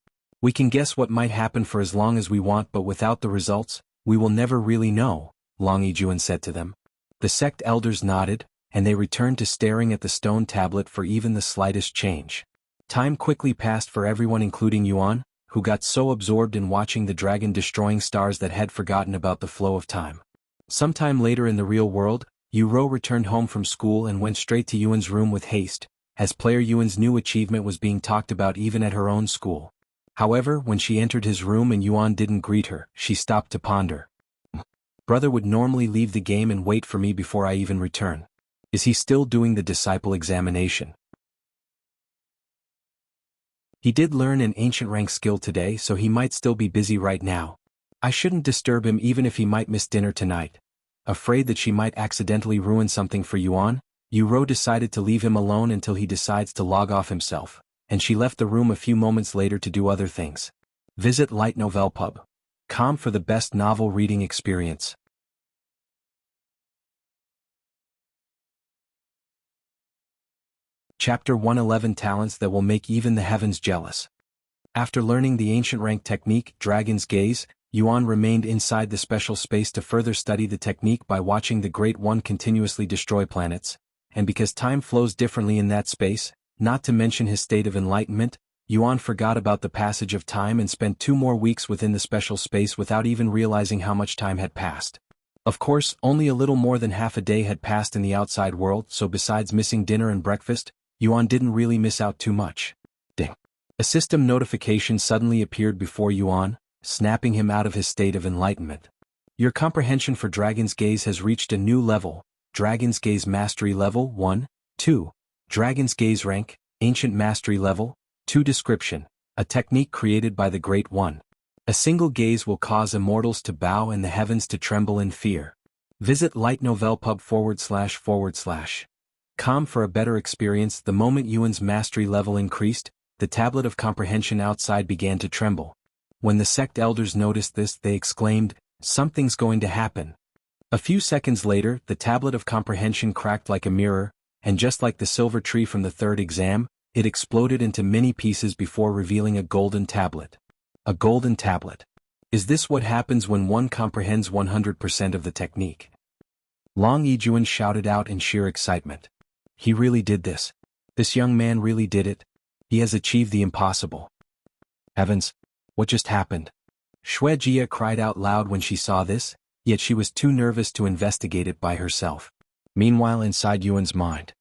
We can guess what might happen for as long as we want, but without the results, we will never really know, Long Yijuan said to them. The sect elders nodded, and they returned to staring at the stone tablet for even the slightest change. Time quickly passed for everyone, including Yuan, who got so absorbed in watching the dragon destroying stars that had forgotten about the flow of time. Sometime later in the real world, Yuro returned home from school and went straight to Yuan's room with haste, as player Yuan's new achievement was being talked about even at her own school. However, when she entered his room and Yuan didn't greet her, she stopped to ponder. Brother would normally leave the game and wait for me before I even return. Is he still doing the disciple examination? He did learn an ancient rank skill today, so he might still be busy right now. I shouldn't disturb him even if he might miss dinner tonight. Afraid that she might accidentally ruin something for Yuan, Yuro decided to leave him alone until he decides to log off himself, and she left the room a few moments later to do other things. Visit Light Novel Pub. Com for the best novel reading experience. Chapter 111 Talents that will make even the heavens jealous. After learning the ancient rank technique, Dragon's Gaze, Yuan remained inside the special space to further study the technique by watching the Great One continuously destroy planets, and because time flows differently in that space, not to mention his state of enlightenment, Yuan forgot about the passage of time and spent 2 more weeks within the special space without even realizing how much time had passed. Of course, only a little more than half a day had passed in the outside world, so besides missing dinner and breakfast, Yuan didn't really miss out too much. Ding. A system notification suddenly appeared before Yuan, snapping him out of his state of enlightenment. Your comprehension for Dragon's Gaze has reached a new level, Dragon's Gaze Mastery Level 1, 2. Dragon's Gaze Rank, Ancient Mastery Level 2. Description: a technique created by the Great One. A single gaze will cause immortals to bow and the heavens to tremble in fear. Visit lightnovelpub // Com for a better experience. The moment Yuan's mastery level increased, the tablet of comprehension outside began to tremble. When the sect elders noticed this, they exclaimed, "Something's going to happen." A few seconds later, the tablet of comprehension cracked like a mirror, and just like the silver tree from the third exam, it exploded into many pieces before revealing a golden tablet. A golden tablet. Is this what happens when one comprehends 100% of the technique? Long Yijuan shouted out in sheer excitement. He really did this. This young man really did it. He has achieved the impossible. Heavens! What just happened? Xue Jia cried out loud when she saw this, yet she was too nervous to investigate it by herself. Meanwhile, inside Yuan's mind.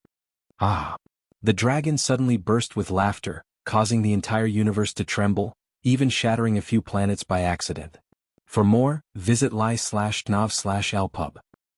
Ah! The dragon suddenly burst with laughter, causing the entire universe to tremble, even shattering a few planets by accident. For more, visit li/nav/lpub.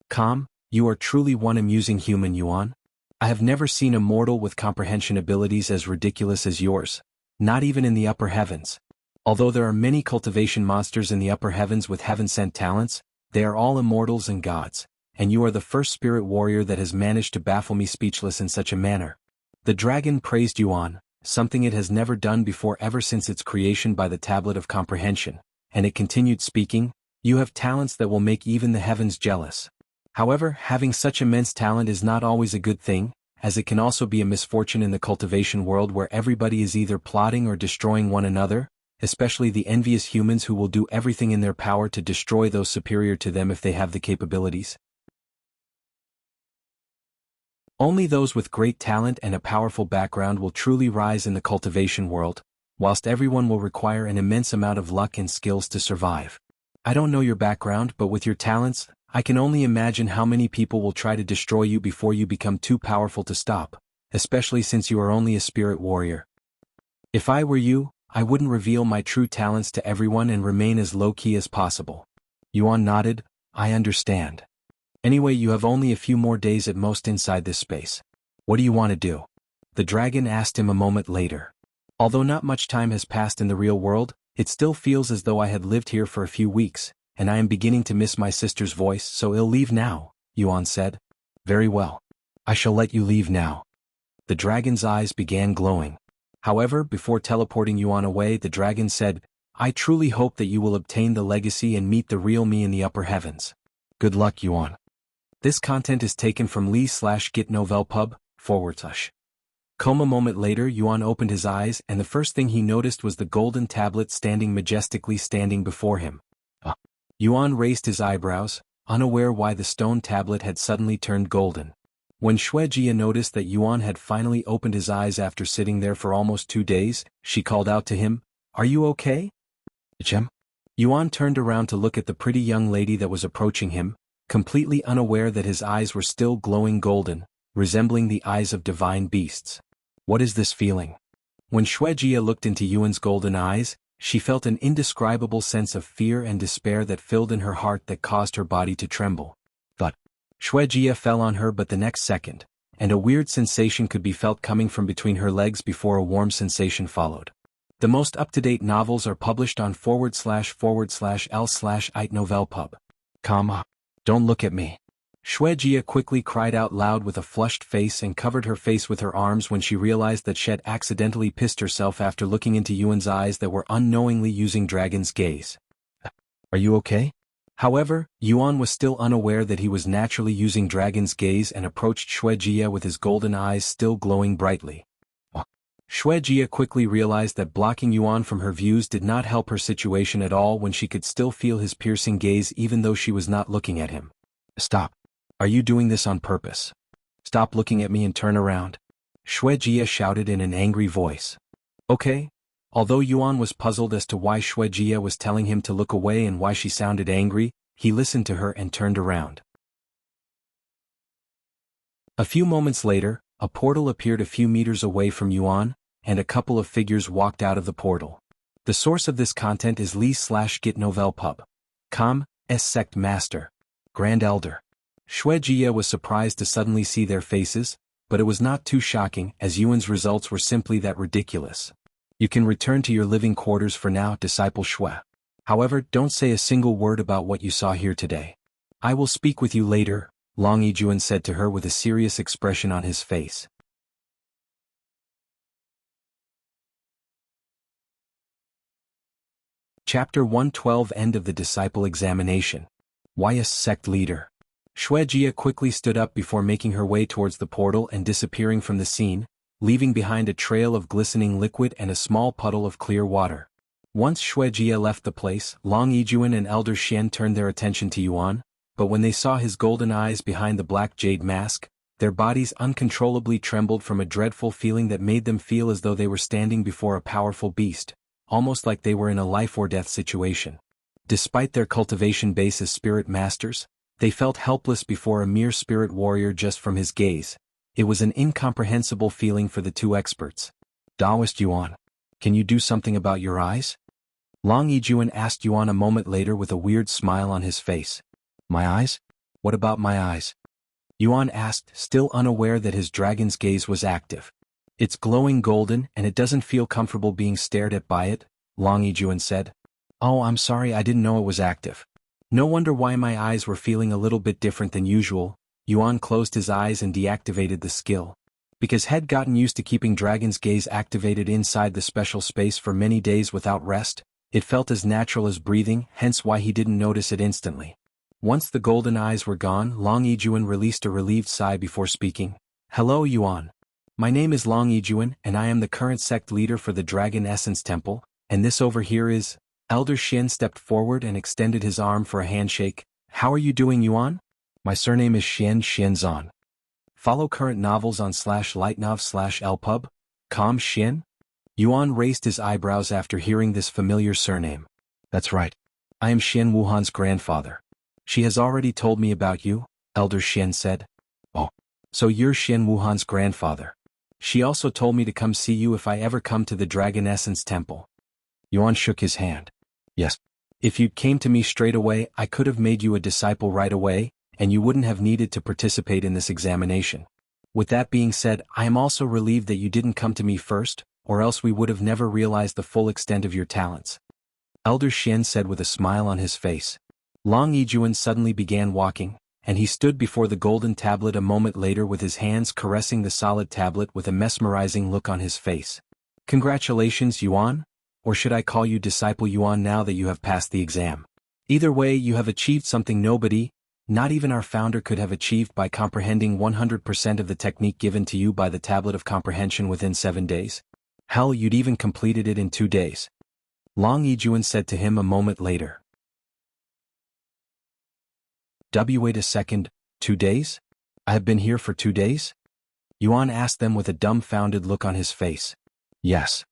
Com, you are truly one amusing human, Yuan. I have never seen a mortal with comprehension abilities as ridiculous as yours, not even in the upper heavens. Although there are many cultivation monsters in the upper heavens with heaven-sent talents, they are all immortals and gods, and you are the first spirit warrior that has managed to baffle me speechless in such a manner. The dragon praised Yuan, something it has never done before ever since its creation by the Tablet of Comprehension, and it continued speaking, "You have talents that will make even the heavens jealous." However, having such immense talent is not always a good thing, as it can also be a misfortune in the cultivation world where everybody is either plotting or destroying one another, especially the envious humans who will do everything in their power to destroy those superior to them if they have the capabilities. Only those with great talent and a powerful background will truly rise in the cultivation world, whilst everyone will require an immense amount of luck and skills to survive. I don't know your background, but with your talents, I can only imagine how many people will try to destroy you before you become too powerful to stop, especially since you are only a spirit warrior. If I were you, I wouldn't reveal my true talents to everyone and remain as low-key as possible. Yuan nodded, I understand. Anyway, you have only a few more days at most inside this space. What do you want to do? The dragon asked him a moment later. Although not much time has passed in the real world, it still feels as though I had lived here for a few weeks, and I am beginning to miss my sister's voice, so I'll leave now, Yuan said. Very well. I shall let you leave now. The dragon's eyes began glowing. However, before teleporting Yuan away, the dragon said, I truly hope that you will obtain the legacy and meet the real me in the upper heavens. Good luck, Yuan. This content is taken from li/gitnovelpub /. A moment later, Yuan opened his eyes, and the first thing he noticed was the golden tablet standing majestically before him. Yuan raised his eyebrows, unaware why the stone tablet had suddenly turned golden. When Xue Jia noticed that Yuan had finally opened his eyes after sitting there for almost 2 days, she called out to him, Are you okay? Chem? Yuan turned around to look at the pretty young lady that was approaching him, completely unaware that his eyes were still glowing golden, resembling the eyes of divine beasts. What is this feeling? When Xue Jia looked into Yuan's golden eyes, she felt an indescribable sense of fear and despair that filled in her heart that caused her body to tremble. But Xue Jia fell on her but the next second, and a weird sensation could be felt coming from between her legs before a warm sensation followed. The most up-to-date novels are published on //l/ite novelpub. Comma. Don't look at me. Shuejia quickly cried out loud with a flushed face and covered her face with her arms when she realized that she had accidentally pissed herself after looking into Yuan's eyes that were unknowingly using Dragon's gaze. Are you okay? However, Yuan was still unaware that he was naturally using Dragon's gaze and approached Shuejia with his golden eyes still glowing brightly. Shuejia quickly realized that blocking Yuan from her views did not help her situation at all when she could still feel his piercing gaze even though she was not looking at him. Stop. Are you doing this on purpose? Stop looking at me and turn around. Shuejia shouted in an angry voice. Okay. Although Yuan was puzzled as to why Shuejia was telling him to look away and why she sounded angry, he listened to her and turned around. A few moments later, a portal appeared a few meters away from Yuan, and a couple of figures walked out of the portal. The source of this content is Li/Git Novelpub. Sect Master. Grand Elder. Shuejia was surprised to suddenly see their faces, but it was not too shocking as Yuan's results were simply that ridiculous. You can return to your living quarters for now, Disciple Shui. However, don't say a single word about what you saw here today. I will speak with you later, Long Yijuan said to her with a serious expression on his face. Chapter 112 End of the Disciple Examination. YS Sect Leader. Shuejia quickly stood up before making her way towards the portal and disappearing from the scene, leaving behind a trail of glistening liquid and a small puddle of clear water. Once Shuejia left the place, Long Yijuan and Elder Xian turned their attention to Yuan, but when they saw his golden eyes behind the black jade mask, their bodies uncontrollably trembled from a dreadful feeling that made them feel as though they were standing before a powerful beast, almost like they were in a life-or-death situation. Despite their cultivation base as spirit masters, they felt helpless before a mere spirit warrior just from his gaze. It was an incomprehensible feeling for the two experts. Taoist Yuan, can you do something about your eyes? Long Yijuan asked Yuan a moment later with a weird smile on his face. My eyes? What about my eyes? Yuan asked, still unaware that his dragon's gaze was active. It's glowing golden and it doesn't feel comfortable being stared at by it, Long Yijuan said. Oh, I'm sorry, I didn't know it was active. No wonder why my eyes were feeling a little bit different than usual. Yuan closed his eyes and deactivated the skill. Because he'd gotten used to keeping Dragon's Gaze activated inside the special space for many days without rest, it felt as natural as breathing, hence why he didn't notice it instantly. Once the golden eyes were gone, Long Yijuan released a relieved sigh before speaking. Hello Yuan. My name is Long Yijuan and I am the current sect leader for the Dragon Essence Temple, and this over here is... Elder Xian stepped forward and extended his arm for a handshake. How are you doing, Yuan? My surname is Xianzan. Follow current novels on /lightnov/lpub. Xian? Yuan raised his eyebrows after hearing this familiar surname. That's right. I am Xian Wuhan's grandfather. She has already told me about you, Elder Xian said. Oh, so you're Xian Wuhan's grandfather. She also told me to come see you if I ever come to the Dragon Essence Temple. Yuan shook his hand. Yes. If you came to me straight away, I could have made you a disciple right away, and you wouldn't have needed to participate in this examination. With that being said, I am also relieved that you didn't come to me first, or else we would have never realized the full extent of your talents. Elder Xian said with a smile on his face. Long Yijuan suddenly began walking, and he stood before the golden tablet a moment later with his hands caressing the solid tablet with a mesmerizing look on his face. Congratulations, Yuan? Or should I call you Disciple Yuan now that you have passed the exam? Either way, you have achieved something nobody, not even our founder, could have achieved by comprehending 100% of the technique given to you by the Tablet of Comprehension within 7 days. Hell, you'd even completed it in 2 days. Long Yijuan said to him a moment later. Wait a second, 2 days? I have been here for 2 days? Yuan asked them with a dumbfounded look on his face. Yes.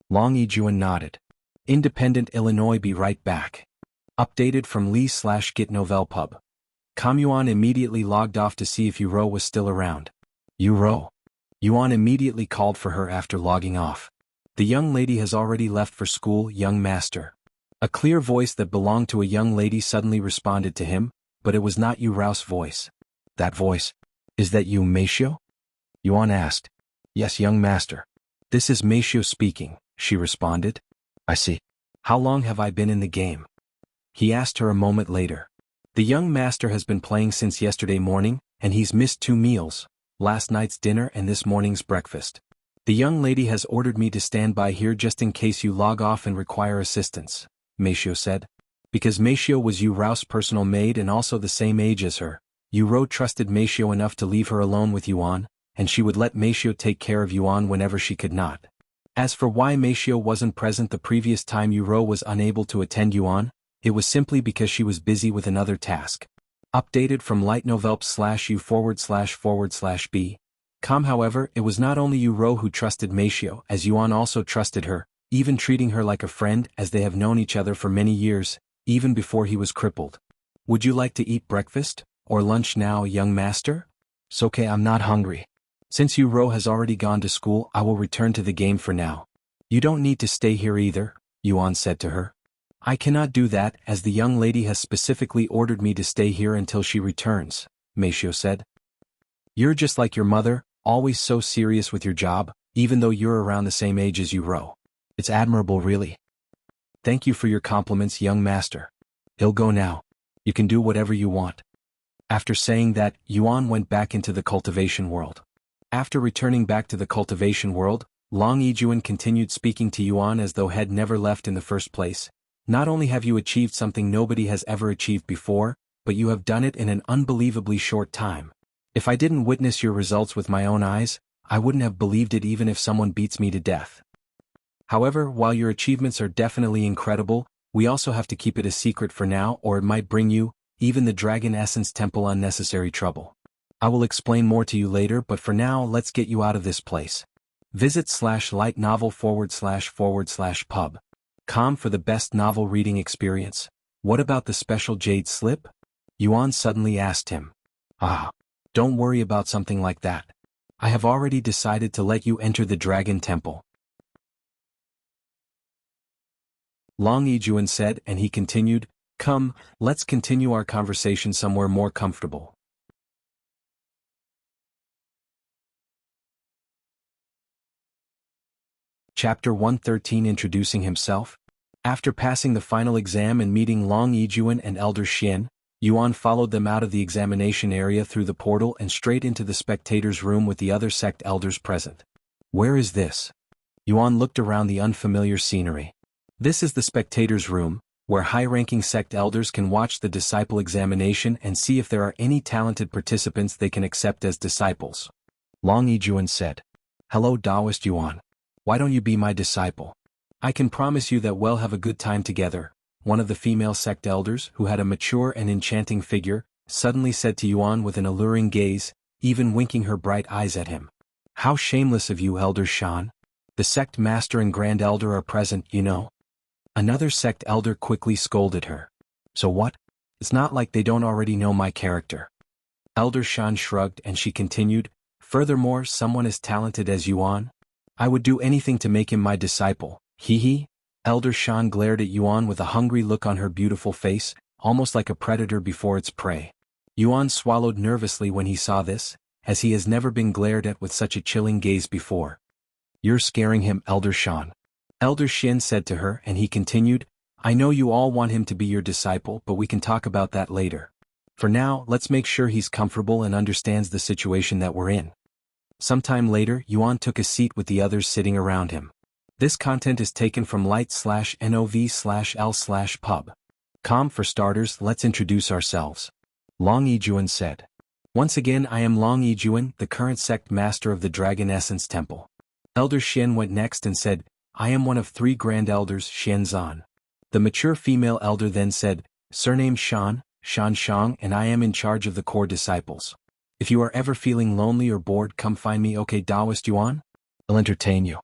Long Yijuan nodded. Independent Illinois, be right back. Updated from Li/Git Novelpub. Yuan immediately logged off to see if Yuro was still around. Yuro. Yuan immediately called for her after logging off. The young lady has already left for school, young master. A clear voice that belonged to a young lady suddenly responded to him, but it was not Yuro's voice. That voice? Is that you, Meishio? Yuan asked. Yes, young master. This is Meishio speaking. she responded. I see. How long have I been in the game? He asked her a moment later. The young master has been playing since yesterday morning, and he's missed 2 meals, last night's dinner and this morning's breakfast. The young lady has ordered me to stand by here just in case you log off and require assistance, Meishio said. Because Meishio was Yu Rao's personal maid and also the same age as her, Yu Rao trusted Meishio enough to leave her alone with Yuan, and she would let Meishio take care of Yuan whenever she could not. As for why Meishio wasn't present the previous time Yu Rao was unable to attend Yuan, it was simply because she was busy with another task. Updated from lightnovelp/u//b. However, it was not only Yu Rao who trusted Meishio, as Yuan also trusted her, even treating her like a friend as they have known each other for many years, even before he was crippled. Would you like to eat breakfast, or lunch now, young master? It's okay, I'm not hungry. Since Yu Rao has already gone to school, I will return to the game for now. You don't need to stay here either, Yuan said to her. I cannot do that, as the young lady has specifically ordered me to stay here until she returns, Meishio said. You're just like your mother, always so serious with your job, even though you're around the same age as Yu Rao. It's admirable, really. Thank you for your compliments, young master. He'll go now. You can do whatever you want. After saying that, Yuan went back into the cultivation world. After returning back to the cultivation world, Long Yijuan continued speaking to Yuan as though had never left in the first place. Not only have you achieved something nobody has ever achieved before, but you have done it in an unbelievably short time. If I didn't witness your results with my own eyes, I wouldn't have believed it even if someone beats me to death. However, while your achievements are definitely incredible, we also have to keep it a secret for now, or it might bring you, even the Dragon Essence Temple, unnecessary trouble. I will explain more to you later, but for now let's get you out of this place. Visit /lightnovel//pub. For the best novel reading experience. What about the special jade slip? Yuan suddenly asked him. Don't worry about something like that. I have already decided to let you enter the Dragon Temple. Long Yijuan said, and he continued, Come, let's continue our conversation somewhere more comfortable. Chapter 113 Introducing himself. After passing the final exam and meeting Long Yijuan and Elder Xian, Yuan followed them out of the examination area through the portal and straight into the spectators' room with the other sect elders present. Where is this? Yuan looked around the unfamiliar scenery. This is the spectators' room, where high-ranking sect elders can watch the disciple examination and see if there are any talented participants they can accept as disciples. Long Yijuan said. Hello, Taoist Yuan. Why don't you be my disciple? I can promise you that we'll have a good time together. One of the female sect elders, who had a mature and enchanting figure, suddenly said to Yuan with an alluring gaze, even winking her bright eyes at him. How shameless of you, Elder Shan. The sect master and grand elder are present, you know. Another sect elder quickly scolded her. So what? It's not like they don't already know my character. Elder Shan shrugged and she continued, Furthermore, someone as talented as Yuan? I would do anything to make him my disciple, hee. Elder Shan glared at Yuan with a hungry look on her beautiful face, almost like a predator before its prey. Yuan swallowed nervously when he saw this, as he has never been glared at with such a chilling gaze before. You're scaring him, Elder Shan. Elder Xian said to her, and he continued, I know you all want him to be your disciple, but we can talk about that later. For now, let's make sure he's comfortable and understands the situation that we're in. Sometime later, Yuan took a seat with the others sitting around him. This content is taken from light/nov/l/pub. For starters, let's introduce ourselves. Long Yijuan said. Once again, I am Long Yijuan, the current sect master of the Dragon Essence Temple. Elder Xian went next and said, I am one of 3 grand elders, Xianzan. The mature female elder then said, Surname Shan Shang, and I am in charge of the core disciples. If you are ever feeling lonely or bored, come find me, okay, Taoist Yuan? I'll entertain you.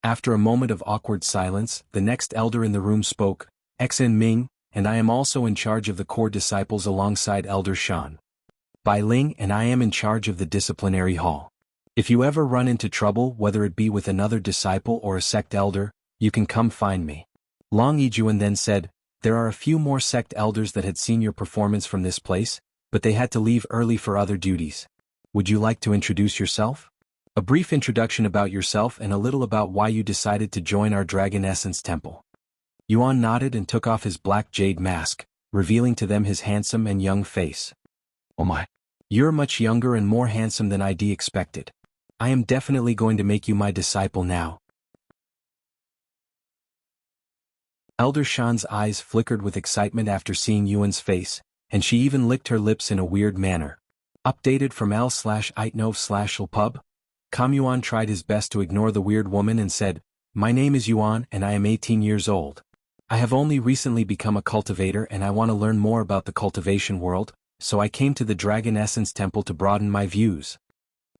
After a moment of awkward silence, the next elder in the room spoke, Xen Ming, and I am also in charge of the core disciples alongside Elder Shan. Bai Ling, and I am in charge of the disciplinary hall. If you ever run into trouble, whether it be with another disciple or a sect elder, you can come find me. Long Yijuan then said, There are a few more sect elders that had seen your performance from this place, but they had to leave early for other duties. Would you like to introduce yourself? A brief introduction about yourself and a little about why you decided to join our Dragon Essence Temple. Yuan nodded and took off his black jade mask, revealing to them his handsome and young face. Oh my. You're much younger and more handsome than I'd expected. I am definitely going to make you my disciple now. Elder Shan's eyes flickered with excitement after seeing Yuan's face, and she even licked her lips in a weird manner. Updated from L/Itnov/Lpub, Yuan tried his best to ignore the weird woman and said, "My name is Yuan and I am 18 years old. I have only recently become a cultivator and I want to learn more about the cultivation world, so I came to the Dragon Essence Temple to broaden my views."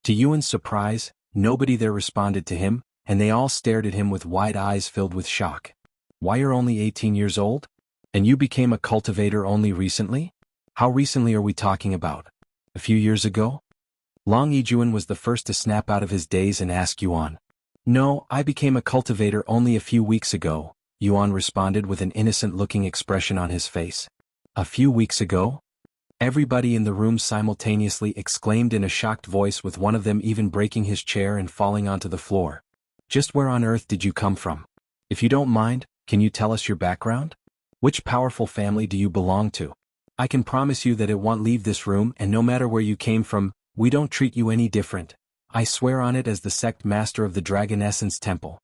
To Yuan's surprise, nobody there responded to him, and they all stared at him with wide eyes filled with shock. Why, you're only 18 years old? And you became a cultivator only recently? How recently are we talking about? A few years ago? Long Yijuan was the first to snap out of his daze and ask Yuan. No, I became a cultivator only a few weeks ago, Yuan responded with an innocent-looking expression on his face. A few weeks ago? Everybody in the room simultaneously exclaimed in a shocked voice, with one of them even breaking his chair and falling onto the floor. Just where on earth did you come from? If you don't mind, can you tell us your background? Which powerful family do you belong to? I can promise you that it won't leave this room, and no matter where you came from, we don't treat you any different. I swear on it as the sect master of the Dragon Essence Temple.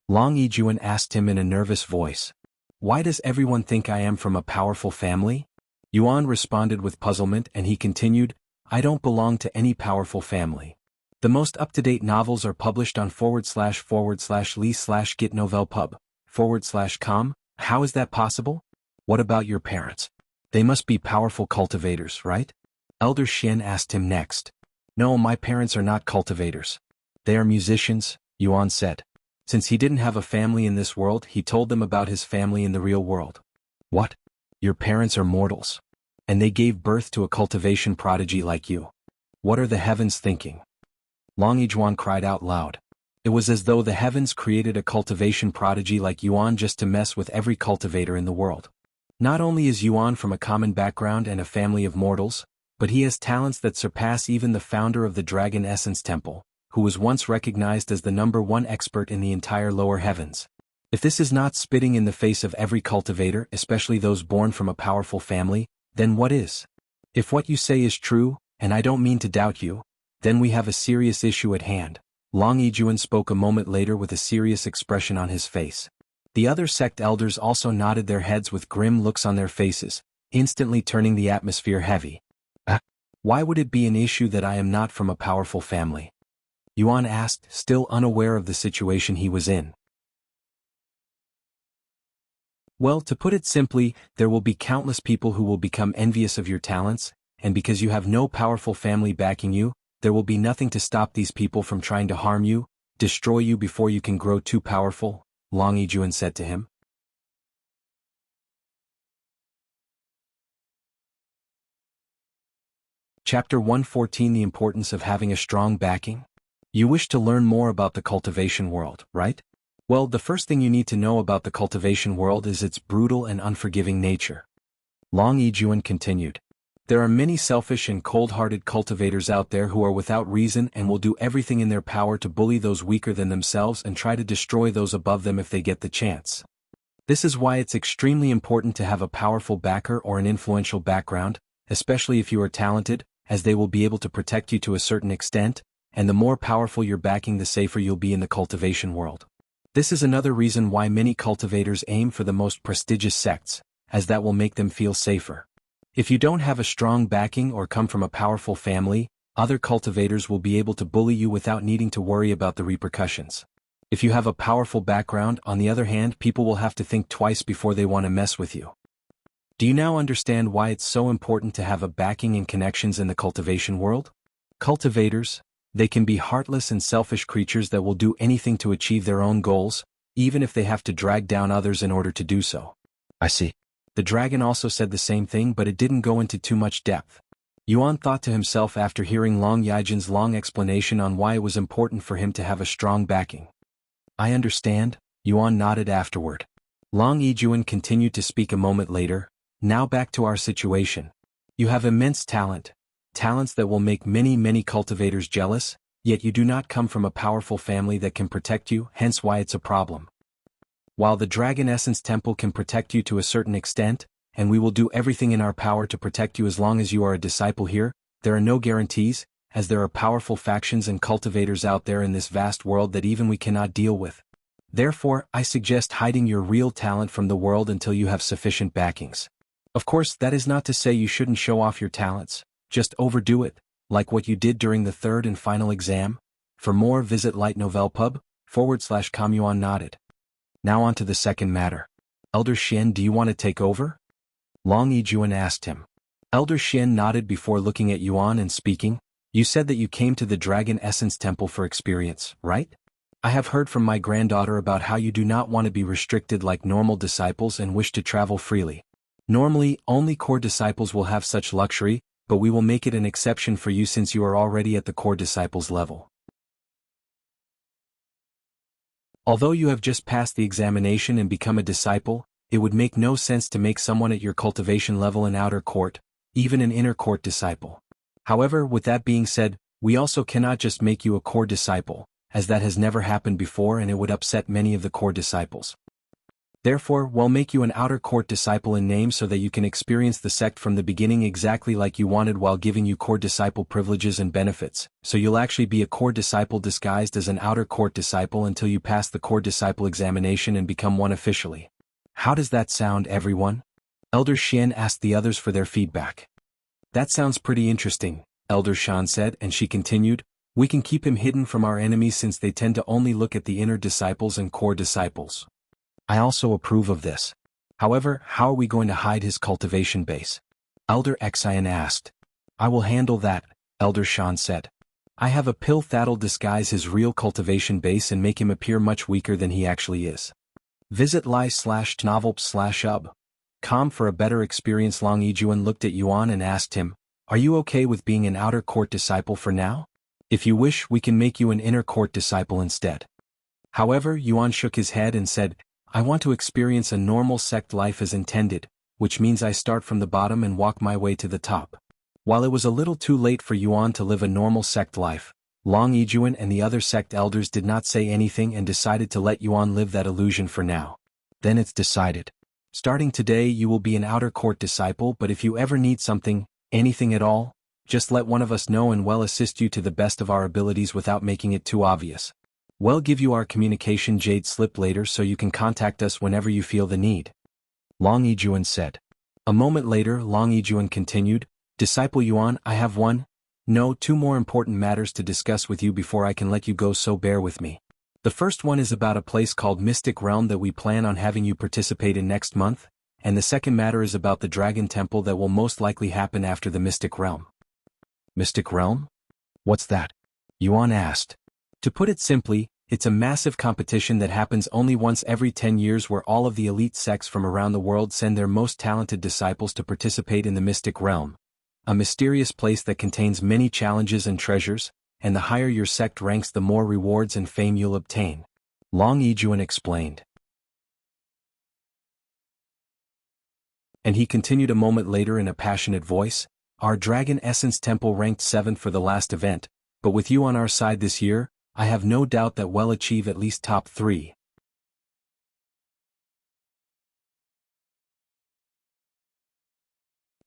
Long Yijuan asked him in a nervous voice. Why does everyone think I am from a powerful family? Yuan responded with puzzlement, and he continued, I don't belong to any powerful family. The most up-to-date novels are published on //lee/gitnovelpub/com. How is that possible? What about your parents? They must be powerful cultivators, right? Elder Xian asked him next. No, my parents are not cultivators. They are musicians, Yuan said. Since he didn't have a family in this world, he told them about his family in the real world. What? Your parents are mortals. And they gave birth to a cultivation prodigy like you. What are the heavens thinking? Long Yijuan cried out loud. It was as though the heavens created a cultivation prodigy like Yuan just to mess with every cultivator in the world. Not only is Yuan from a common background and a family of mortals, but he has talents that surpass even the founder of the Dragon Essence Temple, who was once recognized as the #1 expert in the entire lower heavens. If this is not spitting in the face of every cultivator, especially those born from a powerful family, then what is? If what you say is true, and I don't mean to doubt you, then we have a serious issue at hand. Long Yijuan spoke a moment later with a serious expression on his face. The other sect elders also nodded their heads with grim looks on their faces, instantly turning the atmosphere heavy. Why would it be an issue that I am not from a powerful family? Yuan asked, still unaware of the situation he was in. Well, to put it simply, there will be countless people who will become envious of your talents, and because you have no powerful family backing you, there will be nothing to stop these people from trying to harm you, destroy you before you can grow too powerful, Long Yijuan said to him. Chapter 114: The Importance of Having a Strong Backing. You wish to learn more about the cultivation world, right? Well, the first thing you need to know about the cultivation world is its brutal and unforgiving nature. Long Yijuan continued. There are many selfish and cold-hearted cultivators out there who are without reason and will do everything in their power to bully those weaker than themselves and try to destroy those above them if they get the chance. This is why it's extremely important to have a powerful backer or an influential background, especially if you are talented, as they will be able to protect you to a certain extent, and the more powerful your backing, the safer you'll be in the cultivation world. This is another reason why many cultivators aim for the most prestigious sects, as that will make them feel safer. If you don't have a strong backing or come from a powerful family, other cultivators will be able to bully you without needing to worry about the repercussions. If you have a powerful background, on the other hand, people will have to think twice before they want to mess with you. Do you now understand why it's so important to have a backing and connections in the cultivation world? Cultivators, they can be heartless and selfish creatures that will do anything to achieve their own goals, even if they have to drag down others in order to do so. I see. The dragon also said the same thing, but it didn't go into too much depth. Yuan thought to himself after hearing Long Yijuan's long explanation on why it was important for him to have a strong backing. I understand, Yuan nodded afterward. Long Yijuan continued to speak a moment later. Now back to our situation. You have immense talent, talents that will make many cultivators jealous, Yet you do not come from a powerful family that can protect you, hence why it's a problem. While the Dragon Essence Temple can protect you to a certain extent, and we will do everything in our power to protect you as long as you are a disciple here, there are no guarantees, as there are powerful factions and cultivators out there in this vast world that even we cannot deal with. Therefore, I suggest hiding your real talent from the world until you have sufficient backings. Of course, that is not to say you shouldn't show off your talents, just overdo it, like what you did during the third and final exam. For more, visit lightnovelpub.com/com. nodded. Now on to the second matter. Elder Xian, do you want to take over? Long Yijuan asked him. Elder Xian nodded before looking at Yuan and speaking. You said that you came to the Dragon Essence Temple for experience, right? I have heard from my granddaughter about how you do not want to be restricted like normal disciples and wish to travel freely. Normally, only core disciples will have such luxury, but we will make it an exception for you since you are already at the core disciples level. Although you have just passed the examination and become a disciple, it would make no sense to make someone at your cultivation level an outer court, even an inner court disciple. However, with that being said, we also cannot just make you a core disciple, as that has never happened before and it would upset many of the core disciples. Therefore, we'll make you an outer court disciple in name so that you can experience the sect from the beginning exactly like you wanted while giving you core disciple privileges and benefits, so you'll actually be a core disciple disguised as an outer court disciple until you pass the core disciple examination and become one officially. How does that sound, everyone? Elder Xian asked the others for their feedback. That sounds pretty interesting, Elder Shan said, and she continued, we can keep him hidden from our enemies since they tend to only look at the inner disciples and core disciples. I also approve of this. However, how are we going to hide his cultivation base? Elder Xian asked. I will handle that, Elder Shan said. I have a pill that'll disguise his real cultivation base and make him appear much weaker than he actually is. Visit li/novelp/ub.com for a better experience. Long Yijuan looked at Yuan and asked him, are you okay with being an outer court disciple for now? If you wish, we can make you an inner court disciple instead. However, Yuan shook his head and said, I want to experience a normal sect life as intended, which means I start from the bottom and walk my way to the top. While it was a little too late for Yuan to live a normal sect life, Long Yijuan and the other sect elders did not say anything and decided to let Yuan live that illusion for now. Then it's decided. Starting today you will be an outer court disciple, but if you ever need something, anything at all, just let one of us know and we'll assist you to the best of our abilities without making it too obvious. We'll give you our communication jade slip later so you can contact us whenever you feel the need. Long Yijuan said. A moment later, Long Yijuan continued, Disciple Yuan, I have two more important matters to discuss with you before I can let you go, so bear with me. The first one is about a place called Mystic Realm that we plan on having you participate in next month, and the second matter is about the Dragon Temple that will most likely happen after the Mystic Realm. Mystic Realm? What's that? Yuan asked. To put it simply, it's a massive competition that happens only once every 10 years where all of the elite sects from around the world send their most talented disciples to participate in the Mystic Realm, a mysterious place that contains many challenges and treasures, and the higher your sect ranks the more rewards and fame you'll obtain. Long Yijuan explained. And he continued a moment later in a passionate voice, Our Dragon Essence Temple ranked 7th for the last event, but with you on our side this year, I have no doubt that we'll achieve at least top 3.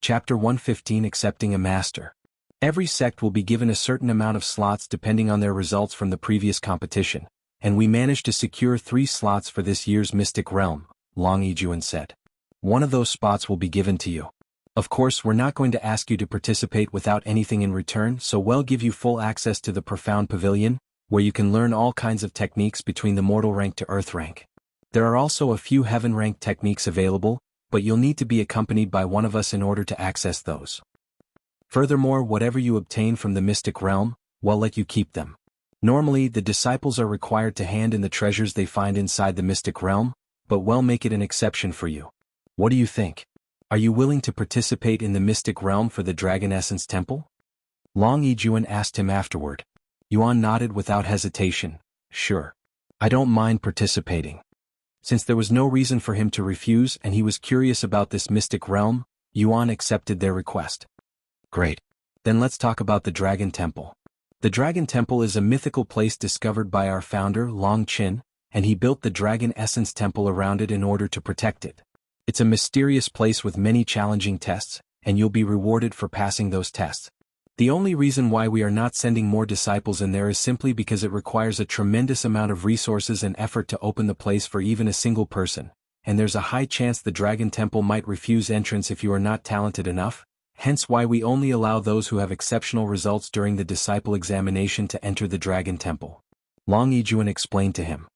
Chapter 115 Accepting a Master. Every sect will be given a certain amount of slots depending on their results from the previous competition, and we managed to secure 3 slots for this year's Mystic Realm, Long Yijuan said. One of those spots will be given to you. Of course, we're not going to ask you to participate without anything in return, so we'll give you full access to the Profound Pavilion, where you can learn all kinds of techniques between the mortal rank to earth rank. There are also a few heaven rank techniques available, but you'll need to be accompanied by one of us in order to access those. Furthermore, whatever you obtain from the Mystic Realm, we'll let you keep them. Normally, the disciples are required to hand in the treasures they find inside the Mystic Realm, but we'll make it an exception for you. What do you think? Are you willing to participate in the Mystic Realm for the Dragon Essence Temple? Long Yijuan asked him afterward. Yuan nodded without hesitation. Sure. I don't mind participating. Since there was no reason for him to refuse and he was curious about this Mystic Realm, Yuan accepted their request. Great. Then let's talk about the Dragon Temple. The Dragon Temple is a mythical place discovered by our founder, Long Qin, and he built the Dragon Essence Temple around it in order to protect it. It's a mysterious place with many challenging tests, and you'll be rewarded for passing those tests. The only reason why we are not sending more disciples in there is simply because it requires a tremendous amount of resources and effort to open the place for even a single person, and there's a high chance the Dragon Temple might refuse entrance if you are not talented enough, hence why we only allow those who have exceptional results during the disciple examination to enter the Dragon Temple. Long Yijuan explained to him.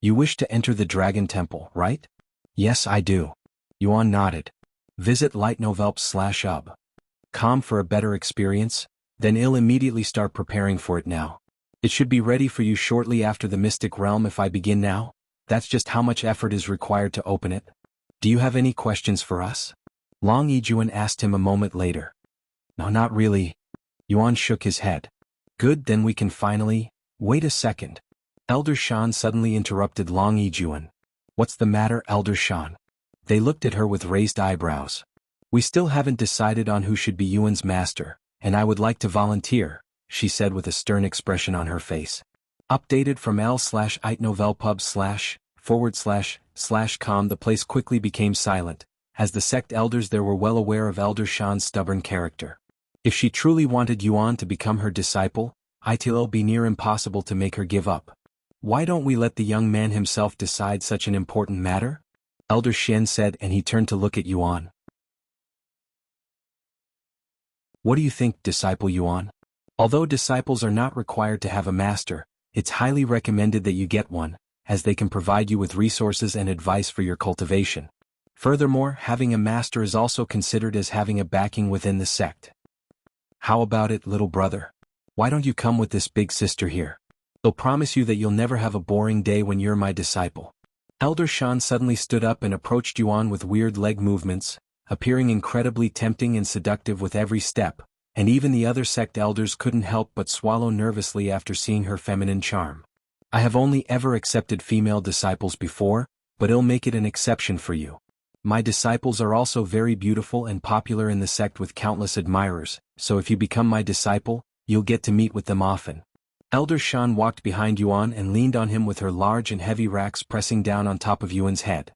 You wish to enter the Dragon Temple, right? Yes, I do. Yuan nodded. Visit lightnovelps.com for a better experience, then I'll immediately start preparing for it now. It should be ready for you shortly after the Mystic Realm if I begin now. That's just how much effort is required to open it. Do you have any questions for us? Long Yijuan asked him a moment later. No, not really. Yuan shook his head. Good, then we can finally. Wait a second. Elder Shan suddenly interrupted Long Yijuan. What's the matter, Elder Shan? They looked at her with raised eyebrows. We still haven't decided on who should be Yuan's master, and I would like to volunteer, she said with a stern expression on her face. Updated from l/itnovelpub//com. The place quickly became silent. As the sect elders there were well aware of Elder Shan's stubborn character. If she truly wanted Yuan to become her disciple, it'll be near impossible to make her give up. Why don't we let the young man himself decide such an important matter? Elder Shen said, and he turned to look at Yuan. What do you think, Disciple Yuan? Although disciples are not required to have a master, it's highly recommended that you get one, as they can provide you with resources and advice for your cultivation. Furthermore, having a master is also considered as having a backing within the sect. How about it, little brother? Why don't you come with this big sister here? They'll promise you that you'll never have a boring day when you're my disciple. Elder Shan suddenly stood up and approached Yuan with weird leg movements, appearing incredibly tempting and seductive with every step, and even the other sect elders couldn't help but swallow nervously after seeing her feminine charm. I have only ever accepted female disciples before, but I'll make it an exception for you. My disciples are also very beautiful and popular in the sect with countless admirers, so if you become my disciple, you'll get to meet with them often. Elder Shan walked behind Yuan and leaned on him with her large and heavy racks pressing down on top of Yuan's head.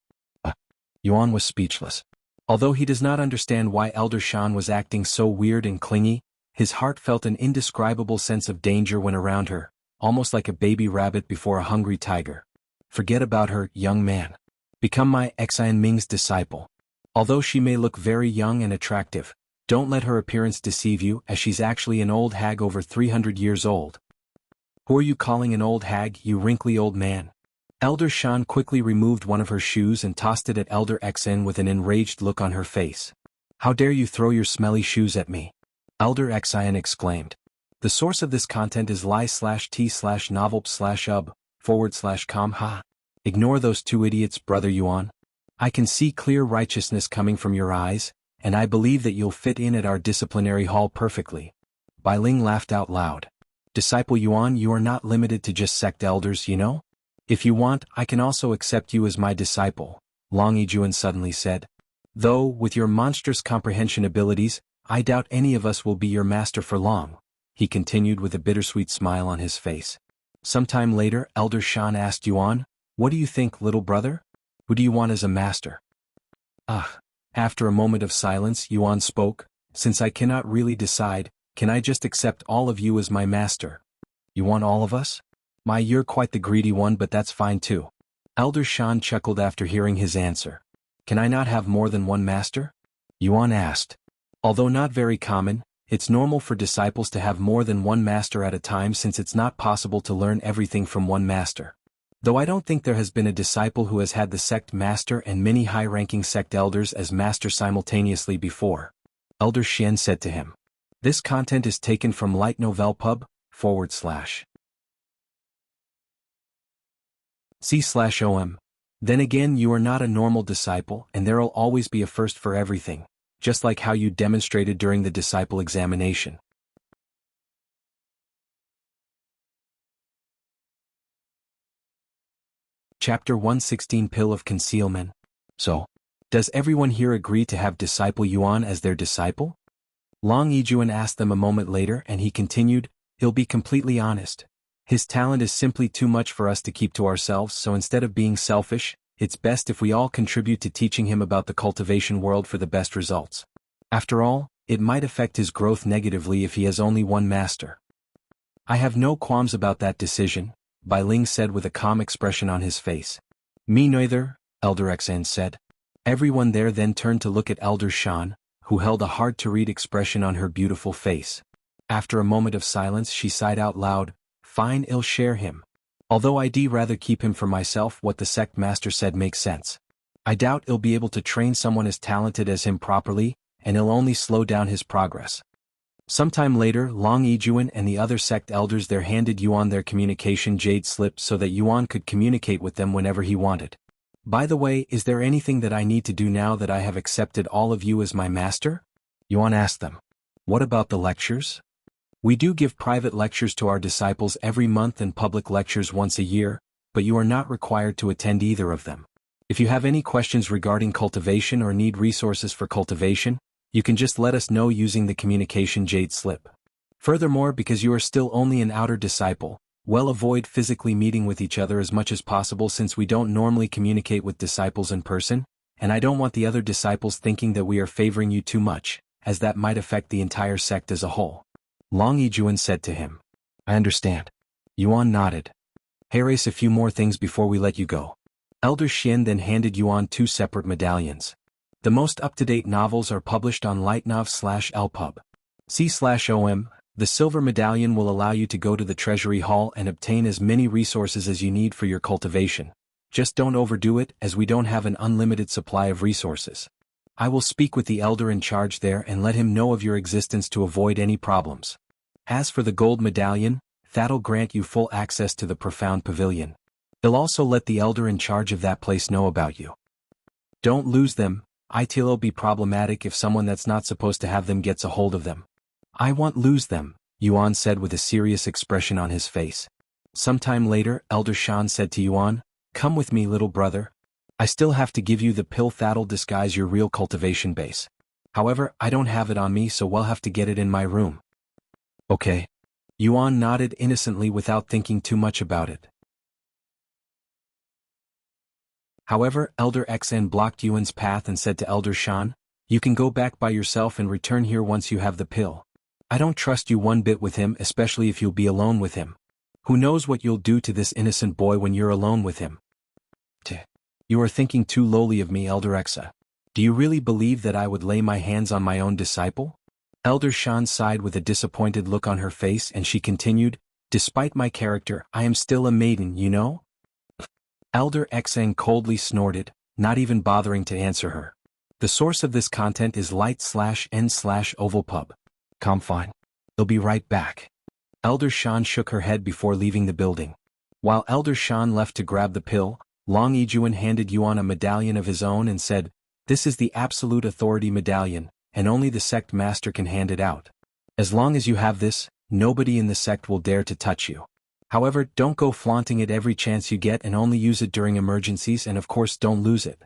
Yuan was speechless. Although he does not understand why Elder Shan was acting so weird and clingy, his heart felt an indescribable sense of danger when around her, almost like a baby rabbit before a hungry tiger. Forget about her, young man. Become my Xian Ming's disciple. Although she may look very young and attractive, don't let her appearance deceive you, as she's actually an old hag over 300 years old. Who are you calling an old hag, you wrinkly old man? Elder Shan quickly removed one of her shoes and tossed it at Elder Xian with an enraged look on her face. How dare you throw your smelly shoes at me? Elder Xian exclaimed. The source of this content is lie/t/novelp/ub/com. Ha. Ignore those two idiots, Brother Yuan. I can see clear righteousness coming from your eyes, and I believe that you'll fit in at our disciplinary hall perfectly. Bai Ling laughed out loud. Disciple Yuan, you are not limited to just sect elders, you know? If you want, I can also accept you as my disciple, Long Yijuan suddenly said. Though, with your monstrous comprehension abilities, I doubt any of us will be your master for long, he continued with a bittersweet smile on his face. Sometime later, Elder Shan asked Yuan, what do you think, little brother? Who do you want as a master? After a moment of silence, Yuan spoke, since I cannot really decide, can I just accept all of you as my master? You want all of us? You're quite the greedy one, but that's fine too. Elder Shan chuckled after hearing his answer. Can I not have more than one master? Yuan asked. Although not very common, it's normal for disciples to have more than one master at a time since it's not possible to learn everything from one master. Though I don't think there has been a disciple who has had the sect master and many high-ranking sect elders as master simultaneously before. Elder Shen said to him. This content is taken from lightnovelpub/c/om. Then again, you are not a normal disciple, and there'll always be a first for everything, just like how you demonstrated during the disciple examination. Chapter 116 Pill of Concealmen. So, does everyone here agree to have Disciple Yuan as their disciple? Long Yijuan asked them a moment later, and he continued, He'll be completely honest. His talent is simply too much for us to keep to ourselves, so instead of being selfish, it's best if we all contribute to teaching him about the cultivation world for the best results. After all, it might affect his growth negatively if he has only one master. I have no qualms about that decision, Bai Ling said with a calm expression on his face. Me neither, Elder Xan said. Everyone there then turned to look at Elder Shan, who held a hard-to-read expression on her beautiful face. After a moment of silence she sighed out loud, "Fine, I'll share him. Although I'd rather keep him for myself. What the sect master said makes sense. I doubt I'll be able to train someone as talented as him properly, and it'll only slow down his progress." Sometime later, Long Yijuan and the other sect elders there handed Yuan their communication jade slip so that Yuan could communicate with them whenever he wanted. "By the way, is there anything that I need to do now that I have accepted all of you as my master?" Yuan asked them. "What about the lectures? We do give private lectures to our disciples every month and public lectures once a year, but you are not required to attend either of them. If you have any questions regarding cultivation or need resources for cultivation, you can just let us know using the communication jade slip. Furthermore, because you are still only an outer disciple, well, avoid physically meeting with each other as much as possible since we don't normally communicate with disciples in person, and I don't want the other disciples thinking that we are favoring you too much, as that might affect the entire sect as a whole." Long Yijuan said to him. "I understand." Yuan nodded. "Erase a few more things before we let you go." Elder Xian then handed Yuan 2 separate medallions. The most up-to-date novels are published on Lightnov/LPub. C/OM. The silver medallion will allow you to go to the treasury hall and obtain as many resources as you need for your cultivation. Just don't overdo it, as we don't have an unlimited supply of resources. I will speak with the elder in charge there and let him know of your existence to avoid any problems. As for the gold medallion, that'll grant you full access to the profound pavilion. They'll also let the elder in charge of that place know about you. Don't lose them. It'll be problematic if someone that's not supposed to have them gets a hold of them. I won't lose them, Yuan said with a serious expression on his face. Sometime later, Elder Shan said to Yuan, "Come with me, little brother. I still have to give you the pill that'll disguise your real cultivation base. However, I don't have it on me, so we'll have to get it in my room." "Okay." Yuan nodded innocently without thinking too much about it. However, Elder Xn blocked Yuan's path and said to Elder Shan, "You can go back by yourself and return here once you have the pill. I don't trust you one bit with him, especially if you'll be alone with him. Who knows what you'll do to this innocent boy when you're alone with him?" "You are thinking too lowly of me, Elder Exa. Do you really believe that I would lay my hands on my own disciple?" Elder Shan sighed with a disappointed look on her face and she continued, "Despite my character, I am still a maiden, you know?" Elder Xn coldly snorted, not even bothering to answer her. The source of this content is light/n/ovalpub. Fine. They'll be right back. Elder Shan shook her head before leaving the building. While Elder Shan left to grab the pill, Long Yijuan handed Yuan a medallion of his own and said, "This is the absolute authority medallion, and only the sect master can hand it out. As long as you have this, nobody in the sect will dare to touch you. However, don't go flaunting it every chance you get and only use it during emergencies, and of course don't lose it."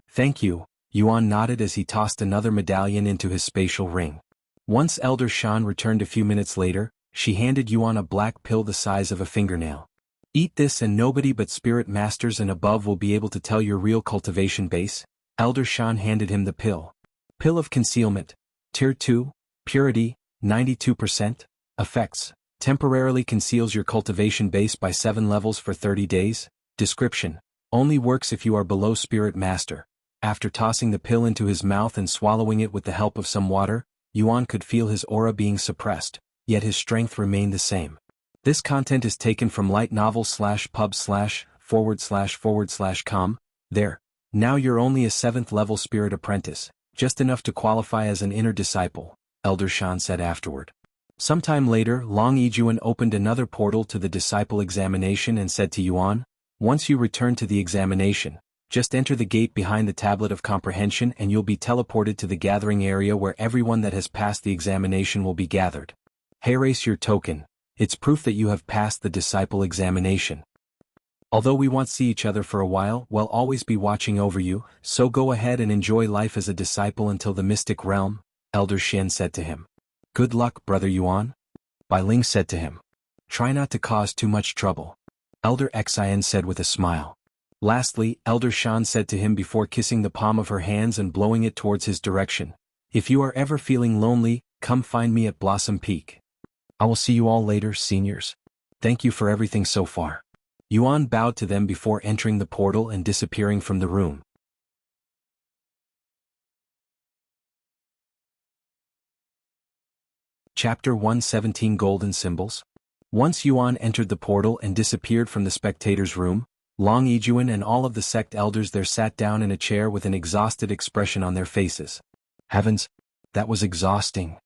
"Thank you," Yuan nodded as he tossed another medallion into his spatial ring. Once Elder Shan returned a few minutes later, she handed Yuan a black pill the size of a fingernail. "Eat this and nobody but spirit masters and above will be able to tell your real cultivation base." Elder Shan handed him the pill. Pill of Concealment. Tier 2, Purity, 92%, Effects. Temporarily conceals your cultivation base by 7 levels for 30 days. Description. Only works if you are below Spirit Master. After tossing the pill into his mouth and swallowing it with the help of some water, Yuan could feel his aura being suppressed, yet his strength remained the same. This content is taken from lightnovel/pub////com. There. Now you're only a 7th level Spirit Apprentice, just enough to qualify as an inner disciple, Elder Shan said afterward. Sometime later, Long Yijuan opened another portal to the disciple examination and said to Yuan, "Once you return to the examination, just enter the gate behind the tablet of comprehension and you'll be teleported to the gathering area where everyone that has passed the examination will be gathered. Erase your token. It's proof that you have passed the disciple examination. Although we won't see each other for a while, we'll always be watching over you, so go ahead and enjoy life as a disciple until the mystic realm," Elder Shen said to him. "Good luck, Brother Yuan." Bai Ling said to him. Try not to cause too much trouble. Elder Xin said with a smile. Lastly, Elder Shan said to him before kissing the palm of her hands and blowing it towards his direction. If you are ever feeling lonely, come find me at Blossom Peak. I will see you all later, seniors. Thank you for everything so far. Yuan bowed to them before entering the portal and disappearing from the room. Chapter 117 Golden Symbols. Once Yuan entered the portal and disappeared from the spectators' room, Long Yijuan and all of the sect elders there sat down in a chair with an exhausted expression on their faces. Heavens, that was exhausting.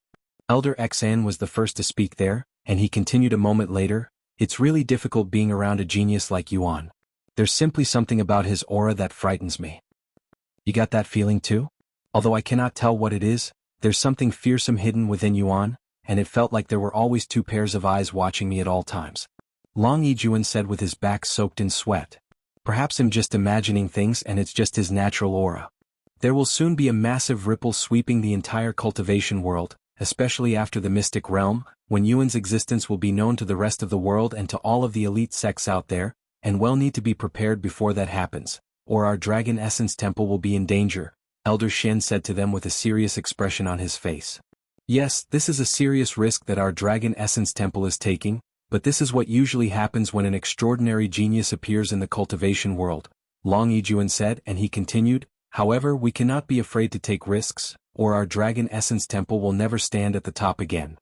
Elder Xin was the first to speak there, and he continued a moment later, it's really difficult being around a genius like Yuan. There's simply something about his aura that frightens me. You got that feeling too? Although I cannot tell what it is, there's something fearsome hidden within Yuan, and it felt like there were always two pairs of eyes watching me at all times. Long Yijuan said with his back soaked in sweat. Perhaps I'm just imagining things and it's just his natural aura. There will soon be a massive ripple sweeping the entire cultivation world, especially after the mystic realm, when Yuan's existence will be known to the rest of the world and to all of the elite sects out there, and we'll need to be prepared before that happens, or our Dragon Essence Temple will be in danger, Elder Shen said to them with a serious expression on his face. Yes, this is a serious risk that our Dragon Essence Temple is taking, but this is what usually happens when an extraordinary genius appears in the cultivation world, Long Yijuan said, and he continued, however, we cannot be afraid to take risks, or our Dragon Essence Temple will never stand at the top again.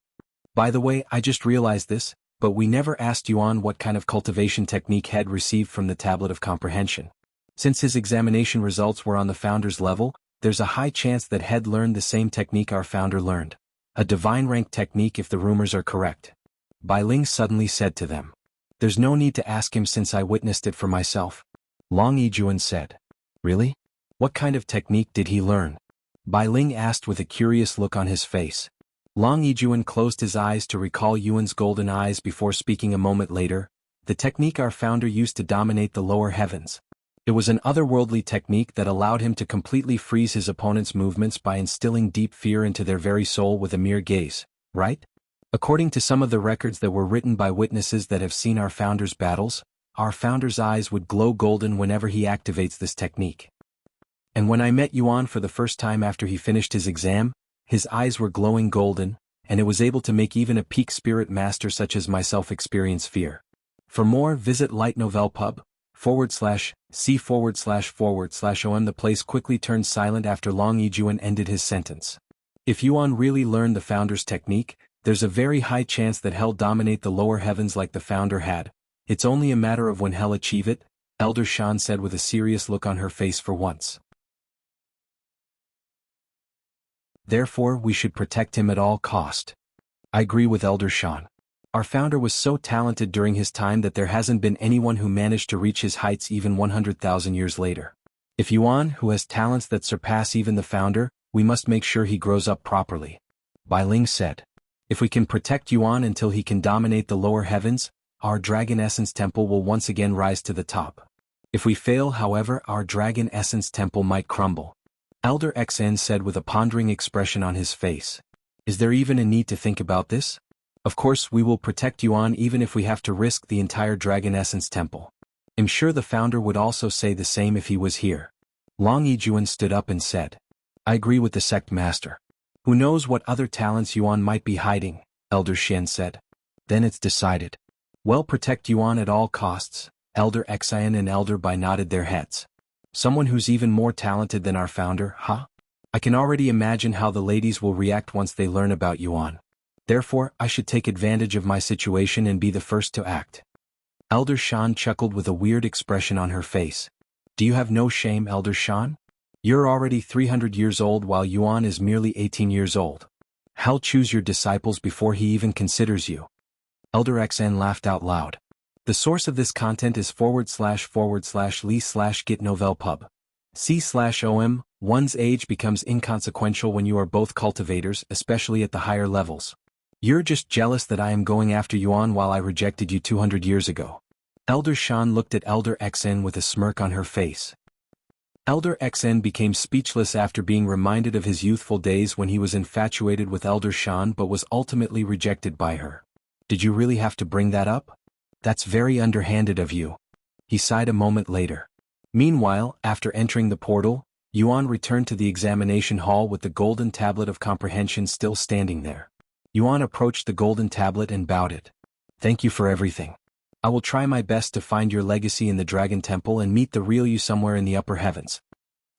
By the way, I just realized this, but we never asked Yuan what kind of cultivation technique Head received from the Tablet of Comprehension. Since his examination results were on the founder's level, there's a high chance that Head learned the same technique our founder learned. A divine rank technique if the rumors are correct. Bai Ling suddenly said to them. There's no need to ask him since I witnessed it for myself. Long Yijuan said. Really? What kind of technique did he learn? Bai Ling asked with a curious look on his face. Long Yijuan closed his eyes to recall Yuan's golden eyes before speaking a moment later. The technique our founder used to dominate the lower heavens. It was an otherworldly technique that allowed him to completely freeze his opponent's movements by instilling deep fear into their very soul with a mere gaze, right? According to some of the records that were written by witnesses that have seen our founder's battles, our founder's eyes would glow golden whenever he activates this technique. And when I met Yuan for the first time after he finished his exam, his eyes were glowing golden, and it was able to make even a peak spirit master such as myself experience fear. For more, visit lightnovelpub.c///OM. The place quickly turned silent after Long Yijuan ended his sentence. If Yuan really learned the founder's technique, there's a very high chance that Hell dominate the lower heavens like the founder had. It's only a matter of when Hell achieve it, Elder Shan said with a serious look on her face for once. Therefore, we should protect him at all cost. I agree with Elder Shan. Our founder was so talented during his time that there hasn't been anyone who managed to reach his heights even 100,000 years later. If Yuan, who has talents that surpass even the founder, we must make sure he grows up properly. Bai Ling said. If we can protect Yuan until he can dominate the lower heavens, our Dragon Essence Temple will once again rise to the top. If we fail, however, our Dragon Essence Temple might crumble. Elder Xin said with a pondering expression on his face. Is there even a need to think about this? Of course, we will protect Yuan even if we have to risk the entire Dragon Essence Temple. I'm sure the founder would also say the same if he was here. Long Yijuan stood up and said. I agree with the sect master. Who knows what other talents Yuan might be hiding, Elder Shen said. Then it's decided. Well, protect Yuan at all costs, Elder Xin and Elder Bai nodded their heads. Someone who's even more talented than our founder, huh? I can already imagine how the ladies will react once they learn about Yuan. Therefore, I should take advantage of my situation and be the first to act. Elder Shan chuckled with a weird expression on her face. Do you have no shame, Elder Shan? You're already 300 years old while Yuan is merely 18 years old. Hell choose your disciples before he even considers you. Elder Xin laughed out loud. The source of this content is //lee/git-novel-pub. C/OM, one's age becomes inconsequential when you are both cultivators, especially at the higher levels. You're just jealous that I am going after Yuan while I rejected you 200 years ago. Elder Shan looked at Elder Xin with a smirk on her face. Elder Xin became speechless after being reminded of his youthful days when he was infatuated with Elder Shan but was ultimately rejected by her. Did you really have to bring that up? That's very underhanded of you. He sighed a moment later. Meanwhile, after entering the portal, Yuan returned to the examination hall with the golden tablet of comprehension still standing there. Yuan approached the golden tablet and bowed it. Thank you for everything. I will try my best to find your legacy in the Dragon Temple and meet the real you somewhere in the upper heavens.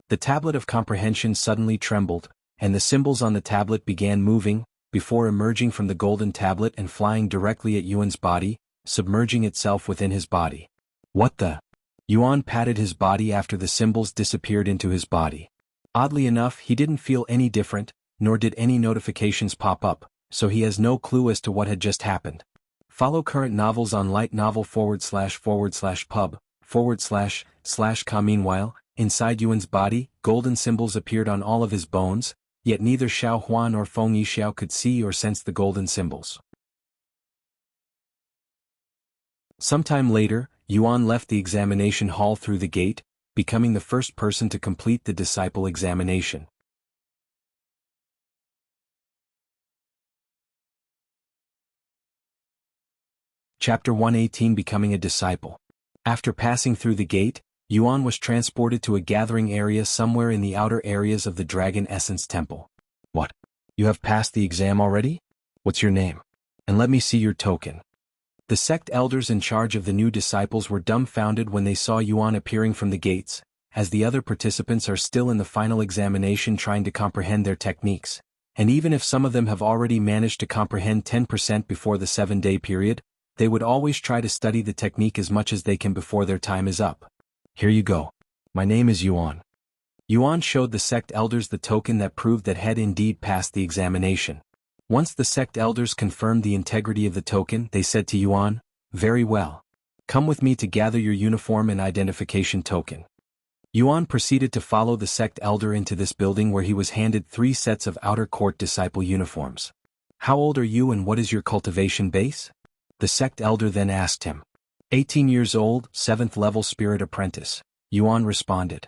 The tablet of comprehension suddenly trembled, and the symbols on the tablet began moving, before emerging from the golden tablet and flying directly at Yuan's body, submerging itself within his body. What the? Yuan patted his body after the symbols disappeared into his body. Oddly enough, he didn't feel any different, nor did any notifications pop up, so he has no clue as to what had just happened. Follow current novels on lightnovel/pub/com. Meanwhile, inside Yuan's body, golden symbols appeared on all of his bones, yet neither Xiao Hua nor Feng Yixiao could see or sense the golden symbols. Sometime later, Yuan left the examination hall through the gate, becoming the first person to complete the disciple examination. Chapter 118 Becoming a Disciple. After passing through the gate, Yuan was transported to a gathering area somewhere in the outer areas of the Dragon Essence Temple. What? You have passed the exam already? What's your name? And let me see your token. The sect elders in charge of the new disciples were dumbfounded when they saw Yuan appearing from the gates, as the other participants are still in the final examination trying to comprehend their techniques, and even if some of them have already managed to comprehend 10% before the 7-day period, they would always try to study the technique as much as they can before their time is up. Here you go. My name is Yuan. Yuan showed the sect elders the token that proved that had indeed passed the examination. Once the sect elders confirmed the integrity of the token, they said to Yuan, "Very well. Come with me to gather your uniform and identification token." Yuan proceeded to follow the sect elder into this building where he was handed 3 sets of outer court disciple uniforms. How old are you and what is your cultivation base? The sect elder then asked him. 18 years old, 7th level spirit apprentice. Yuan responded.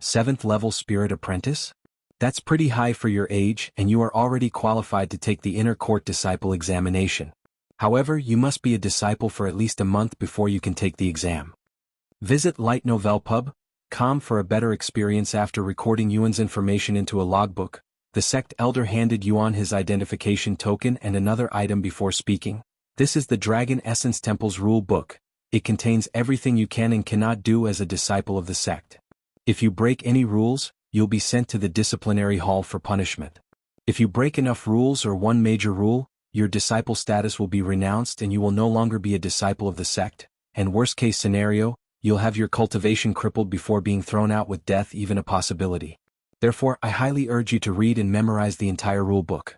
7th level spirit apprentice? That's pretty high for your age and you are already qualified to take the inner court disciple examination. However, you must be a disciple for at least a month before you can take the exam. Visit lightnovel.pub.com for a better experience. After recording Yuan's information into a logbook, the sect elder handed Yuan his identification token and another item before speaking. This is the Dragon Essence Temple's rule book. It contains everything you can and cannot do as a disciple of the sect. If you break any rules, you'll be sent to the disciplinary hall for punishment. If you break enough rules or one major rule, your disciple status will be renounced and you will no longer be a disciple of the sect, and worst case scenario, you'll have your cultivation crippled before being thrown out with death even a possibility. Therefore, I highly urge you to read and memorize the entire rule book.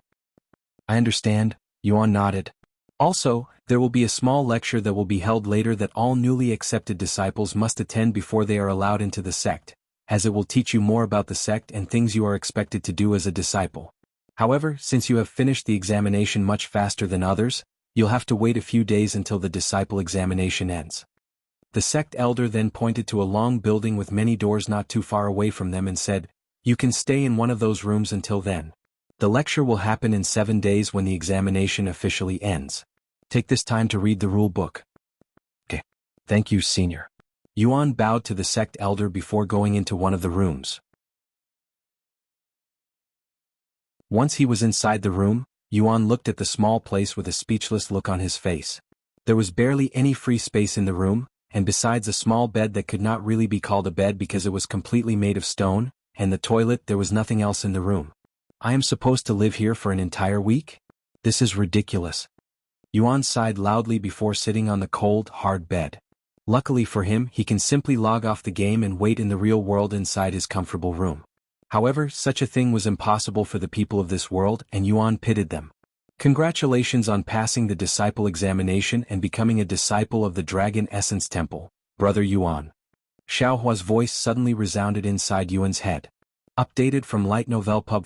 I understand, Yuan nodded. Also, there will be a small lecture that will be held later that all newly accepted disciples must attend before they are allowed into the sect, as it will teach you more about the sect and things you are expected to do as a disciple. However, since you have finished the examination much faster than others, you'll have to wait a few days until the disciple examination ends. The sect elder then pointed to a long building with many doors not too far away from them and said, "You can stay in one of those rooms until then. The lecture will happen in 7 days when the examination officially ends. Take this time to read the rule book." Okay. Thank you, senior. Yuan bowed to the sect elder before going into one of the rooms. Once he was inside the room, Yuan looked at the small place with a speechless look on his face. There was barely any free space in the room, and besides a small bed that could not really be called a bed because it was completely made of stone, and the toilet, there was nothing else in the room. I am supposed to live here for an entire week? This is ridiculous. Yuan sighed loudly before sitting on the cold, hard bed. Luckily for him, he can simply log off the game and wait in the real world inside his comfortable room. However, such a thing was impossible for the people of this world, and Yuan pitied them. Congratulations on passing the disciple examination and becoming a disciple of the Dragon Essence Temple, Brother Yuan. Xiaohua's voice suddenly resounded inside Yuan's head. Updated from lightnovelpub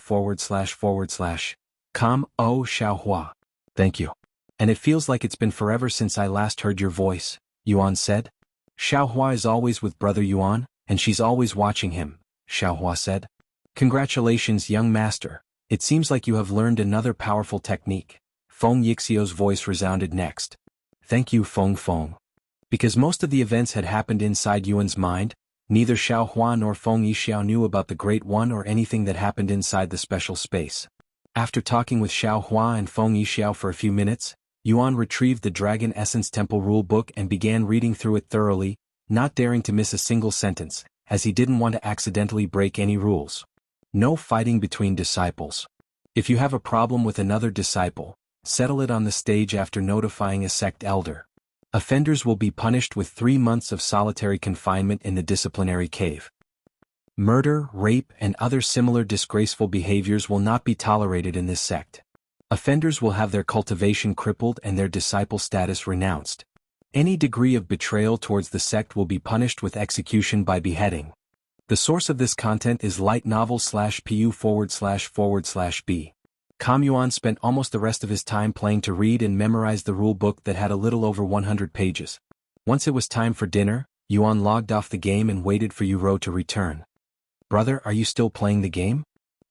//com. Oh, Xiaohua. Thank you. And it feels like it's been forever since I last heard your voice, Yuan said. Xiaohua is always with Brother Yuan, and she's always watching him, Xiaohua said. Congratulations, young master. It seems like you have learned another powerful technique. Feng Yixio's voice resounded next. Thank you, Feng Feng. Because most of the events had happened inside Yuan's mind, neither Xiao Hua nor Feng Yixiao knew about the Great One or anything that happened inside the special space. After talking with Xiao Hua and Feng Yixiao for a few minutes, Yuan retrieved the Dragon Essence Temple rulebook and began reading through it thoroughly, not daring to miss a single sentence, as he didn't want to accidentally break any rules. No fighting between disciples. If you have a problem with another disciple, settle it on the stage after notifying a sect elder. Offenders will be punished with 3 months of solitary confinement in the disciplinary cave. Murder, rape, and other similar disgraceful behaviors will not be tolerated in this sect. Offenders will have their cultivation crippled and their disciple status renounced. Any degree of betrayal towards the sect will be punished with execution by beheading. The source of this content is lightnovel/pu//b. Yuan spent almost the rest of his time playing to read and memorize the rule book that had a little over 100 pages. Once it was time for dinner, Yuan logged off the game and waited for Yuro to return. Brother, are you still playing the game?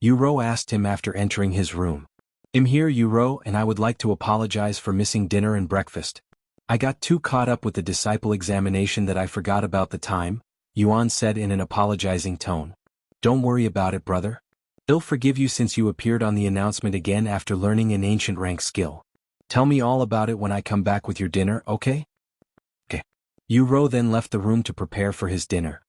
Yuro asked him after entering his room. I'm here, Yuro, and I would like to apologize for missing dinner and breakfast. I got too caught up with the disciple examination that I forgot about the time, Yuan said in an apologizing tone. Don't worry about it, brother. I'll forgive you since you appeared on the announcement again after learning an ancient rank skill. Tell me all about it when I come back with your dinner, okay? Okay. Yuro then left the room to prepare for his dinner.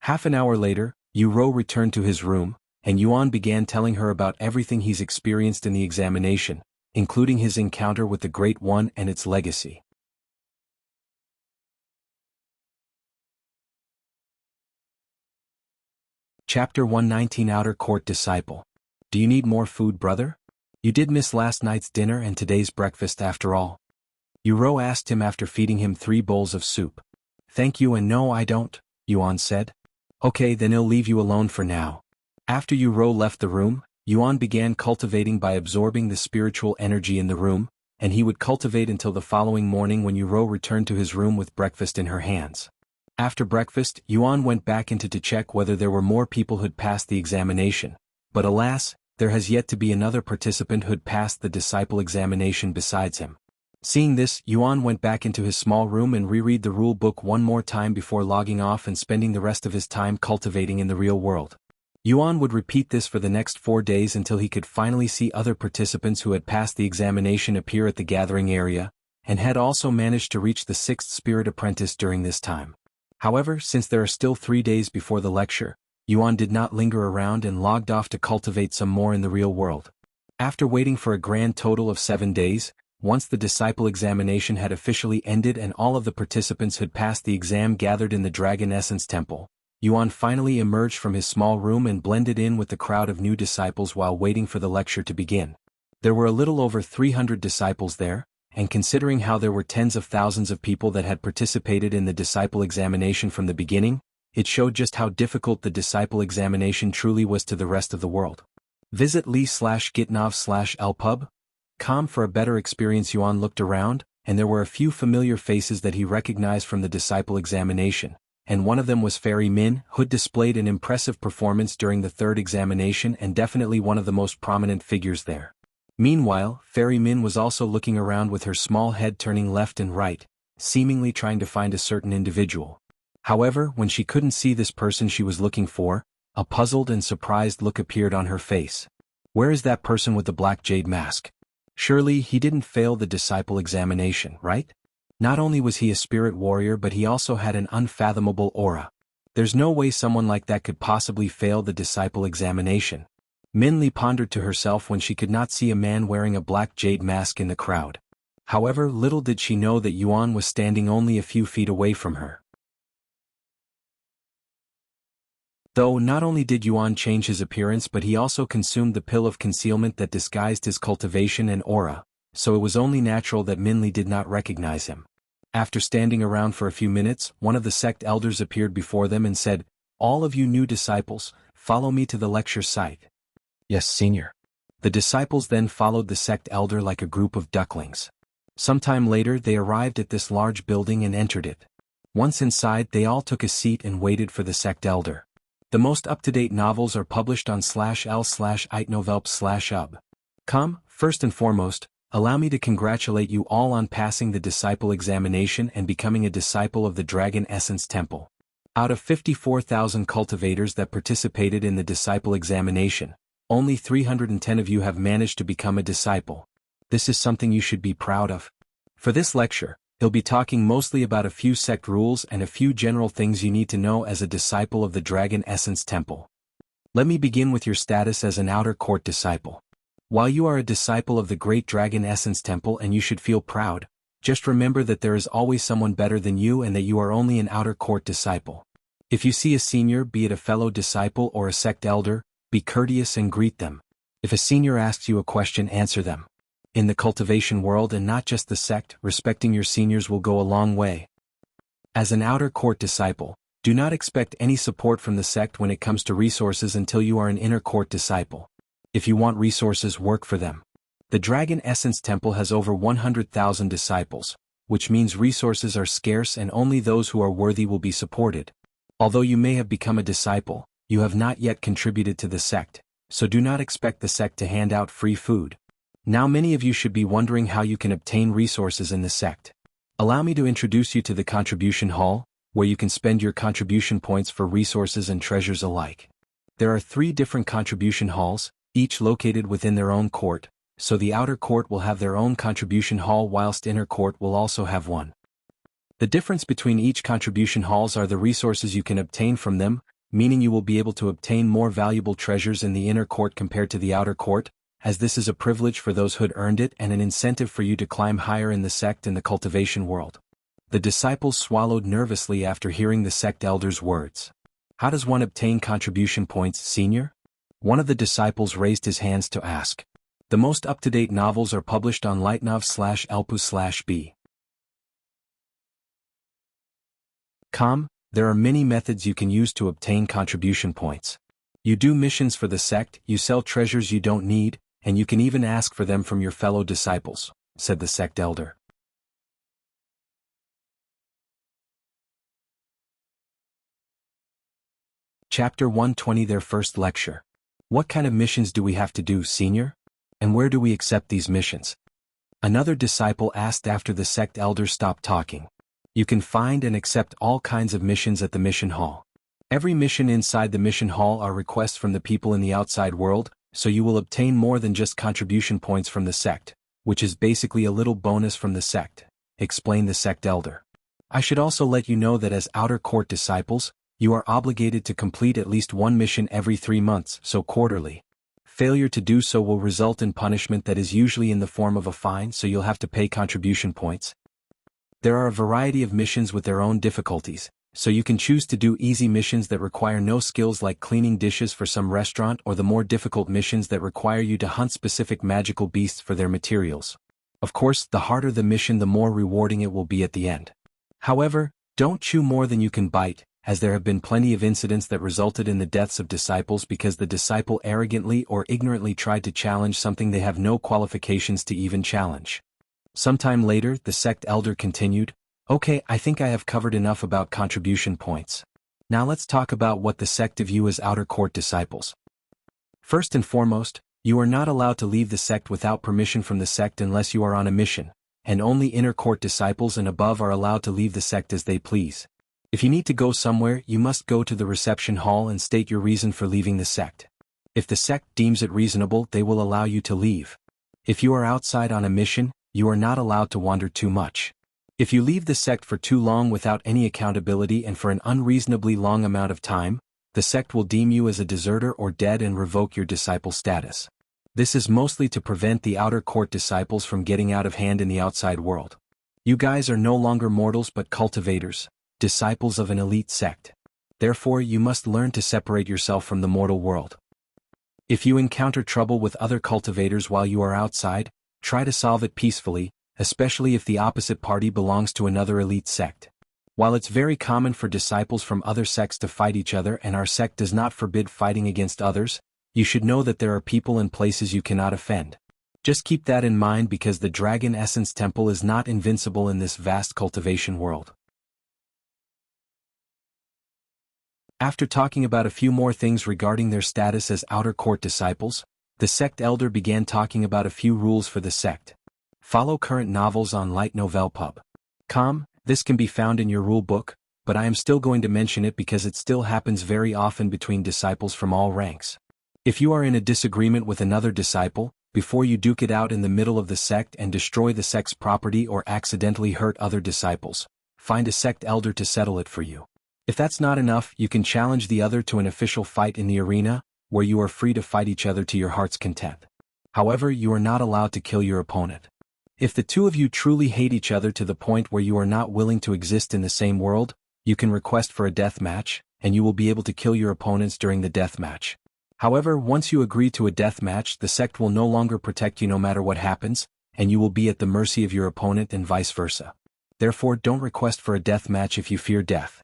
Half an hour later, Yuro returned to his room, and Yuan began telling her about everything he's experienced in the examination, including his encounter with the Great One and its legacy. Chapter 119 Outer Court Disciple. Do you need more food, brother? You did miss last night's dinner and today's breakfast after all. Yuro asked him after feeding him 3 bowls of soup. Thank you and no I don't, Yuan said. Okay, then I'll leave you alone for now. After Yuro left the room, Yuan began cultivating by absorbing the spiritual energy in the room, and he would cultivate until the following morning when Yuro returned to his room with breakfast in her hands. After breakfast, Yuan went back into to check whether there were more people who'd passed the examination, but alas, there has yet to be another participant who'd passed the disciple examination besides him. Seeing this, Yuan went back into his small room and reread the rule book one more time before logging off and spending the rest of his time cultivating in the real world. Yuan would repeat this for the next 4 days until he could finally see other participants who had passed the examination appear at the gathering area, and had also managed to reach the 6th Spirit Apprentice during this time. However, since there are still 3 days before the lecture, Yuan did not linger around and logged off to cultivate some more in the real world. After waiting for a grand total of 7 days, once the disciple examination had officially ended and all of the participants had passed the exam gathered in the Dragon Essence Temple, Yuan finally emerged from his small room and blended in with the crowd of new disciples while waiting for the lecture to begin. There were a little over 300 disciples there, and considering how there were tens of thousands of people that had participated in the disciple examination from the beginning, it showed just how difficult the disciple examination truly was to the rest of the world. Visit li/gitnov/lpub.com for a better experience. Yuan looked around, and there were a few familiar faces that he recognized from the disciple examination, and one of them was Fairy Min, who displayed an impressive performance during the 3rd examination and definitely one of the most prominent figures there. Meanwhile, Fairy Min was also looking around with her small head turning left and right, seemingly trying to find a certain individual. However, when she couldn't see this person she was looking for, a puzzled and surprised look appeared on her face. Where is that person with the black jade mask? Surely he didn't fail the disciple examination, right? Not only was he a spirit warrior but he also had an unfathomable aura. There's no way someone like that could possibly fail the disciple examination. Min Li pondered to herself when she could not see a man wearing a black jade mask in the crowd. However, little did she know that Yuan was standing only a few feet away from her. Though not only did Yuan change his appearance but he also consumed the pill of concealment that disguised his cultivation and aura, so it was only natural that Min Li did not recognize him. After standing around for a few minutes, one of the sect elders appeared before them and said, "All of you new disciples, follow me to the lecture site." "Yes, senior." The disciples then followed the sect elder like a group of ducklings. Sometime later they arrived at this large building and entered it. Once inside they all took a seat and waited for the sect elder. The most up-to-date novels are published on /l/itnovelp/ub. First and foremost, allow me to congratulate you all on passing the disciple examination and becoming a disciple of the Dragon Essence Temple. Out of 54,000 cultivators that participated in the disciple examination, only 310 of you have managed to become a disciple. This is something you should be proud of. For this lecture, he'll be talking mostly about a few sect rules and a few general things you need to know as a disciple of the Dragon Essence Temple. Let me begin with your status as an outer court disciple. While you are a disciple of the Great Dragon Essence Temple and you should feel proud, just remember that there is always someone better than you and that you are only an outer court disciple. If you see a senior, be it a fellow disciple or a sect elder, be courteous and greet them. If a senior asks you a question, answer them. In the cultivation world and not just the sect, respecting your seniors will go a long way. As an outer court disciple, do not expect any support from the sect when it comes to resources until you are an inner court disciple. If you want resources, work for them. The Dragon Essence Temple has over 100,000 disciples, which means resources are scarce and only those who are worthy will be supported. Although you may have become a disciple, you have not yet contributed to the sect, so do not expect the sect to hand out free food. Now many of you should be wondering how you can obtain resources in the sect. Allow me to introduce you to the Contribution Hall, where you can spend your contribution points for resources and treasures alike. There are 3 different contribution halls, each located within their own court, so the outer court will have their own contribution hall whilst inner court will also have one. The difference between each contribution halls are the resources you can obtain from them, meaning you will be able to obtain more valuable treasures in the inner court compared to the outer court, as this is a privilege for those who had earned it and an incentive for you to climb higher in the sect and the cultivation world. The disciples swallowed nervously after hearing the sect elder's words. How does one obtain contribution points, senior? One of the disciples raised his hands to ask. The most up-to-date novels are published on lightnov/elpu/b. There are many methods you can use to obtain contribution points. You do missions for the sect, you sell treasures you don't need, and you can even ask for them from your fellow disciples, said the sect elder. Chapter 120, their first lecture. What kind of missions do we have to do, senior? And where do we accept these missions? Another disciple asked after the sect elder stopped talking. You can find and accept all kinds of missions at the mission hall. Every mission inside the mission hall are requests from the people in the outside world, so you will obtain more than just contribution points from the sect, which is basically a little bonus from the sect, explained the sect elder. I should also let you know that as outer court disciples, you are obligated to complete at least one mission every 3 months, so quarterly. Failure to do so will result in punishment that is usually in the form of a fine, so you'll have to pay contribution points. There are a variety of missions with their own difficulties, so you can choose to do easy missions that require no skills like cleaning dishes for some restaurant or the more difficult missions that require you to hunt specific magical beasts for their materials. Of course, the harder the mission, the more rewarding it will be at the end. However, don't chew more than you can bite, as there have been plenty of incidents that resulted in the deaths of disciples because the disciple arrogantly or ignorantly tried to challenge something they have no qualifications to even challenge. Sometime later, the sect elder continued, Okay, I think I have covered enough about contribution points. Now let's talk about what the sect of you as outer court disciples. First and foremost, you are not allowed to leave the sect without permission from the sect unless you are on a mission, and only inner court disciples and above are allowed to leave the sect as they please. If you need to go somewhere, you must go to the reception hall and state your reason for leaving the sect. If the sect deems it reasonable, they will allow you to leave. If you are outside on a mission, you are not allowed to wander too much. If you leave the sect for too long without any accountability and for an unreasonably long amount of time, the sect will deem you as a deserter or dead and revoke your disciple status. This is mostly to prevent the outer court disciples from getting out of hand in the outside world. You guys are no longer mortals but cultivators, disciples of an elite sect. Therefore, you must learn to separate yourself from the mortal world. If you encounter trouble with other cultivators while you are outside, try to solve it peacefully, especially if the opposite party belongs to another elite sect. While it's very common for disciples from other sects to fight each other and our sect does not forbid fighting against others, you should know that there are people and places you cannot offend. Just keep that in mind because the Dragon Essence Temple is not invincible in this vast cultivation world. After talking about a few more things regarding their status as outer court disciples, the sect elder began talking about a few rules for the sect. Follow current novels on lightnovelpub.com. This can be found in your rule book, but I am still going to mention it because it still happens very often between disciples from all ranks. If you are in a disagreement with another disciple, before you duke it out in the middle of the sect and destroy the sect's property or accidentally hurt other disciples, find a sect elder to settle it for you. If that's not enough, you can challenge the other to an official fight in the arena, where you are free to fight each other to your heart's content. However, you are not allowed to kill your opponent. If the two of you truly hate each other to the point where you are not willing to exist in the same world, you can request for a death match, and you will be able to kill your opponents during the death match. However, once you agree to a death match, the sect will no longer protect you no matter what happens, and you will be at the mercy of your opponent and vice versa. Therefore, don't request for a death match if you fear death.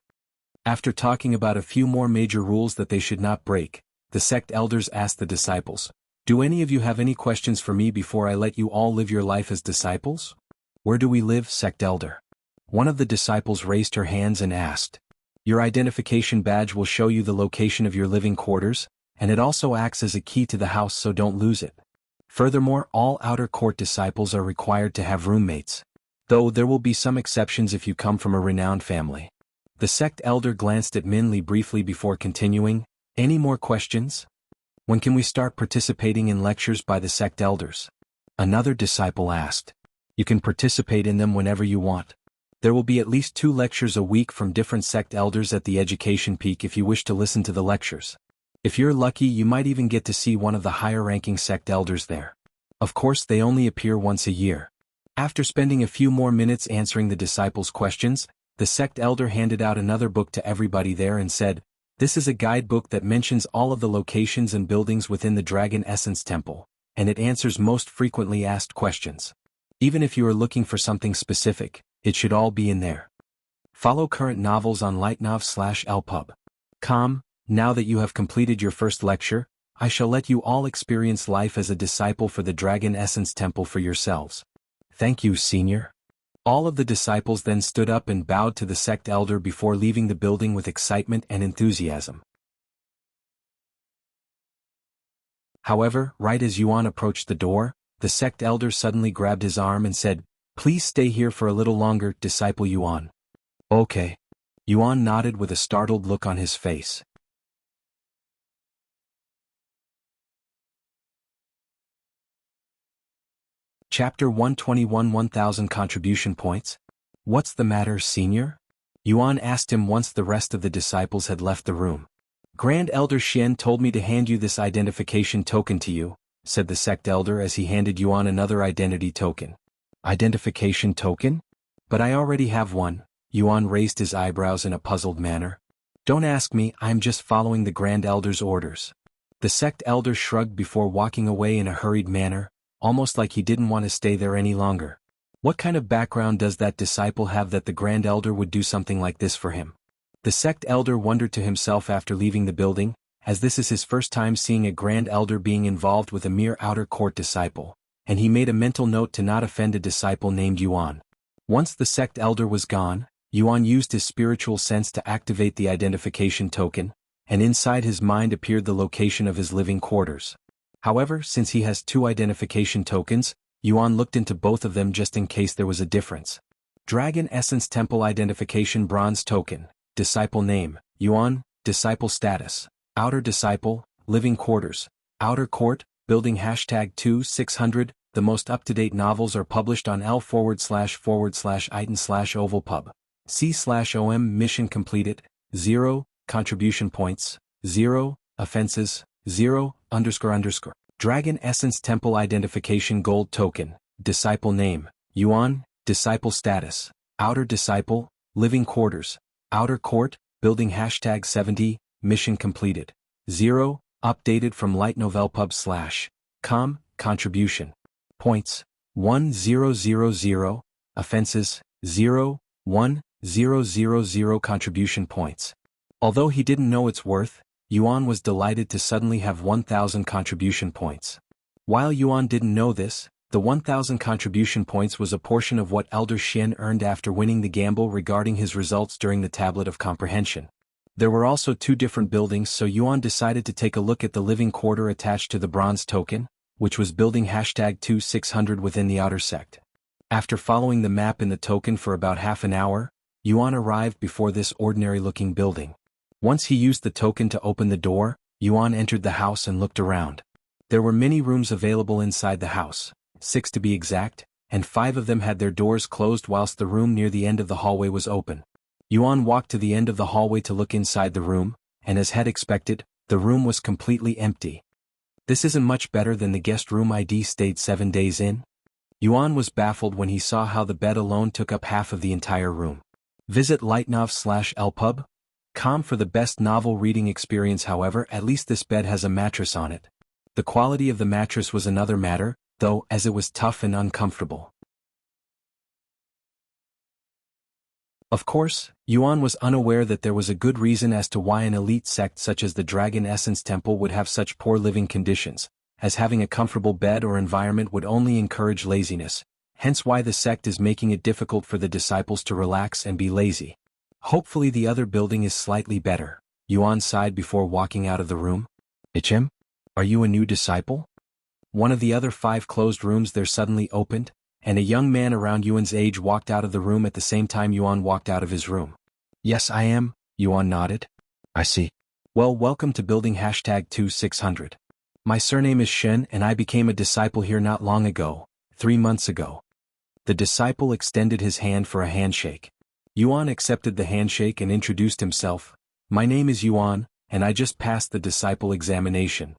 After talking about a few more major rules that they should not break, the sect elders asked the disciples, "Do any of you have any questions for me before I let you all live your life as disciples?" "Where do we live, sect elder?" One of the disciples raised her hands and asked. "Your identification badge will show you the location of your living quarters, and it also acts as a key to the house, so don't lose it. Furthermore, all outer court disciples are required to have roommates, though there will be some exceptions if you come from a renowned family." The sect elder glanced at Min Li briefly before continuing, "Any more questions? When can we start participating in lectures by the sect elders?" Another disciple asked. "You can participate in them whenever you want. There will be at least 2 lectures a week from different sect elders at the education peak if you wish to listen to the lectures. If you're lucky, you might even get to see one of the higher-ranking sect elders there. Of course, they only appear once a year." After spending a few more minutes answering the disciples' questions, the sect elder handed out another book to everybody there and said, "This is a guidebook that mentions all of the locations and buildings within the Dragon Essence Temple, and it answers most frequently asked questions. Even if you are looking for something specific, it should all be in there. Follow current novels on lightnov.com. Now that you have completed your first lecture, I shall let you all experience life as a disciple for the Dragon Essence Temple for yourselves." "Thank you, Senior." All of the disciples then stood up and bowed to the sect elder before leaving the building with excitement and enthusiasm. However, right as Yuan approached the door, the sect elder suddenly grabbed his arm and said, "Please stay here for a little longer, disciple Yuan." "Okay." Yuan nodded with a startled look on his face. Chapter 121, 1000 Contribution Points. "What's the matter, Senior?" Yuan asked him once the rest of the disciples had left the room. "Grand Elder Xian told me to hand you this identification token to you," said the sect elder as he handed Yuan another identity token. "Identification token? But I already have one." Yuan raised his eyebrows in a puzzled manner. "Don't ask me, I'm just following the Grand Elder's orders." The sect elder shrugged before walking away in a hurried manner, almost like he didn't want to stay there any longer. What kind of background does that disciple have that the Grand Elder would do something like this for him? The sect elder wondered to himself after leaving the building, as this is his first time seeing a Grand Elder being involved with a mere outer court disciple, and he made a mental note to not offend a disciple named Yuan. Once the sect elder was gone, Yuan used his spiritual sense to activate the identification token, and inside his mind appeared the location of his living quarters. However, since he has 2 identification tokens, Yuan looked into both of them just in case there was a difference. Dragon Essence Temple Identification Bronze Token, Disciple Name, Yuan, Disciple Status, Outer Disciple, Living Quarters, Outer Court, Building #2600, the most up-to-date novels are published on L//Iton/Ovalpub. C/OM Mission completed, 0, Contribution points, 0, Offenses, 0, __. Dragon Essence Temple Identification Gold Token, Disciple Name, Yuan, Disciple Status, Outer Disciple, Living Quarters, Outer Court, Building #70, Mission completed, 0, updated from lightnovelpub.com, Contribution points, 1000, Offenses, 0, 1000 Contribution points. Although he didn't know its worth, Yuan was delighted to suddenly have 1000 contribution points. While Yuan didn't know this, the 1000 contribution points was a portion of what Elder Xian earned after winning the gamble regarding his results during the Tablet of Comprehension. There were also two different buildings, so Yuan decided to take a look at the living quarter attached to the bronze token, which was building #2600 within the outer sect. After following the map in the token for about half an hour, Yuan arrived before this ordinary-looking building. Once he used the token to open the door, Yuan entered the house and looked around. There were many rooms available inside the house, 6 to be exact, and 5 of them had their doors closed whilst the room near the end of the hallway was open. Yuan walked to the end of the hallway to look inside the room, and as had expected, the room was completely empty. This isn't much better than the guest room ID stayed 7 days in. Yuan was baffled when he saw how the bed alone took up half of the entire room. Visit lightnov.lpub.com for the best novel reading experience. However, at least this bed has a mattress on it. The quality of the mattress was another matter, though, as it was tough and uncomfortable. Of course, Yuan was unaware that there was a good reason as to why an elite sect such as the Dragon Essence Temple would have such poor living conditions, as having a comfortable bed or environment would only encourage laziness, hence why the sect is making it difficult for the disciples to relax and be lazy. Hopefully the other building is slightly better, Yuan sighed before walking out of the room. Ichim? Are you a new disciple? One of the other 5 closed rooms there suddenly opened, and a young man around Yuan's age walked out of the room at the same time Yuan walked out of his room. Yes, I am, Yuan nodded. I see. Well, welcome to building #2600. My surname is Shen and I became a disciple here not long ago, 3 months ago. The disciple extended his hand for a handshake. Yuan accepted the handshake and introduced himself. My name is Yuan, and I just passed the disciple examination.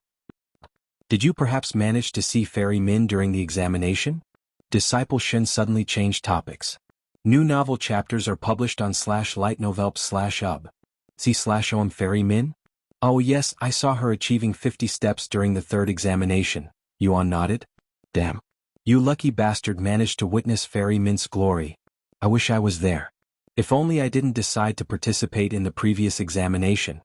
Did you perhaps manage to see Fairy Min during the examination? Disciple Shen suddenly changed topics. New novel chapters are published on /lightnovelp/ub. See/om Fairy Min? Oh yes, I saw her achieving 50 steps during the 3rd examination, Yuan nodded. Damn. You lucky bastard managed to witness Fairy Min's glory. I wish I was there. If only I didn't decide to participate in the previous examination.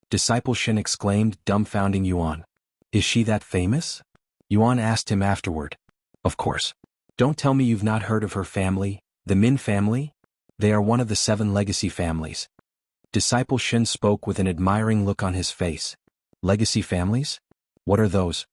Disciple Shen exclaimed, dumbfounding Yuan. Is she that famous? Yuan asked him afterward. Of course. Don't tell me you've not heard of her family, the Min family? They are one of the 7 legacy families. Disciple Shen spoke with an admiring look on his face. Legacy families? What are those?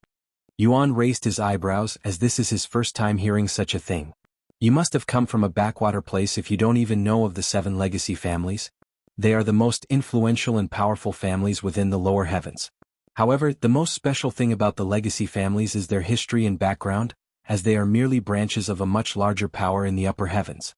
Yuan raised his eyebrows as this is his first time hearing such a thing. You must have come from a backwater place if you don't even know of the 7 legacy families. They are the most influential and powerful families within the lower heavens. However, the most special thing about the legacy families is their history and background, as they are merely branches of a much larger power in the upper heavens.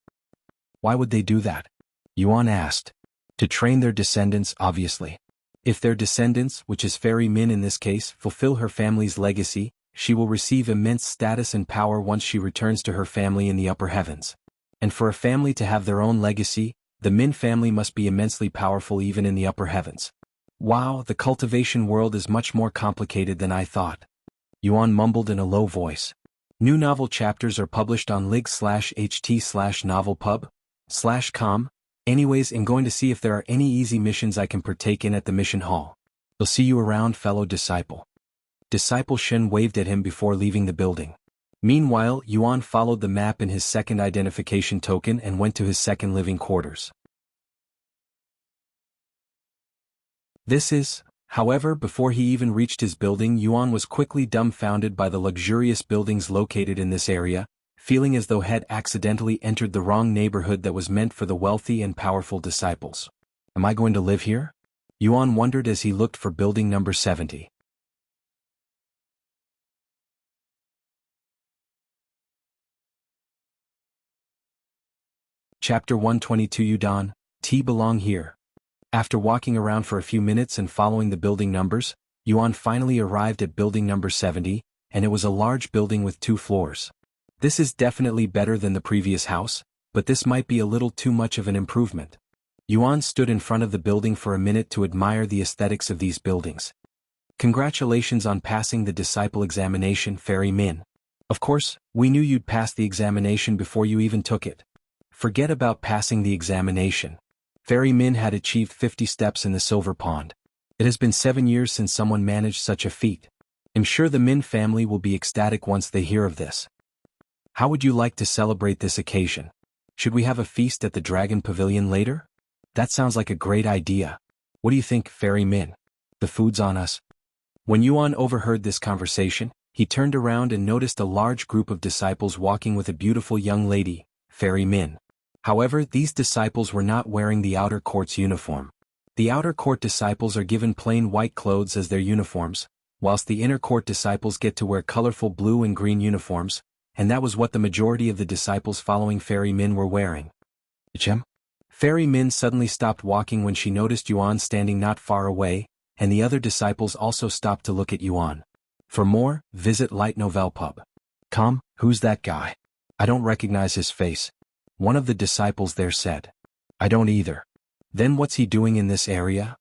Why would they do that? Yuan asked. To train their descendants, obviously. If their descendants, which is Fairy Min in this case, fulfill her family's legacy, she will receive immense status and power once she returns to her family in the upper heavens. And for a family to have their own legacy, the Min family must be immensely powerful even in the upper heavens. Wow, the cultivation world is much more complicated than I thought. Yuan mumbled in a low voice. New novel chapters are published on lig/ht/novelpub/com. Anyways, I'm going to see if there are any easy missions I can partake in at the mission hall. I'll see you around, fellow disciple. Disciple Shen waved at him before leaving the building. Meanwhile, Yuan followed the map in his second identification token and went to his second living quarters. However, before he even reached his building, Yuan was quickly dumbfounded by the luxurious buildings located in this area, feeling as though he had accidentally entered the wrong neighborhood that was meant for the wealthy and powerful disciples. Am I going to live here? Yuan wondered as he looked for building number 70. Chapter 122 Yudan, T belong here. After walking around for a few minutes and following the building numbers, Yuan finally arrived at building number 70, and it was a large building with 2 floors. This is definitely better than the previous house, but this might be a little too much of an improvement. Yuan stood in front of the building for a minute to admire the aesthetics of these buildings. Congratulations on passing the disciple examination, Fairy Min. Of course, we knew you'd pass the examination before you even took it. Forget about passing the examination. Fairy Min had achieved 50 steps in the Silver Pond. It has been 7 years since someone managed such a feat. I'm sure the Min family will be ecstatic once they hear of this. How would you like to celebrate this occasion? Should we have a feast at the Dragon Pavilion later? That sounds like a great idea. What do you think, Fairy Min? The food's on us. When Yuan overheard this conversation, he turned around and noticed a large group of disciples walking with a beautiful young lady, Fairy Min. However, these disciples were not wearing the outer court's uniform. The outer court disciples are given plain white clothes as their uniforms, whilst the inner court disciples get to wear colorful blue and green uniforms, and that was what the majority of the disciples following Fairy Min were wearing. Fairy Min suddenly stopped walking when she noticed Yuan standing not far away, and the other disciples also stopped to look at Yuan. For more, visit Light Novel Pub. Who's that guy? I don't recognize his face. One of the disciples there said. I don't either. Then what's he doing in this area?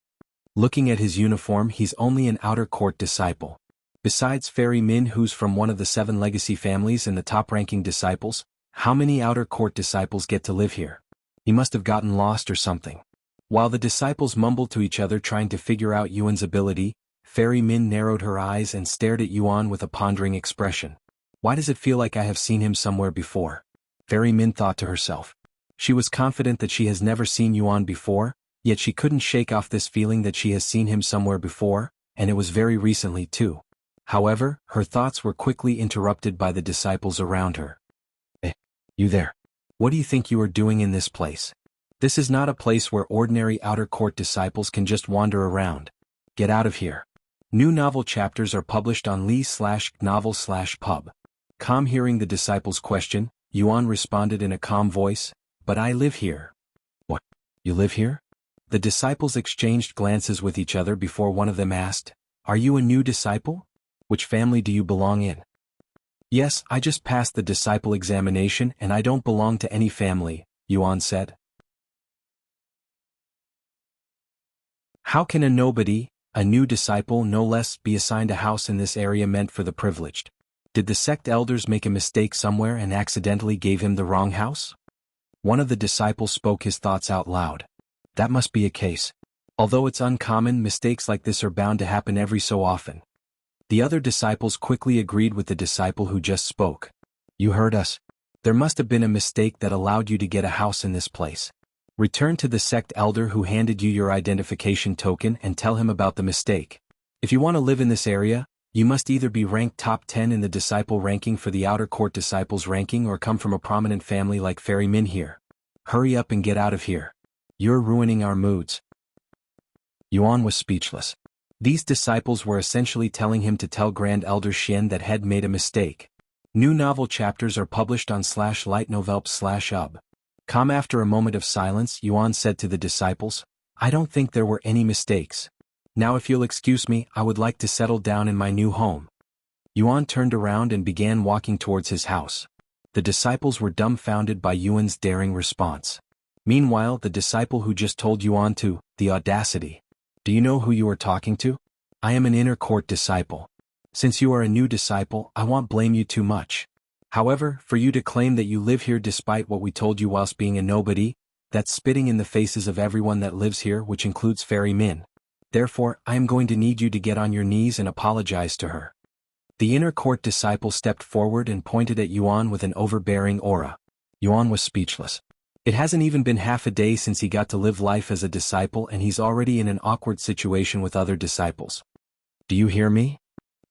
Looking at his uniform, he's only an outer court disciple. Besides Fairy Min, who's from one of the 7 legacy families and the top-ranking disciples, how many outer court disciples get to live here? He must have gotten lost or something. While the disciples mumbled to each other trying to figure out Yuan's ability, Fairy Min narrowed her eyes and stared at Yuan with a pondering expression. Why does it feel like I have seen him somewhere before? Fairy Min thought to herself. She was confident that she has never seen Yuan before, yet she couldn't shake off this feeling that she has seen him somewhere before, and it was very recently too. However, her thoughts were quickly interrupted by the disciples around her. Hey, you there? What do you think you are doing in this place? This is not a place where ordinary outer court disciples can just wander around. Get out of here. New novel chapters are published on Li/novel/pub. Hearing the disciples' question, Yuan responded in a calm voice, but I live here. What? You live here? The disciples exchanged glances with each other before one of them asked, Are you a new disciple? Which family do you belong in? Yes, I just passed the disciple examination and I don't belong to any family, Yuan said. How can a nobody, a new disciple no less, be assigned a house in this area meant for the privileged? Did the sect elders make a mistake somewhere and accidentally gave him the wrong house? One of the disciples spoke his thoughts out loud. That must be a case. Although it's uncommon, mistakes like this are bound to happen every so often. The other disciples quickly agreed with the disciple who just spoke. You heard us. There must have been a mistake that allowed you to get a house in this place. Return to the sect elder who handed you your identification token and tell him about the mistake. If you want to live in this area, you must either be ranked top 10 in the disciple ranking for the outer court disciples ranking or come from a prominent family like Fairy Min here. Hurry up and get out of here. You're ruining our moods. Yuan was speechless. These disciples were essentially telling him to tell Grand Elder Xian that had made a mistake. New novel chapters are published on /lightnovelp/ub. After a moment of silence, Yuan said to the disciples, I don't think there were any mistakes. Now if you'll excuse me, I would like to settle down in my new home. Yuan turned around and began walking towards his house. The disciples were dumbfounded by Yuan's daring response. Meanwhile, the disciple who just told Yuan to, the audacity. Do you know who you are talking to? I am an inner court disciple. Since you are a new disciple, I won't blame you too much. However, for you to claim that you live here despite what we told you whilst being a nobody, that's spitting in the faces of everyone that lives here, which includes Fairy Min. Therefore, I am going to need you to get on your knees and apologize to her. The inner court disciple stepped forward and pointed at Yuan with an overbearing aura. Yuan was speechless. It hasn't even been half a day since he got to live life as a disciple and he's already in an awkward situation with other disciples. Do you hear me?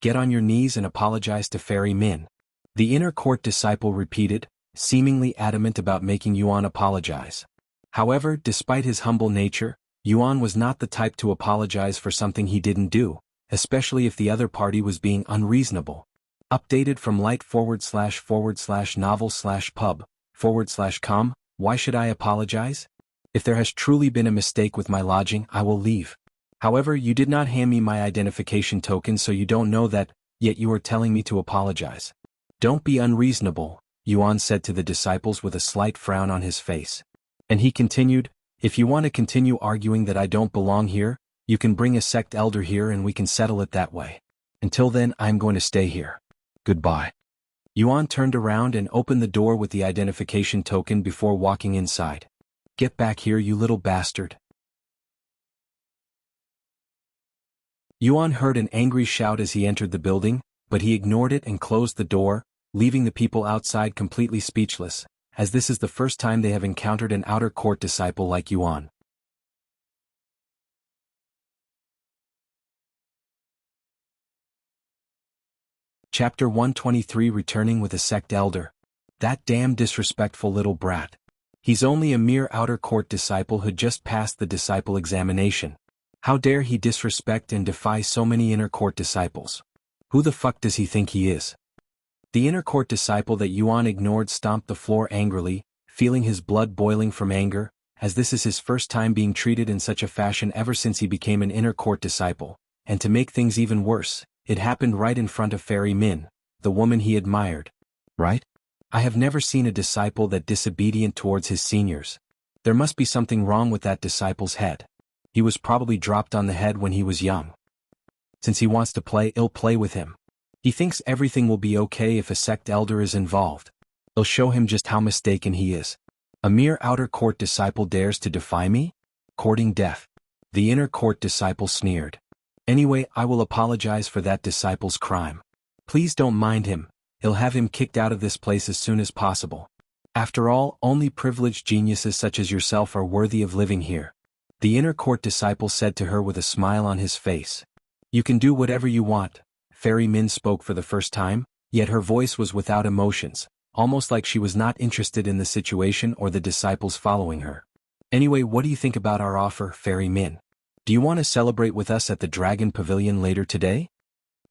Get on your knees and apologize to Fairy Min. The inner court disciple repeated, seemingly adamant about making Yuan apologize. However, despite his humble nature, Yuan was not the type to apologize for something he didn't do, especially if the other party was being unreasonable. Updated from light//novel/pub/com. Why should I apologize? If there has truly been a mistake with my lodging, I will leave. However, you did not hand me my identification token, so you don't know that, yet you are telling me to apologize. Don't be unreasonable, Yuan said to the disciples with a slight frown on his face. And he continued, if you want to continue arguing that I don't belong here, you can bring a sect elder here and we can settle it that way. Until then, I'm going to stay here. Goodbye. Yuan turned around and opened the door with the identification token before walking inside. Get back here, you little bastard. Yuan heard an angry shout as he entered the building, but he ignored it and closed the door, leaving the people outside completely speechless, as this is the first time they have encountered an outer court disciple like Yuan. Chapter 123 Returning with a Sect Elder. That damn disrespectful little brat. He's only a mere outer court disciple who just passed the disciple examination. How dare he disrespect and defy so many inner court disciples? Who the fuck does he think he is? The inner court disciple that Yuan ignored stomped the floor angrily, feeling his blood boiling from anger, as this is his first time being treated in such a fashion ever since he became an inner court disciple, and to make things even worse, it happened right in front of Fairy Min, the woman he admired. Right? I have never seen a disciple that disobedient towards his seniors. There must be something wrong with that disciple's head. He was probably dropped on the head when he was young. Since he wants to play, I'll play with him. He thinks everything will be okay if a sect elder is involved. I'll show him just how mistaken he is. A mere outer court disciple dares to defy me? Courting death. The inner court disciple sneered. Anyway, I will apologize for that disciple's crime. Please don't mind him, I'll have him kicked out of this place as soon as possible. After all, only privileged geniuses such as yourself are worthy of living here. The inner court disciple said to her with a smile on his face. You can do whatever you want. Fairy Min spoke for the first time, yet her voice was without emotions, almost like she was not interested in the situation or the disciples following her. Anyway, what do you think about our offer, Fairy Min? Do you want to celebrate with us at the Dragon Pavilion later today?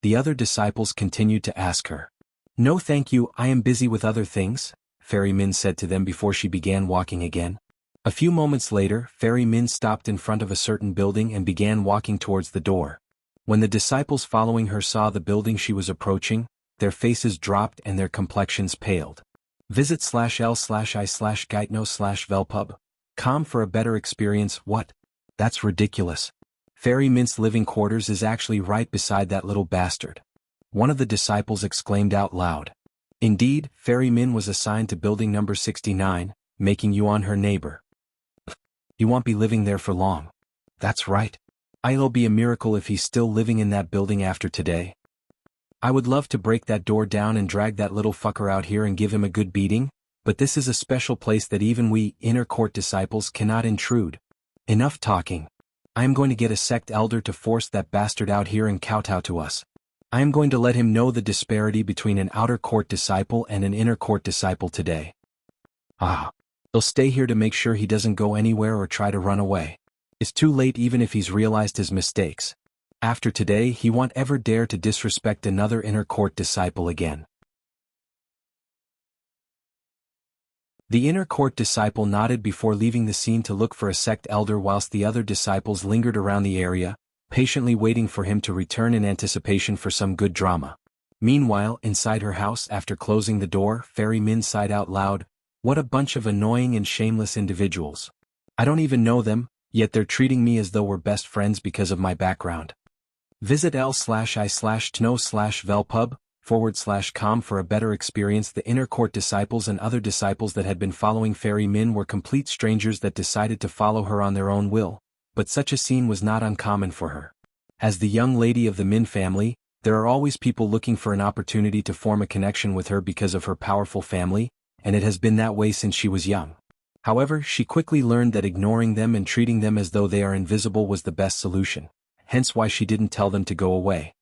The other disciples continued to ask her. No thank you, I am busy with other things, Fairy Min said to them before she began walking again. A few moments later, Fairy Min stopped in front of a certain building and began walking towards the door. When the disciples following her saw the building she was approaching, their faces dropped and their complexions paled. Visit /l/i/guitno/velpub. Com for a better experience. What? That's ridiculous. Fairy Mint's living quarters is actually right beside that little bastard. One of the disciples exclaimed out loud. Indeed, Fairy Min was assigned to building number 69, making Yuan her neighbor. He won't be living there for long. That's right. It'll be a miracle if he's still living in that building after today. I would love to break that door down and drag that little fucker out here and give him a good beating, but this is a special place that even we, inner court disciples, cannot intrude. Enough talking. I am going to get a sect elder to force that bastard out here and kowtow to us. I am going to let him know the disparity between an outer court disciple and an inner court disciple today. He'll stay here to make sure he doesn't go anywhere or try to run away. It's too late even if he's realized his mistakes. After today he won't ever dare to disrespect another inner court disciple again. The inner court disciple nodded before leaving the scene to look for a sect elder whilst the other disciples lingered around the area, patiently waiting for him to return in anticipation for some good drama. Meanwhile, inside her house after closing the door, Fairy Min sighed out loud, what a bunch of annoying and shameless individuals. I don't even know them, yet they're treating me as though we're best friends because of my background. Visit l/i/tno/velpub/com for a better experience. The inner court disciples and other disciples that had been following Fairy Min were complete strangers that decided to follow her on their own will, but such a scene was not uncommon for her. As the young lady of the Min family, there are always people looking for an opportunity to form a connection with her because of her powerful family, and it has been that way since she was young. However, she quickly learned that ignoring them and treating them as though they are invisible was the best solution, hence why she didn't tell them to go away.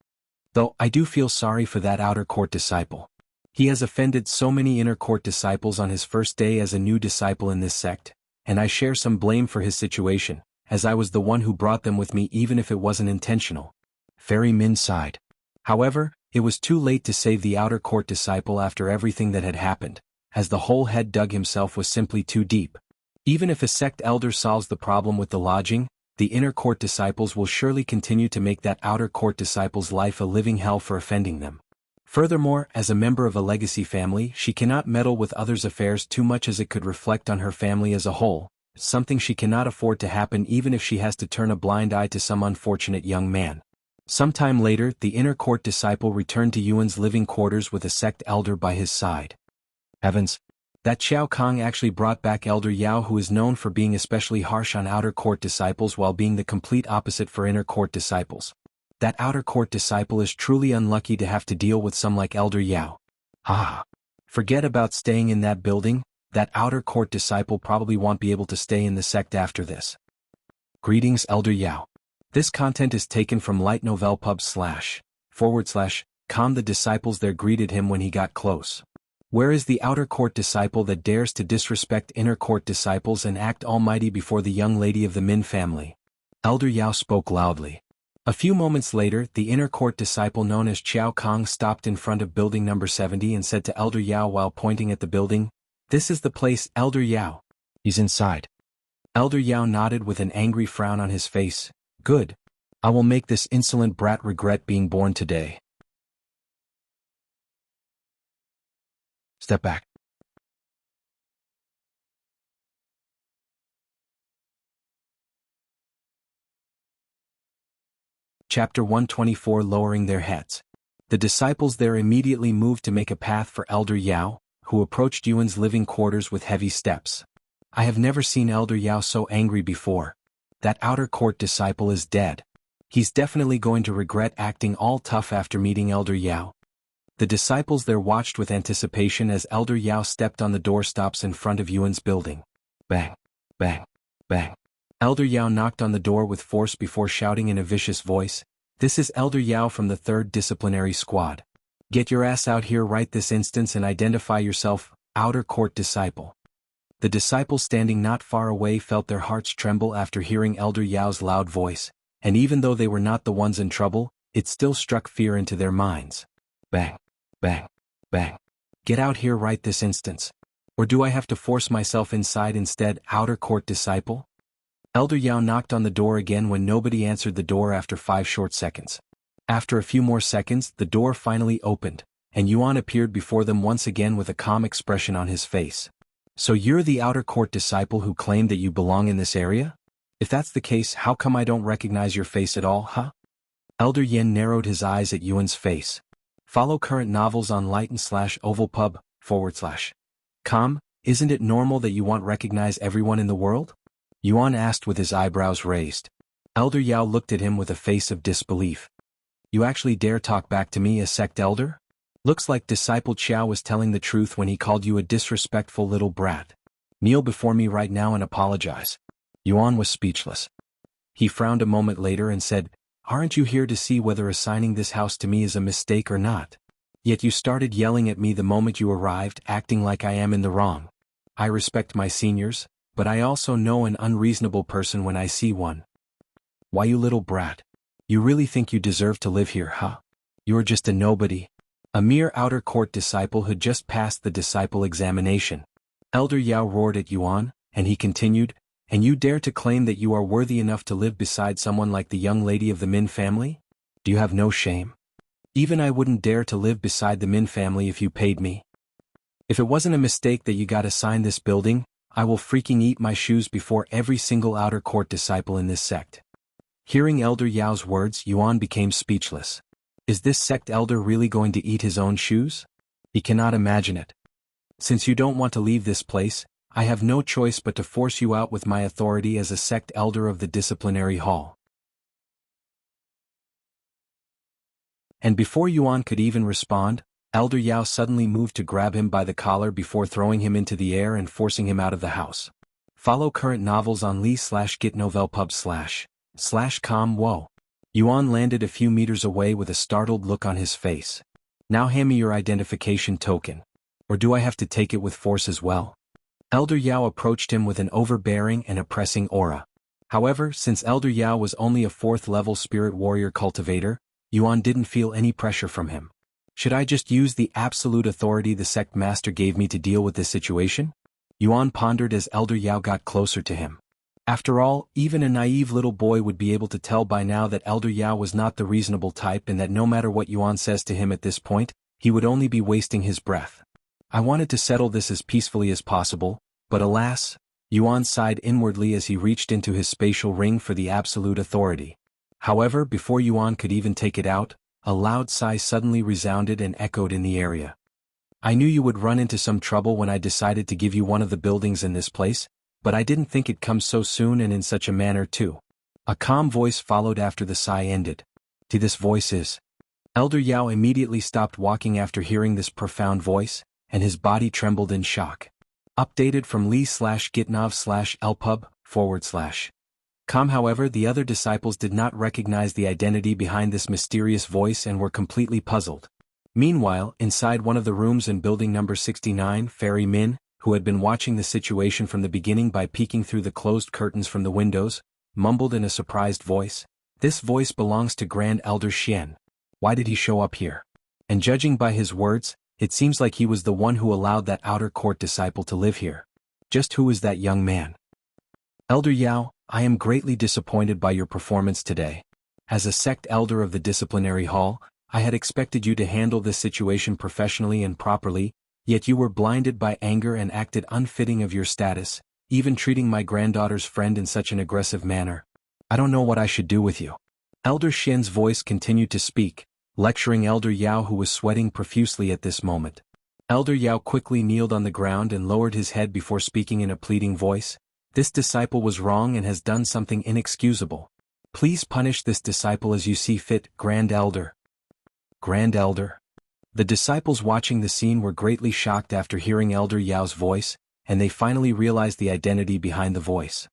Though, I do feel sorry for that outer court disciple. He has offended so many inner court disciples on his first day as a new disciple in this sect, and I share some blame for his situation, as I was the one who brought them with me even if it wasn't intentional. Fairy Min sighed. However, it was too late to save the outer court disciple after everything that had happened, as the hole head dug himself was simply too deep. Even if a sect elder solves the problem with the lodging, the inner court disciples will surely continue to make that outer court disciple's life a living hell for offending them. Furthermore, as a member of a legacy family, she cannot meddle with others' affairs too much as it could reflect on her family as a whole, something she cannot afford to happen even if she has to turn a blind eye to some unfortunate young man. Sometime later, the inner court disciple returned to Yuan's living quarters with a sect elder by his side. Heavens! That Xiao Kong actually brought back Elder Yao, who is known for being especially harsh on outer court disciples while being the complete opposite for inner court disciples. That outer court disciple is truly unlucky to have to deal with some like Elder Yao. Forget about staying in that building, that outer court disciple probably won't be able to stay in the sect after this. Greetings, Elder Yao. This content is taken from lightnovelpub// The disciples there greeted him when he got close. Where is the outer court disciple that dares to disrespect inner court disciples and act almighty before the young lady of the Min family? Elder Yao spoke loudly. A few moments later, the inner court disciple known as Chiao Kong stopped in front of building number 70 and said to Elder Yao while pointing at the building, "This is the place, Elder Yao." "He's inside." Elder Yao nodded with an angry frown on his face. "Good. I will make this insolent brat regret being born today." Step back. Chapter 124 Lowering their heads. The disciples there immediately moved to make a path for Elder Yao, who approached Yuan's living quarters with heavy steps. I have never seen Elder Yao so angry before. That outer court disciple is dead. He's definitely going to regret acting all tough after meeting Elder Yao. The disciples there watched with anticipation as Elder Yao stepped on the doorstops in front of Yuan's building. Bang, bang, bang. Elder Yao knocked on the door with force before shouting in a vicious voice, "This is Elder Yao from the 3rd Disciplinary Squad. Get your ass out here right this instant and identify yourself, outer court disciple." The disciples standing not far away felt their hearts tremble after hearing Elder Yao's loud voice, and even though they were not the ones in trouble, it still struck fear into their minds. Bang, bang, bang. Get out here right this instant. Or do I have to force myself inside instead, outer court disciple? Elder Yao knocked on the door again when nobody answered the door after 5 short seconds. After a few more seconds, the door finally opened, and Yuan appeared before them once again with a calm expression on his face. "So you're the outer court disciple who claimed that you belong in this area? If that's the case, how come I don't recognize your face at all, huh?" Elder Yen narrowed his eyes at Yuan's face. Follow current novels on lighten/ovalpub/com. Isn't it normal that you want recognize everyone in the world? Yuan asked with his eyebrows raised. Elder Yao looked at him with a face of disbelief. "You actually dare talk back to me, a sect elder? Looks like Disciple Chiao was telling the truth when he called you a disrespectful little brat. Kneel before me right now and apologize." Yuan was speechless. He frowned a moment later and said, "Aren't you here to see whether assigning this house to me is a mistake or not? Yet you started yelling at me the moment you arrived, acting like I am in the wrong. I respect my seniors, but I also know an unreasonable person when I see one. Why, you little brat? You really think you deserve to live here, huh? You're just a nobody. A mere outer court disciple who just passed the disciple examination." Elder Yao roared at Yuan, and he continued, "And you dare to claim that you are worthy enough to live beside someone like the young lady of the Min family? Do you have no shame? Even I wouldn't dare to live beside the Min family if you paid me. If it wasn't a mistake that you got assigned this building, I will freaking eat my shoes before every single outer court disciple in this sect." Hearing Elder Yao's words, Yuan became speechless. Is this sect elder really going to eat his own shoes? He cannot imagine it. "Since you don't want to leave this place, I have no choice but to force you out with my authority as a sect elder of the disciplinary hall." And before Yuan could even respond, Elder Yao suddenly moved to grab him by the collar before throwing him into the air and forcing him out of the house. Follow current novels on li/gitnovelpub/com. Whoa. Yuan landed a few meters away with a startled look on his face. "Now hand me your identification token. Or do I have to take it with force as well?" Elder Yao approached him with an overbearing and oppressing aura. However, since Elder Yao was only a 4th-level spirit warrior cultivator, Yuan didn't feel any pressure from him. Should I just use the absolute authority the sect master gave me to deal with this situation? Yuan pondered as Elder Yao got closer to him. After all, even a naive little boy would be able to tell by now that Elder Yao was not the reasonable type and that no matter what Yuan says to him at this point, he would only be wasting his breath. I wanted to settle this as peacefully as possible, but alas, Yuan sighed inwardly as he reached into his spatial ring for the absolute authority. However, before Yuan could even take it out, a loud sigh suddenly resounded and echoed in the area. "I knew you would run into some trouble when I decided to give you one of the buildings in this place, but I didn't think it'd come so soon and in such a manner too." A calm voice followed after the sigh ended. This voice is. Elder Yao immediately stopped walking after hearing this profound voice, and his body trembled in shock. Updated from li/gitnov/lpub/. However, the other disciples did not recognize the identity behind this mysterious voice and were completely puzzled. Meanwhile, inside one of the rooms in building number 69, Fairy Min, who had been watching the situation from the beginning by peeking through the closed curtains from the windows, mumbled in a surprised voice, "This voice belongs to Grand Elder Xian. Why did he show up here?" And judging by his words, it seems like he was the one who allowed that outer court disciple to live here. Just who is that young man? Elder Yao, I am greatly disappointed by your performance today. As a sect elder of the disciplinary hall, I had expected you to handle this situation professionally and properly, yet you were blinded by anger and acted unfitting of your status, even treating my granddaughter's friend in such an aggressive manner. I don't know what I should do with you. Elder Xian's voice continued to speak, lecturing Elder Yao, who was sweating profusely at this moment. Elder Yao quickly kneeled on the ground and lowered his head before speaking in a pleading voice. This disciple was wrong and has done something inexcusable. Please punish this disciple as you see fit, Grand Elder. Grand Elder? The disciples watching the scene were greatly shocked after hearing Elder Yao's voice, and they finally realized the identity behind the voice.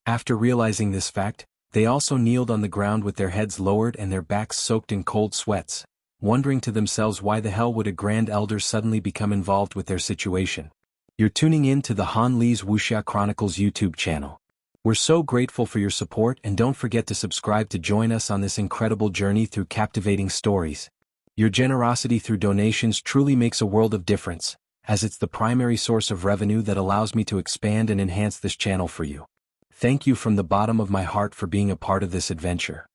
After realizing this fact, they also kneeled on the ground with their heads lowered and their backs soaked in cold sweats, wondering to themselves why the hell would a Grand Elder suddenly become involved with their situation. You're tuning in to the Han Li's Wuxia Chronicles YouTube channel. We're so grateful for your support, and don't forget to subscribe to join us on this incredible journey through captivating stories. Your generosity through donations truly makes a world of difference, as it's the primary source of revenue that allows me to expand and enhance this channel for you. Thank you from the bottom of my heart for being a part of this adventure.